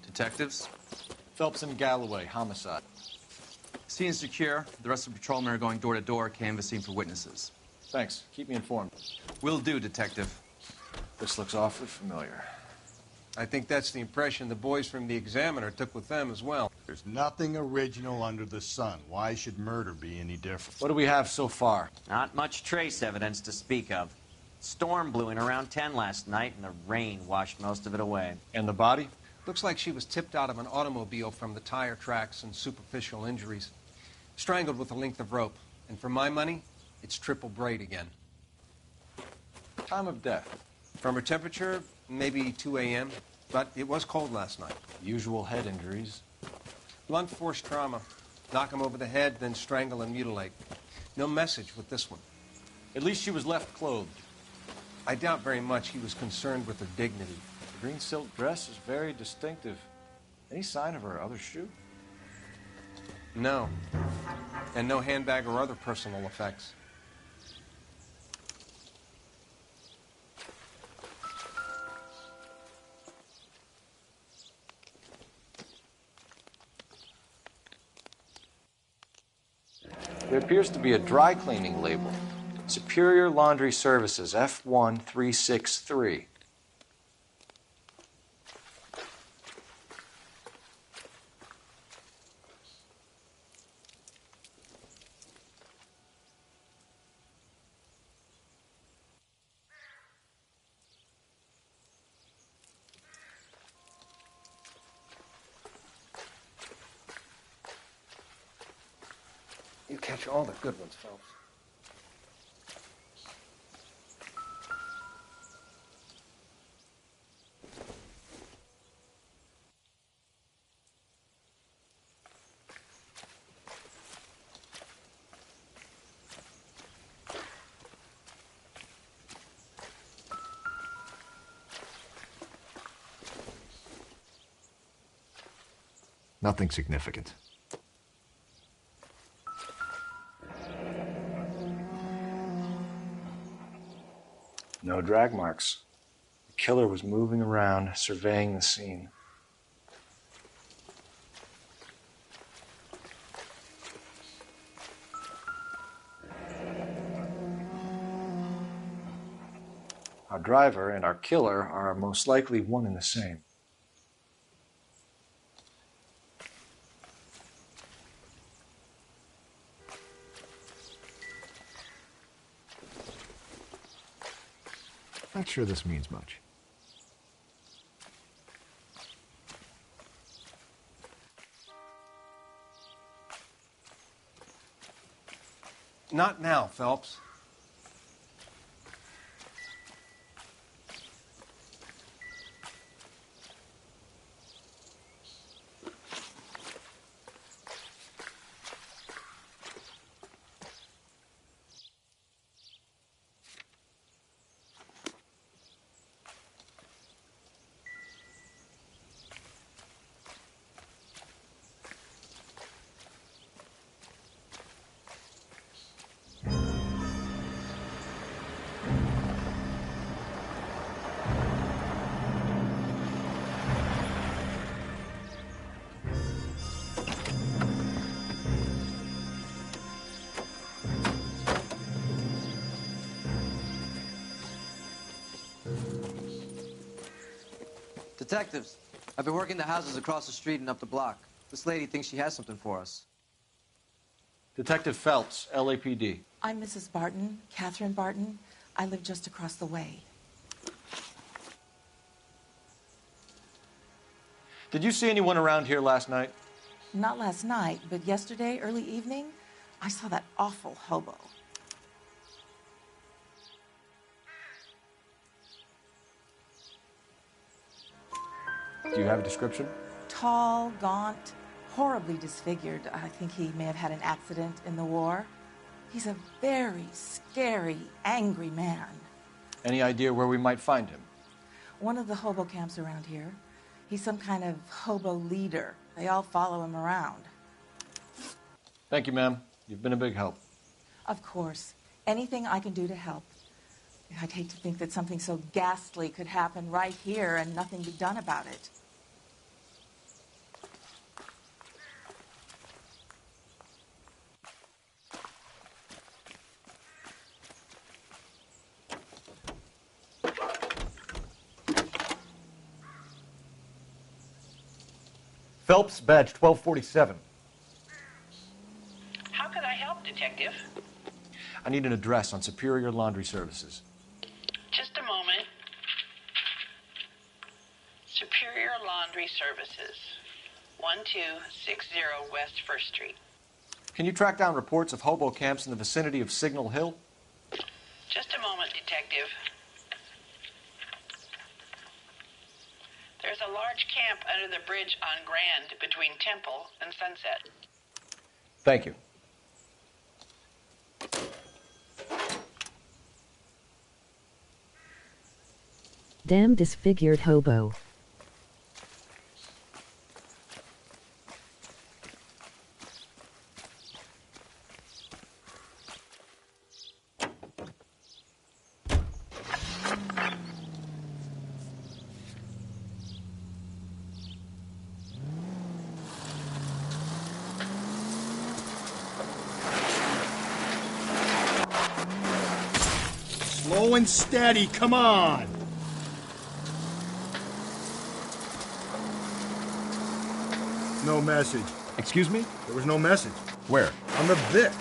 Detectives? Phelps and Galloway, homicide. Scene is secure. The rest of the patrolmen are going door to door, canvassing for witnesses. Thanks. Keep me informed. Will do, Detective. This looks awfully familiar. I think that's the impression the boys from the Examiner took with them as well. There's nothing original under the sun. Why should murder be any different? What do we have so far? Not much trace evidence to speak of. Storm blew in around 10 last night, and the rain washed most of it away. And the body? Looks like she was tipped out of an automobile from the tire tracks and superficial injuries. Strangled with a length of rope. And for my money, it's triple braid again. Time of death? From her temperature, maybe 2 a.m., but it was cold last night. Usual head injuries. Blunt force trauma. Knock him over the head, then strangle and mutilate. No message with this one. At least she was left clothed. I doubt very much he was concerned with her dignity. The green silk dress is very distinctive. Any sign of her other shoe? No. And no handbag or other personal effects. There appears to be a dry cleaning label. Superior Laundry Services, F1363. You catch all the good ones, Phelps. Nothing significant. No drag marks. The killer was moving around, surveying the scene. Our driver and our killer are most likely one and the same. Not sure this means much. Not now, Phelps. Detectives, I've been working the houses across the street and up the block. This lady thinks she has something for us. Detective Phelps, LAPD. I'm Mrs. Barton, Catherine Barton. I live just across the way. Did you see anyone around here last night? Not last night, but yesterday, early evening, I saw that awful hobo. Do you have a description? Tall, gaunt, horribly disfigured. I think he may have had an accident in the war. He's a very scary, angry man. Any idea where we might find him? One of the hobo camps around here. He's some kind of hobo leader. They all follow him around. Thank you, ma'am. You've been a big help. Of course. Anything I can do to help. I'd hate to think that something so ghastly could happen right here and nothing be done about it. Phelps, badge 1247. How could I help, Detective? I need an address on Superior Laundry Services. Just a moment. Superior Laundry Services, 1260 West 1st Street. Can you track down reports of hobo camps in the vicinity of Signal Hill? Just a moment, Detective. There's a large camp under the bridge on Grand between Temple and Sunset. Thank you. Damn disfigured hobo. Slow and steady, come on! No message. Excuse me? There was no message. Where? On the Vic.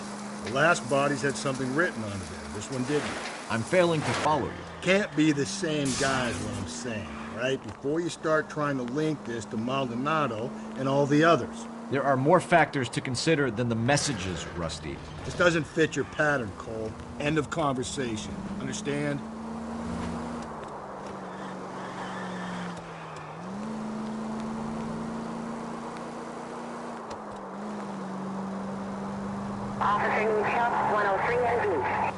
The last bodies had something written on there. This one didn't. I'm failing to follow you. Can't be the same guy is what I'm saying, right? Before you start trying to link this to Maldonado and all the others. There are more factors to consider than the messages, Rusty. This doesn't fit your pattern, Cole. End of conversation. Understand? Officer needs help, 103 and B.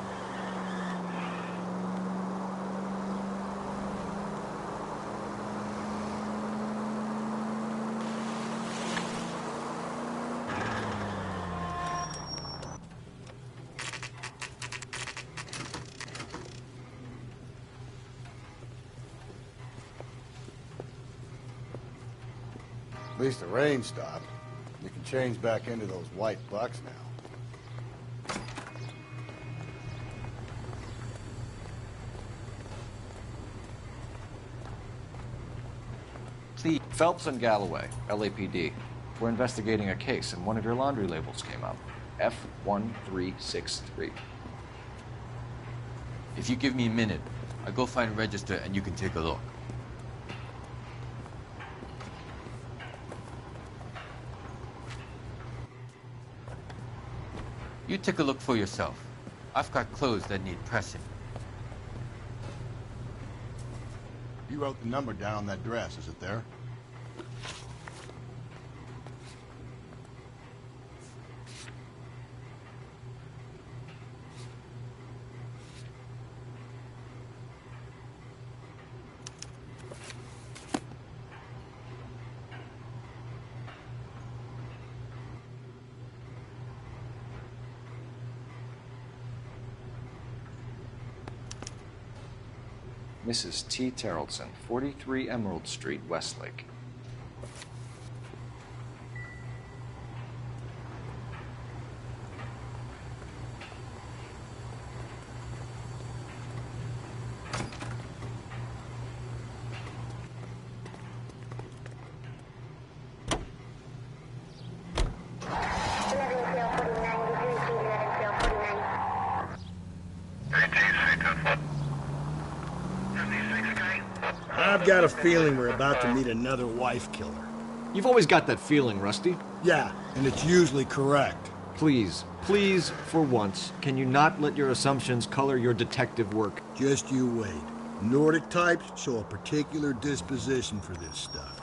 At least the rain stopped. You can change back into those white bucks now. See, Phelps and Galloway, LAPD. We're investigating a case, and one of your laundry labels came up. F1363. If you give me a minute, I'll go find a register and you can take a look. You take a look for yourself. I've got clothes that need pressing. You wrote the number down on that dress. Is it there? Mrs. T. Terrellson, 43 Emerald Street, Westlake. I've got a feeling we're about to meet another wife killer. You've always got that feeling, Rusty. Yeah, and it's usually correct. Please, please, for once, can you not let your assumptions color your detective work? Just you wait. Nordic types show a particular disposition for this stuff.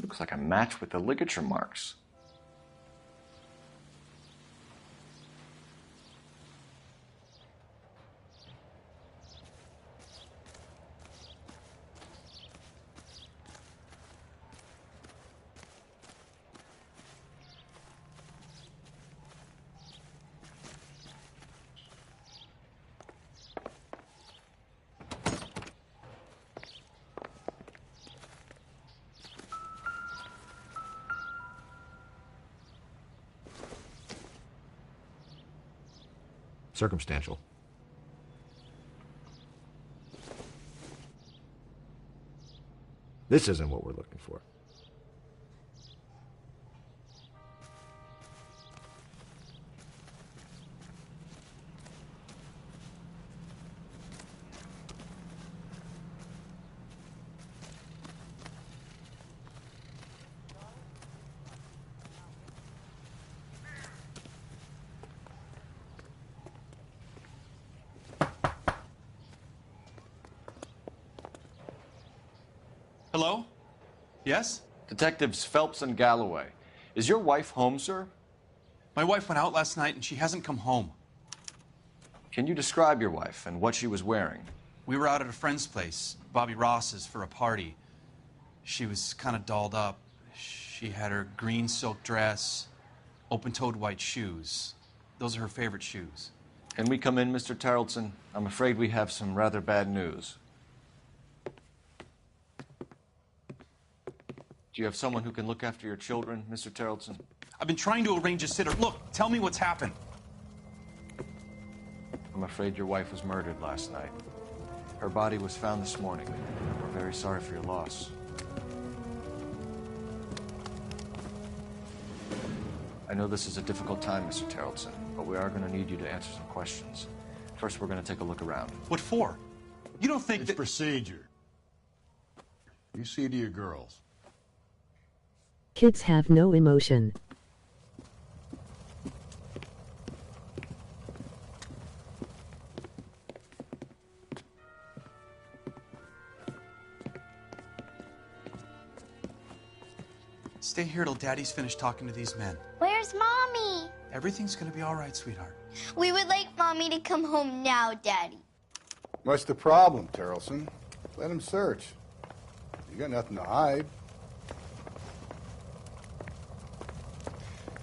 Looks like a match with the ligature marks. Circumstantial. This isn't what we're looking for. Hello? Yes? Detectives Phelps and Galloway. Is your wife home, sir? My wife went out last night and she hasn't come home. Can you describe your wife and what she was wearing? We were out at a friend's place, Bobby Ross's, for a party. She was kind of dolled up. She had her green silk dress, open-toed white shoes. Those are her favorite shoes. Can we come in, Mr. Tarleton? I'm afraid we have some rather bad news. Do you have someone who can look after your children, Mr. Tarleton? I've been trying to arrange a sitter. Look, tell me what's happened. I'm afraid your wife was murdered last night. Her body was found this morning. We're very sorry for your loss. I know this is a difficult time, Mr. Tarleton, but we are going to need you to answer some questions. First, we're going to take a look around. What for? You don't think it's that... procedure. You see to your girls. Kids have no emotion. Stay here till Daddy's finished talking to these men. Where's Mommy? Everything's gonna be all right, sweetheart. We would like Mommy to come home now, Daddy. What's the problem, Tarleton? Let him search. You got nothing to hide.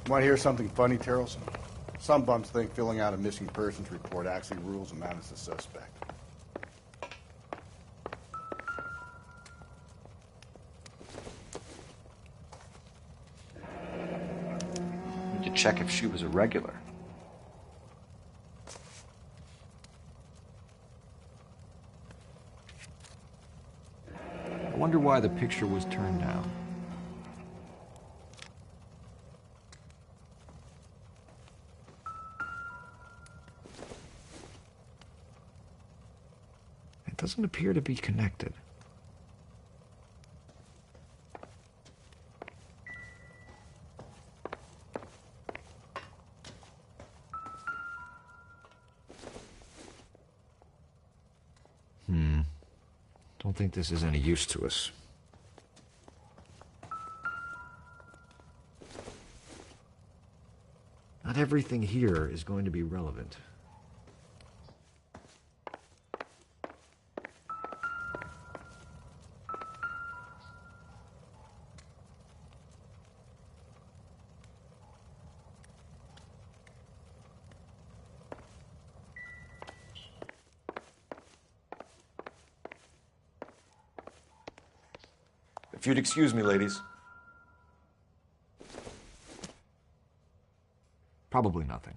Want to hear something funny, Tarleton? Some bums think filling out a missing persons report actually rules them out as a suspect. Need to check if she was a regular. why the picture was turned down. It doesn't appear to be connected. Don't think this is any use to us. Not everything here is going to be relevant. If you'd excuse me, ladies. Probably nothing.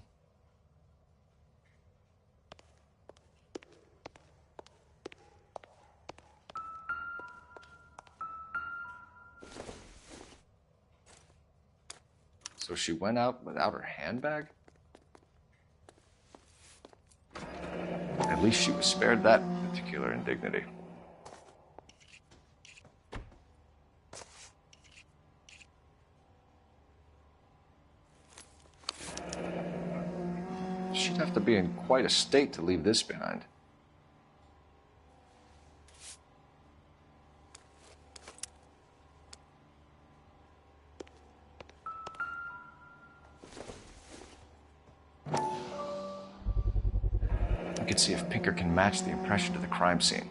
So she went out without her handbag? At least she was spared that particular indignity. She'd have to be in quite a state to leave this behind. I could see if Pinker can match the impression to the crime scene.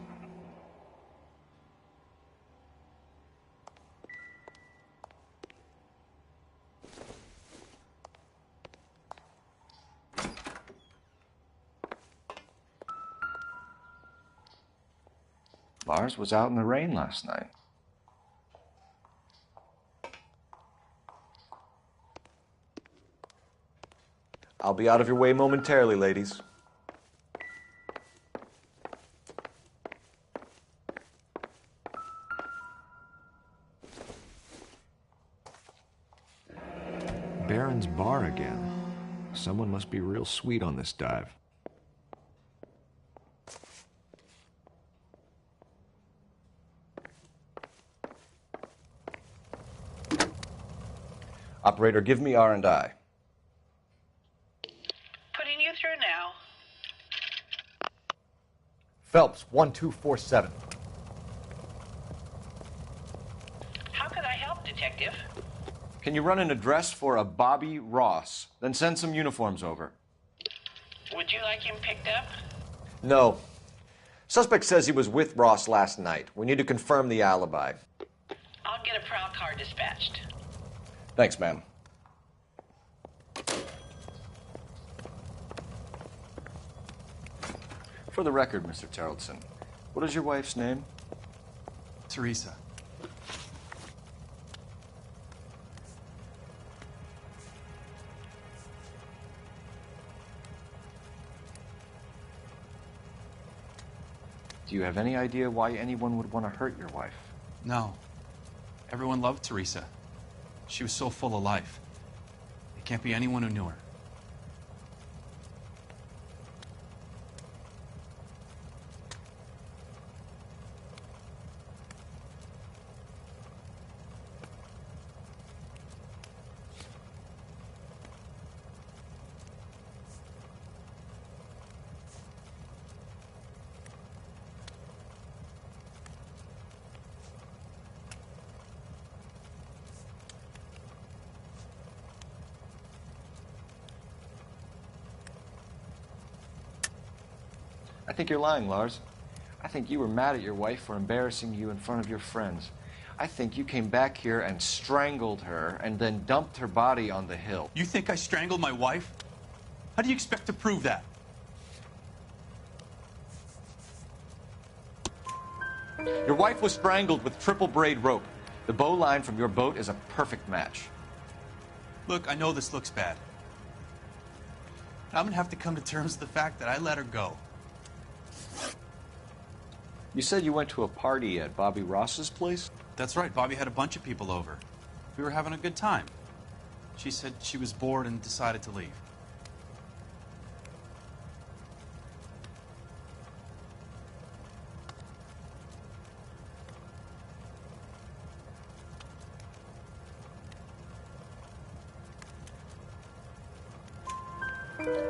Lars was out in the rain last night. I'll be out of your way momentarily, ladies. Baron's bar again. Someone must be real sweet on this dive. Operator, give me R&I. Putting you through now. Phelps, 1247. How could I help, Detective? Can you run an address for a Bobby Ross? Then send some uniforms over. Would you like him picked up? No. Suspect says he was with Ross last night. We need to confirm the alibi. I'll get a prowl car dispatched. Thanks, ma'am. For the record, Mr. Terrelson, what is your wife's name? Teresa. Do you have any idea why anyone would want to hurt your wife? No. Everyone loved Teresa. She was so full of life. It can't be anyone who knew her. I think you're lying, Lars. I think you were mad at your wife for embarrassing you in front of your friends. I think you came back here and strangled her and then dumped her body on the hill. You think I strangled my wife? How do you expect to prove that? Your wife was strangled with triple braid rope. The bow line from your boat is a perfect match. Look, I know this looks bad. I'm gonna have to come to terms with the fact that I let her go. You said you went to a party at Bobby Ross's place? That's right. Bobby had a bunch of people over. We were having a good time. She said she was bored and decided to leave.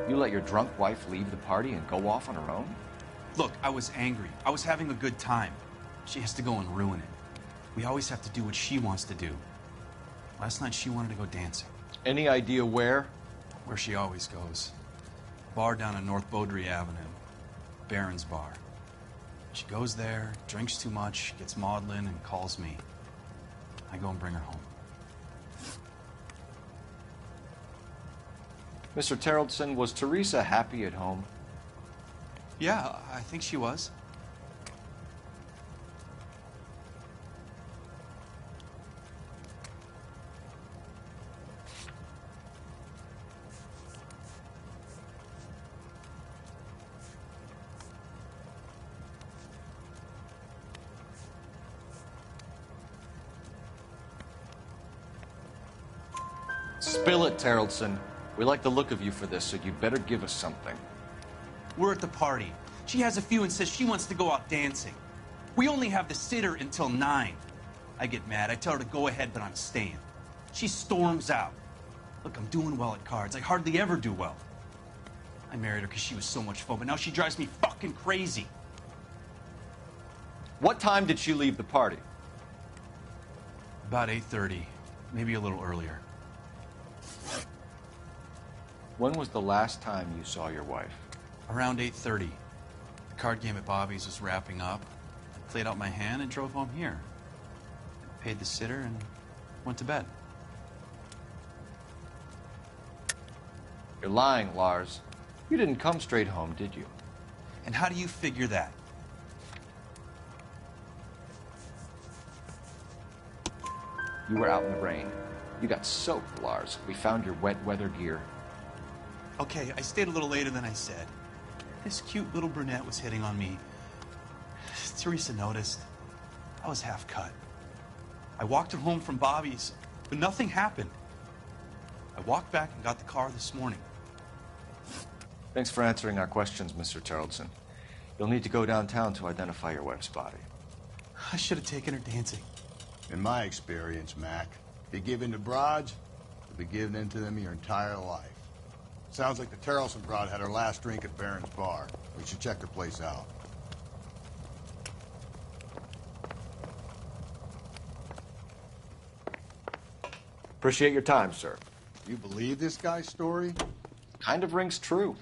You let your drunk wife leave the party and go off on her own? Look, I was angry. I was having a good time. She has to go and ruin it. We always have to do what she wants to do. Last night she wanted to go dancing. Any idea where? Where she always goes. Bar down on North Beaudry Avenue. Barron's Bar. She goes there, drinks too much, gets maudlin, and calls me. I go and bring her home. Mr. Terrellson, was Teresa happy at home? Yeah, I think she was. Spill it, Terrellson. We like the look of you for this, so you'd better give us something. We're at the party. She has a few and says she wants to go out dancing. We only have the sitter until 9. I get mad. I tell her to go ahead, but I'm staying. She storms out. Look, I'm doing well at cards. I hardly ever do well. I married her because she was so much fun, but now she drives me fucking crazy. What time did she leave the party? About 8:30, maybe a little earlier. When was the last time you saw your wife? Around 8:30. The card game at Bobby's was wrapping up. I played out my hand and drove home here. I paid the sitter and went to bed. You're lying, Lars. You didn't come straight home, did you? And how do you figure that? You were out in the rain. You got soaked, Lars. We found your wet weather gear. Okay, I stayed a little later than I said. This cute little brunette was hitting on me. Teresa noticed. I was half cut. I walked her home from Bobby's, but nothing happened. I walked back and got the car this morning. Thanks for answering our questions, Mr. Terrellson. You'll need to go downtown to identify your wife's body. I should have taken her dancing. In my experience, Mac, if you give in to broads, you'll be giving in to them your entire life. Sounds like the Terrellson broad had her last drink at Barron's Bar. We should check her place out. Appreciate your time, sir. You believe this guy's story? Kind of rings true.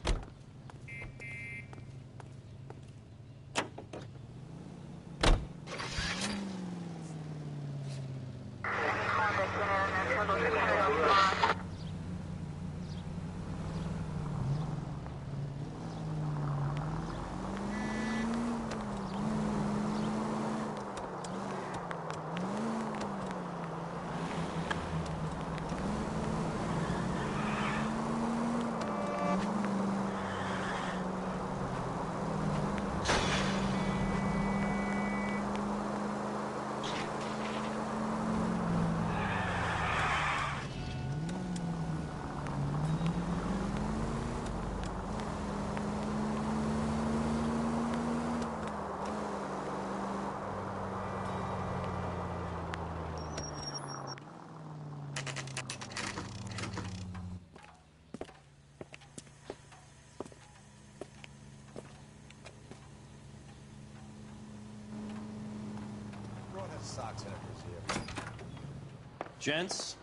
Gents,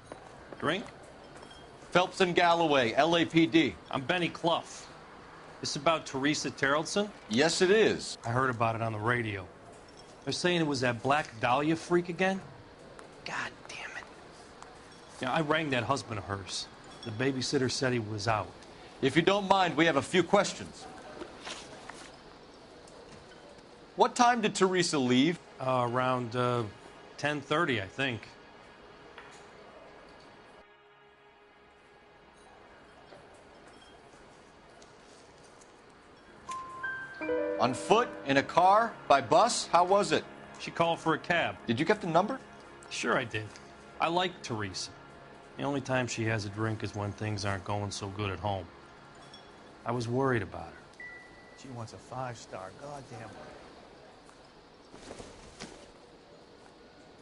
drink? Phelps and Galloway, LAPD. I'm Benny Clough. This about Teresa Terrellson? Yes, it is. I heard about it on the radio. They're saying it was that Black Dahlia freak again? God damn it. Yeah, I rang that husband of hers. The babysitter said he was out. If you don't mind, we have a few questions. What time did Teresa leave? Around 10:30, I think. On foot? In a car? By bus? How was it? She called for a cab. Did you get the number? Sure I did. I like Teresa. The only time she has a drink is when things aren't going so good at home. I was worried about her. She wants a 5-star, goddamn.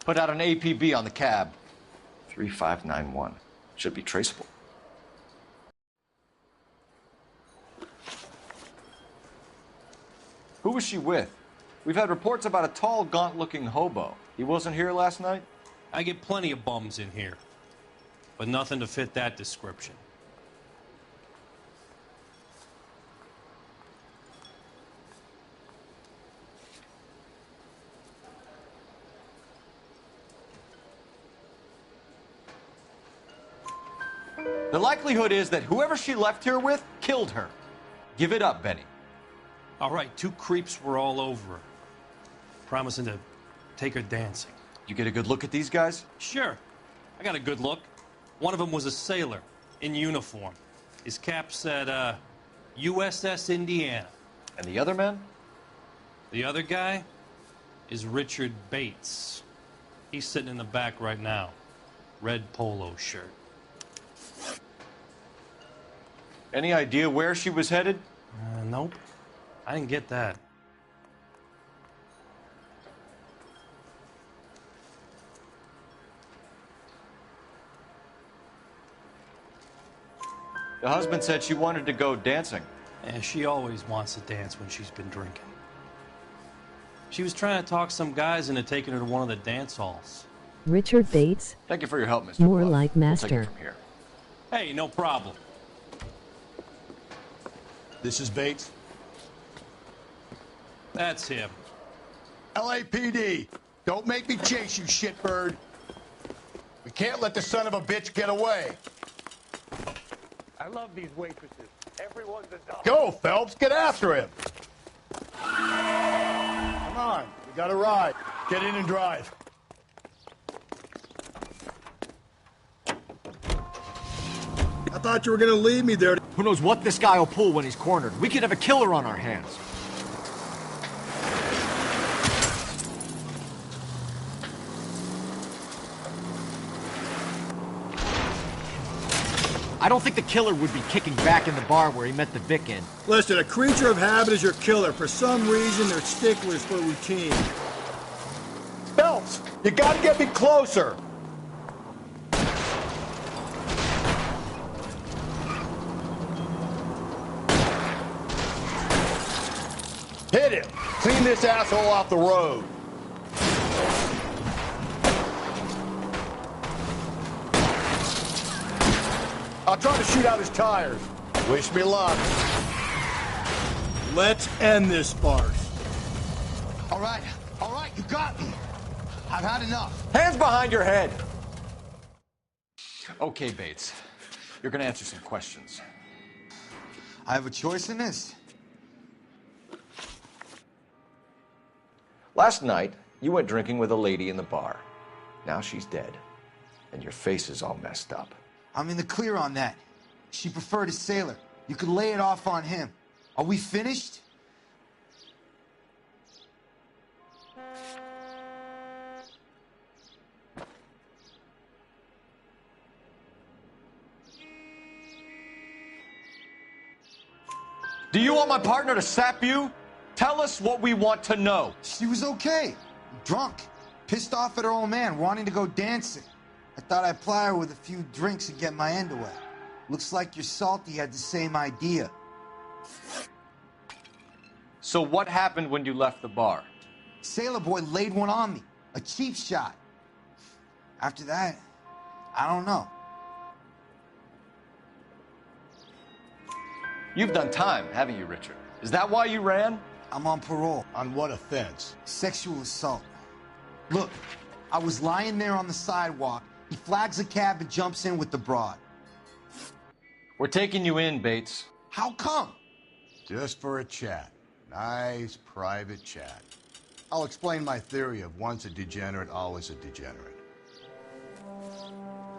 Put out an APB on the cab. 3591. Should be traceable. Who was she with? We've had reports about a tall, gaunt-looking hobo. He wasn't here last night? I get plenty of bums in here, but nothing to fit that description. The likelihood is that whoever she left here with killed her. Give it up, Benny. All right, 2 creeps were all over her, promising to take her dancing. You get a good look at these guys? Sure. I got a good look. One of them was a sailor in uniform. His cap said, USS Indiana. And the other man? The other guy is Richard Bates. He's sitting in the back right now. Red polo shirt. Any idea where she was headed? Nope. I didn't get that. The husband said she wanted to go dancing. Yeah, she always wants to dance when she's been drinking. She was trying to talk some guys into taking her to one of the dance halls. Richard Bates? Thank you for your help, Mr. More Bluff. like We'll take it master. from here. Hey, no problem. This is Bates. That's him. LAPD, don't make me chase you, shitbird. We can't let the son of a bitch get away. I love these waitresses. Everyone's a dog. Go, Phelps, get after him. Come on, we got a ride. Get in and drive. I thought you were going to leave me there. Who knows what this guy will pull when he's cornered? We could have a killer on our hands. I don't think the killer would be kicking back in the bar where he met the Vic in. Listen, a creature of habit is your killer. For some reason, they're sticklers for routine. Phelps, you gotta get me closer. Hit him. Clean this asshole off the road. I'll try to shoot out his tires. Wish me luck. Let's end this farce. All right, you got me. I've had enough. Hands behind your head. Okay, Bates. You're gonna answer some questions. I have a choice in this. Last night, you went drinking with a lady in the bar. Now she's dead, and your face is all messed up. I'm in the clear on that. She preferred a sailor. You could lay it off on him. Are we finished? Do you want my partner to sap you? Tell us what we want to know. She was okay. Drunk. Pissed off at her old man, wanting to go dancing. I thought I'd ply her with a few drinks and get my end away. Looks like your Salty had the same idea. So what happened when you left the bar? Sailor boy laid one on me. A cheap shot. After that, I don't know. You've done time, haven't you, Richard? Is that why you ran? I'm on parole. On what offense? Sexual assault. Look, I was lying there on the sidewalk. He flags a cab and jumps in with the broad. We're taking you in, Bates. How come? Just for a chat. Nice private chat. I'll explain my theory of once a degenerate, always a degenerate.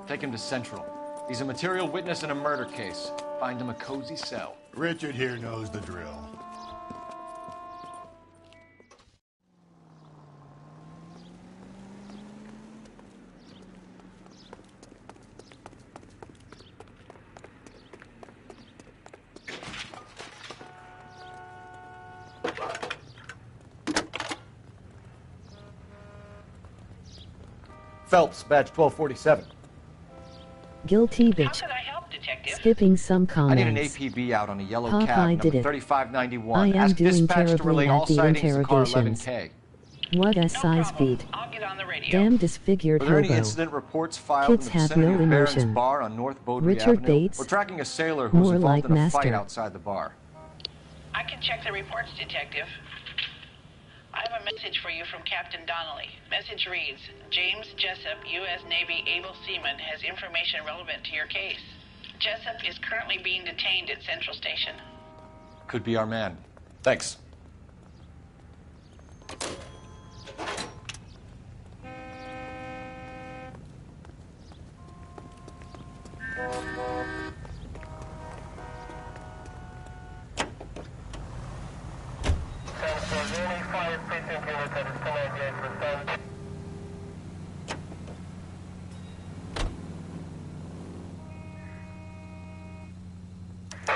Take him to Central. He's a material witness in a murder case. Find him a cozy cell. Richard here knows the drill. Phelps, badge 1247. Guilty bitch. Skipping some I need an comments. APB out on a yellow Popeye cab, number did it. 3591. I am Ask doing dispatch to relay terribly all at the sightings to car interrogations. 11K. What a size feet. Damn disfigured Were there any hobo. incident reports filed Kids in the have vicinity no of Barron's emotion. Bar on North Beaudry Richard Avenue? Bates? We're tracking a sailor who was More involved like in a fight master. outside the bar. I can check the reports, Detective. I have a message for you from Captain Donnelly. Message reads, James Jessup, U.S. Navy able seaman, has information relevant to your case. Jessup is currently being detained at Central Station. Could be our man. Thanks.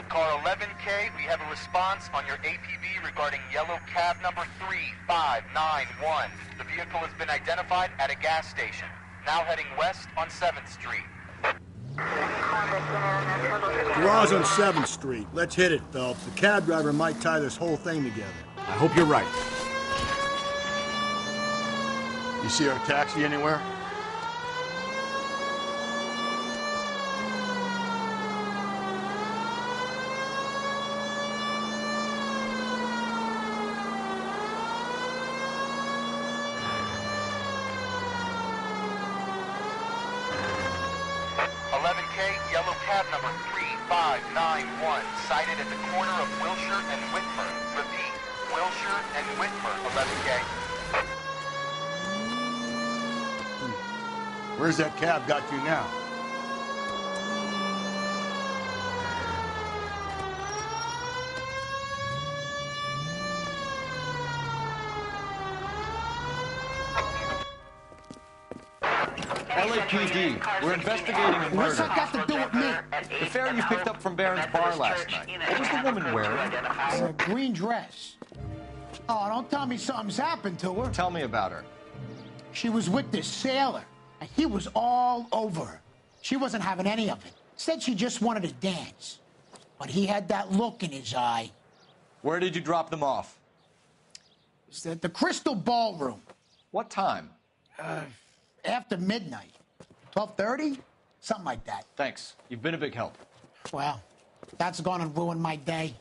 Car 11K, we have a response on your APB regarding yellow cab number 3591. The vehicle has been identified at a gas station. Now heading west on 7th Street. Garage on 7th Street. Let's hit it, Phelps. The cab driver might tie this whole thing together. I hope you're right. You see our taxi anywhere? Yellow cab number 3591, sighted at the corner of Wilshire and Whitmer. Repeat, Wilshire and Whitmer, 11K. Where's that cab got to now? LAPD, we're investigating a murder. What's that got to do with me? The fare you picked up from Barron's Bar last night. What was the woman wearing? A green dress. Oh, don't tell me something's happened to her. Tell me about her. She was with this sailor, and he was all over her. She wasn't having any of it. Said she just wanted to dance. But he had that look in his eye. Where did you drop them off? It was at the Crystal Ballroom. What time? After midnight. 12:30? Something like that. Thanks. You've been a big help. Well, that's gonna ruin my day.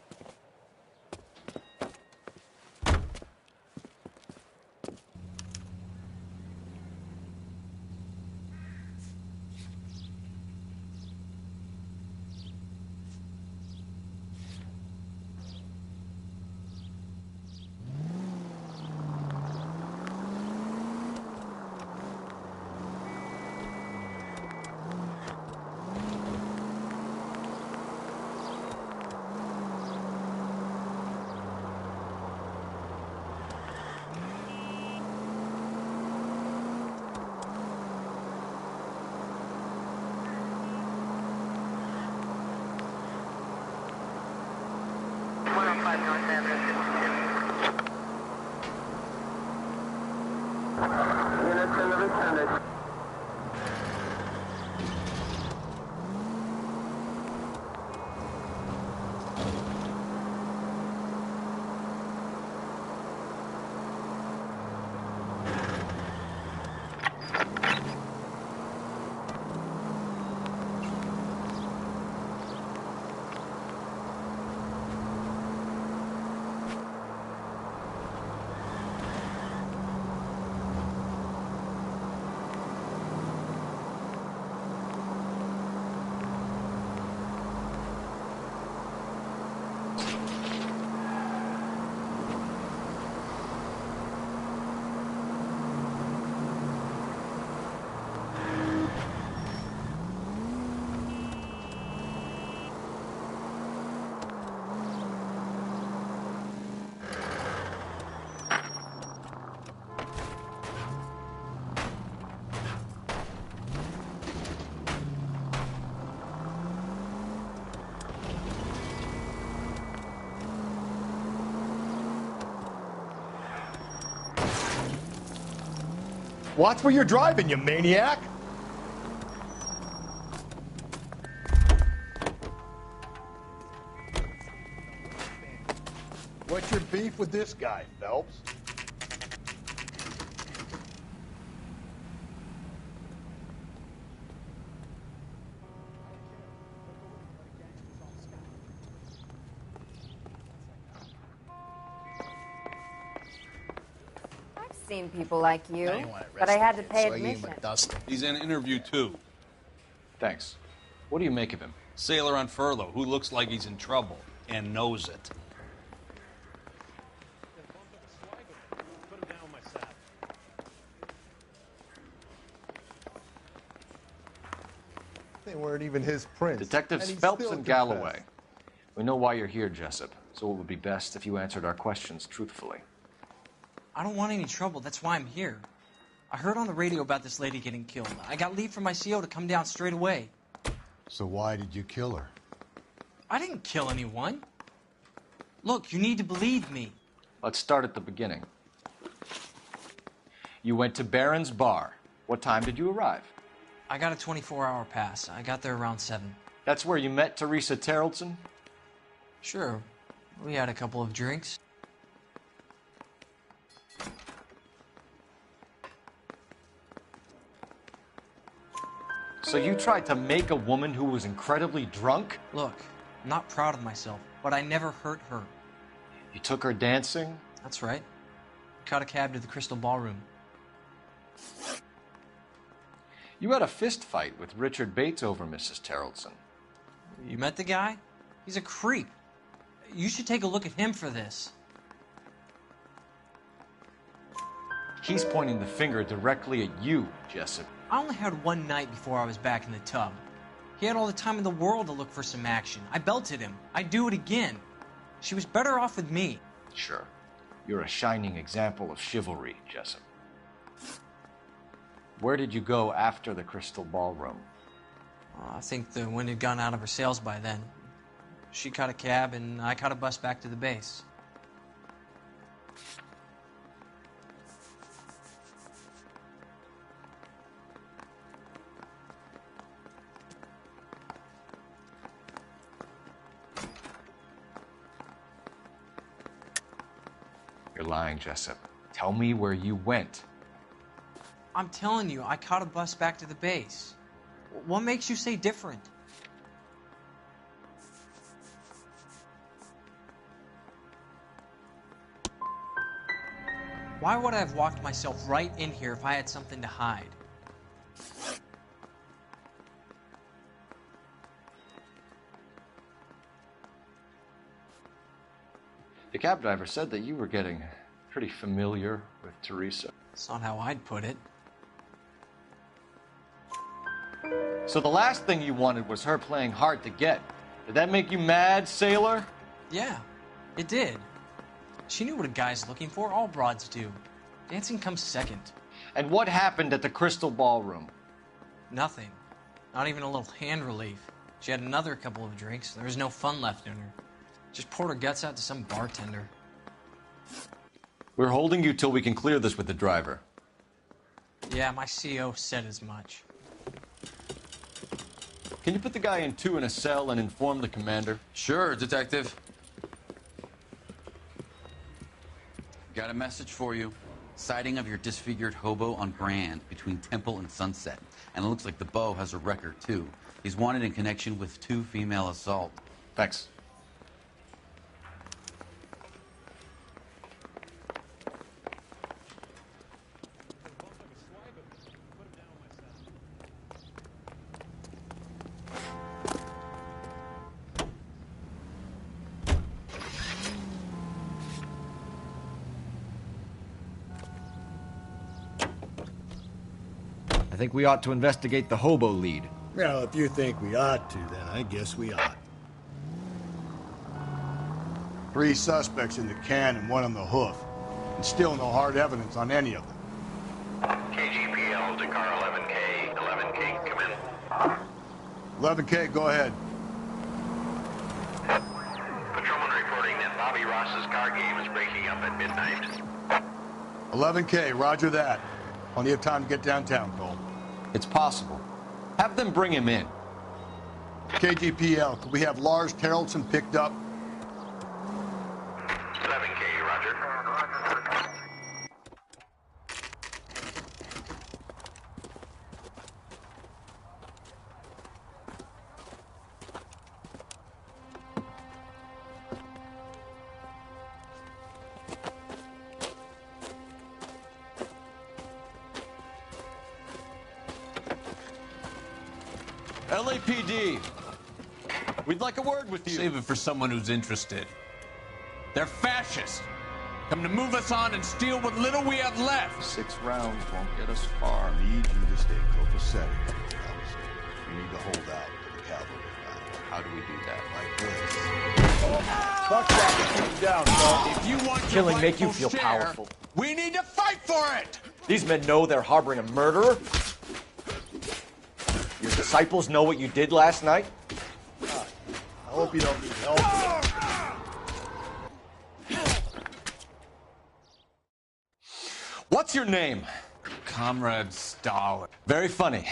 Watch where you're driving, you maniac! What's your beef with this guy, Phelps? Seen people like you, but I had to pay admission. He's in interview too. Thanks. What do you make of him? Sailor on furlough who looks like he's in trouble and knows it. They weren't even his prints. Detectives and he Phelps still and Galloway. confessed. We know why you're here, Jessup, so it would be best if you answered our questions truthfully. I don't want any trouble. That's why I'm here. I heard on the radio about this lady getting killed. I got leave from my CO to come down straight away. So why did you kill her? I didn't kill anyone. Look, you need to believe me. Let's start at the beginning. You went to Barron's Bar. What time did you arrive? I got a 24-hour pass. I got there around 7. That's where you met Teresa Terrellson? Sure. We had a couple of drinks. So you tried to make a woman who was incredibly drunk? Look, I'm not proud of myself, but I never hurt her. You took her dancing? That's right. Caught a cab to the Crystal Ballroom. You had a fist fight with Richard Bates over Mrs. Terrellson. You met the guy? He's a creep. You should take a look at him for this. He's pointing the finger directly at you, Jessup. I only had one night before I was back in the tub. He had all the time in the world to look for some action. I belted him. I'd do it again. She was better off with me. Sure. You're a shining example of chivalry, Jessup. Where did you go after the Crystal Ballroom? I think the wind had gone out of her sails by then. She caught a cab, and I caught a bus back to the base. You're lying, Jessup. Tell me where you went. I'm telling you, I caught a bus back to the base. What makes you say different? Why would I have walked myself right in here if I had something to hide? The cab driver said that you were getting pretty familiar with Teresa. That's not how I'd put it. So the last thing you wanted was her playing hard to get. Did that make you mad, sailor? Yeah, it did. She knew what a guy's looking for. All broads do. Dancing comes second. And what happened at the Crystal Ballroom? Nothing. Not even a little hand relief. She had another couple of drinks. There was no fun left in her. Just poured her guts out to some bartender. We're holding you till we can clear this with the driver. Yeah, my CO said as much. Can you put the guy in 2 in a cell and inform the commander? Sure, Detective. Got a message for you. Sighting of your disfigured hobo on Grand between Temple and Sunset. And it looks like the beau has a record, too. He's wanted in connection with 2 female assault. Thanks. I think we ought to investigate the hobo lead. Well, if you think we ought to, then I guess we ought. 3 suspects in the can and 1 on the hoof. And still no hard evidence on any of them. KGPL to car 11K. 11K, come in. 11K, go ahead. Patrolman reporting that Bobby Ross's car game is breaking up at midnight. 11K, roger that. Plenty of time to get downtown, Cole. It's possible. Have them bring him in. KGPL, could we have Lars Terrelson picked up? 11K, Roger. LAPD, we'd like a word with you. Save it for someone who's interested. They're fascists. Come to move us on and steal what little we have left. 6 rounds won't get us far. I need you to stay copacetic. You need to hold out to the cavalry. How do we do that? Like this. Buck shot to keep him down, Cole. If you want Killing your make you rightful feel share, powerful. we need to fight for it. These men know they're harboring a murderer. Your disciples know what you did last night. I hope you don't need help. What's your name? Comrade Stalin. Very funny.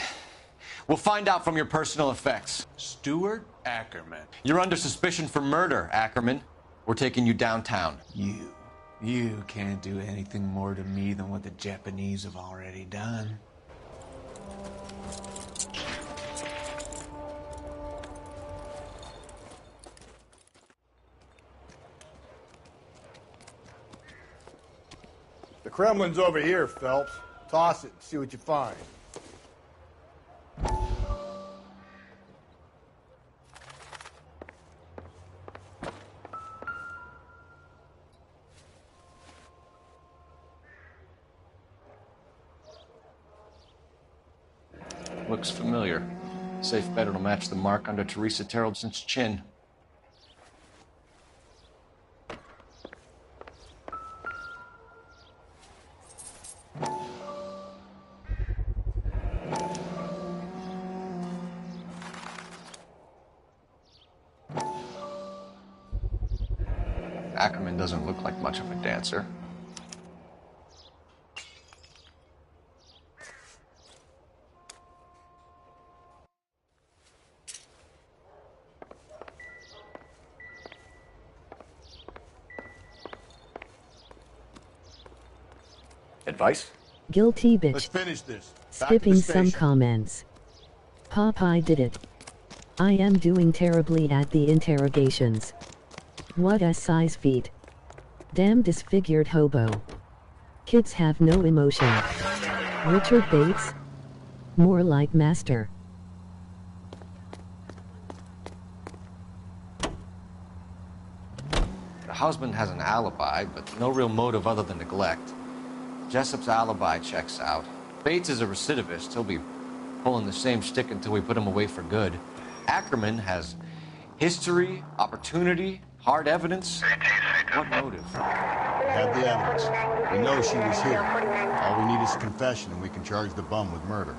We'll find out from your personal effects. Stuart Ackerman. You're under suspicion for murder, Ackerman. We're taking you downtown. You can't do anything more to me than what the Japanese have already done. The Kremlin's over here, Phelps. Toss it and see what you find. Looks familiar. Safe bet it'll match the mark under Teresa Terrelson's chin. Ackerman doesn't look like much of a dancer. Advice? Guilty bitch. Let's finish this. Back to Skipping the some station. comments. Popeye did it. I am doing terribly at the interrogations. What a size feet. Damn disfigured hobo. Kids have no emotion. Richard Bates? More like Master. The husband has an alibi, but no real motive other than neglect. Jessup's alibi checks out. Bates is a recidivist. He'll be pulling the same shtick until we put him away for good. Ackerman has history, opportunity, hard evidence. What motive? We have the evidence. We know she was here. All we need is a confession, and we can charge the bum with murder.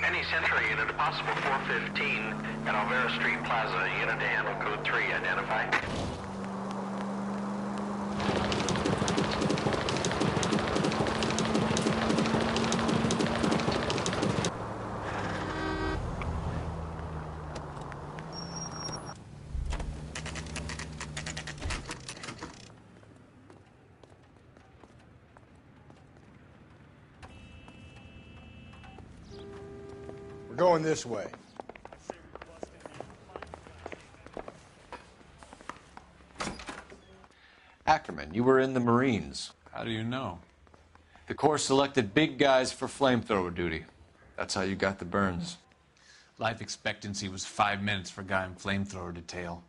Any Central unit, a possible 415 at Alvera Street Plaza. Unit to handle code 3. Identify. We're going this way. Ackerman, you were in the Marines. How do you know? The Corps selected big guys for flamethrower duty. That's how you got the burns. Life expectancy was 5 minutes for a guy in flamethrower detail.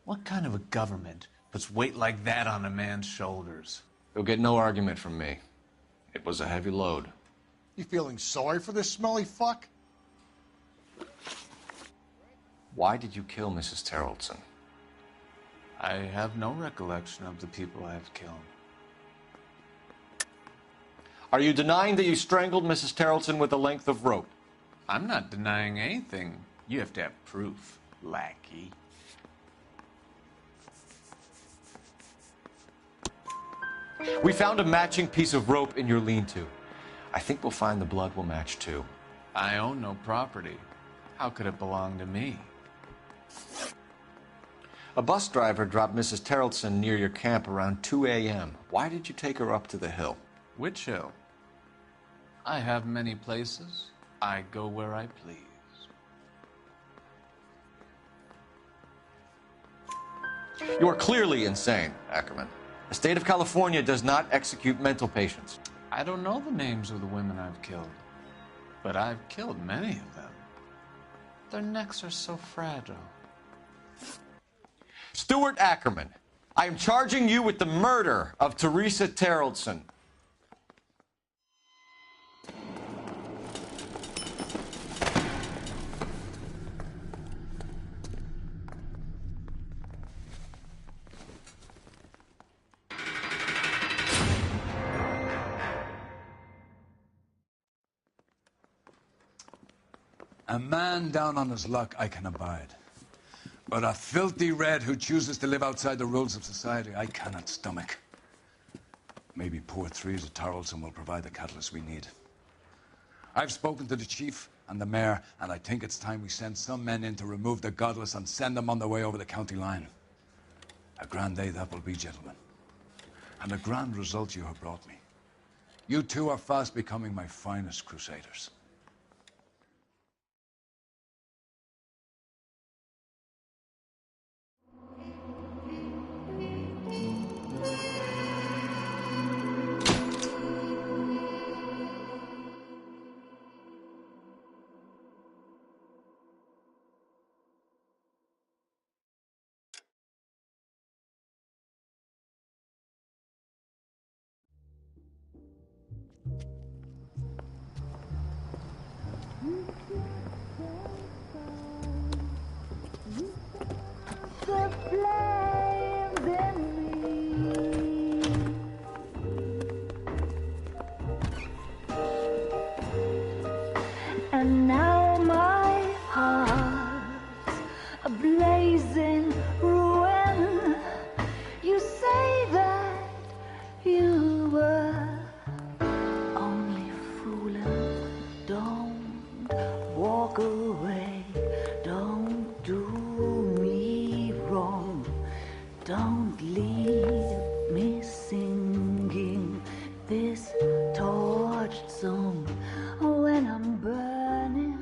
What kind of a government puts weight like that on a man's shoulders? You'll get no argument from me. It was a heavy load. You feeling sorry for this smelly fuck? Why did you kill Mrs. Terrelson? I have no recollection of the people I have killed. Are you denying that you strangled Mrs. Terrelson with a length of rope? I'm not denying anything. You have to have proof, lackey. We found a matching piece of rope in your lean-to. I think we'll find the blood will match too. I own no property. How could it belong to me? A bus driver dropped Mrs. Terrelson near your camp around 2 a.m. Why did you take her up to the hill? Which hill? I have many places. I go where I please. You are clearly insane, Ackerman. The state of California does not execute mental patients. I don't know the names of the women I've killed, but I've killed many of them. Their necks are so fragile. Stuart Ackerman, I am charging you with the murder of Teresa Terrelson. A man down on his luck I can abide. But a filthy red who chooses to live outside the rules of society, I cannot stomach. Maybe poor Threes of Tarleton will provide the catalyst we need. I've spoken to the chief and the mayor, and I think it's time we send some men in to remove the godless and send them on their way over the county line. A grand day that will be, gentlemen. And a grand result you have brought me. You two are fast becoming my finest crusaders. And now my heart's a blazing ruin. You say that you were only fooling. Don't walk away. Don't do me wrong. Don't leave me singing this torched song when I'm burning.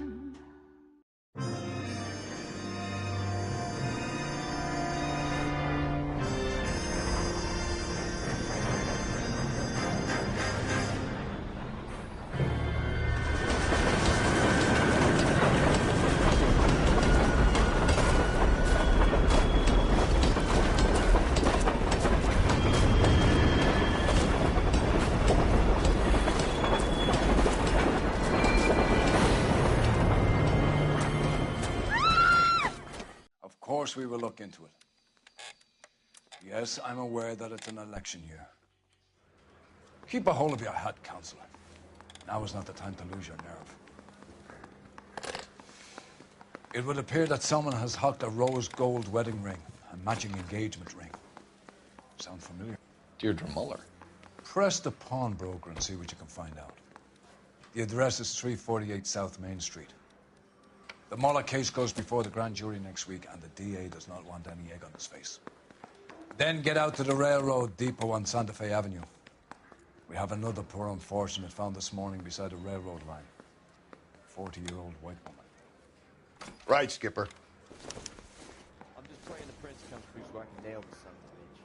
Of course we will look into it. Yes, I'm aware that it's an election year. Keep a hold of your hat, Counselor. Now is not the time to lose your nerve. It would appear that someone has hocked a rose gold wedding ring and matching engagement ring. Sound familiar? Deirdre Muller. Press the pawnbroker and see what you can find out. The address is 348 South Main Street. The Muller case goes before the grand jury next week, and the DA does not want any egg on his face. Then get out to the railroad depot on Santa Fe Avenue. We have another poor unfortunate found this morning beside a railroad line. 40-year-old white woman. Right, Skipper. I'm just praying the prince comes through so I can nail the son of a bitch.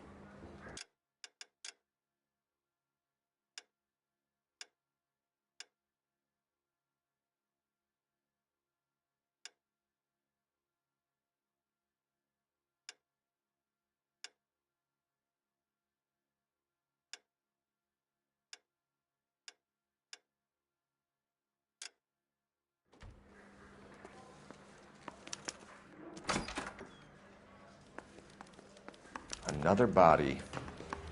Another body,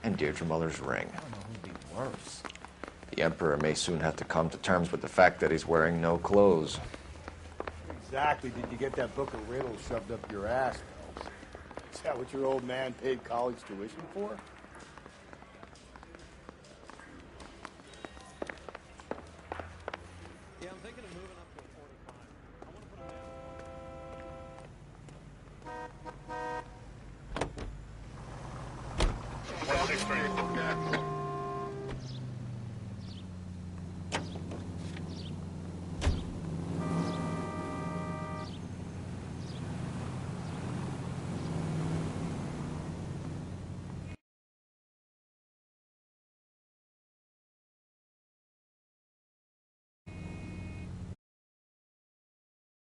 and Deirdre Muller's ring. I don't know who'd be worse. The Emperor may soon have to come to terms with the fact that he's wearing no clothes. Exactly. Did you get that book of riddles shoved up your ass, Phelps? Is that what your old man paid college tuition for? thinking of moving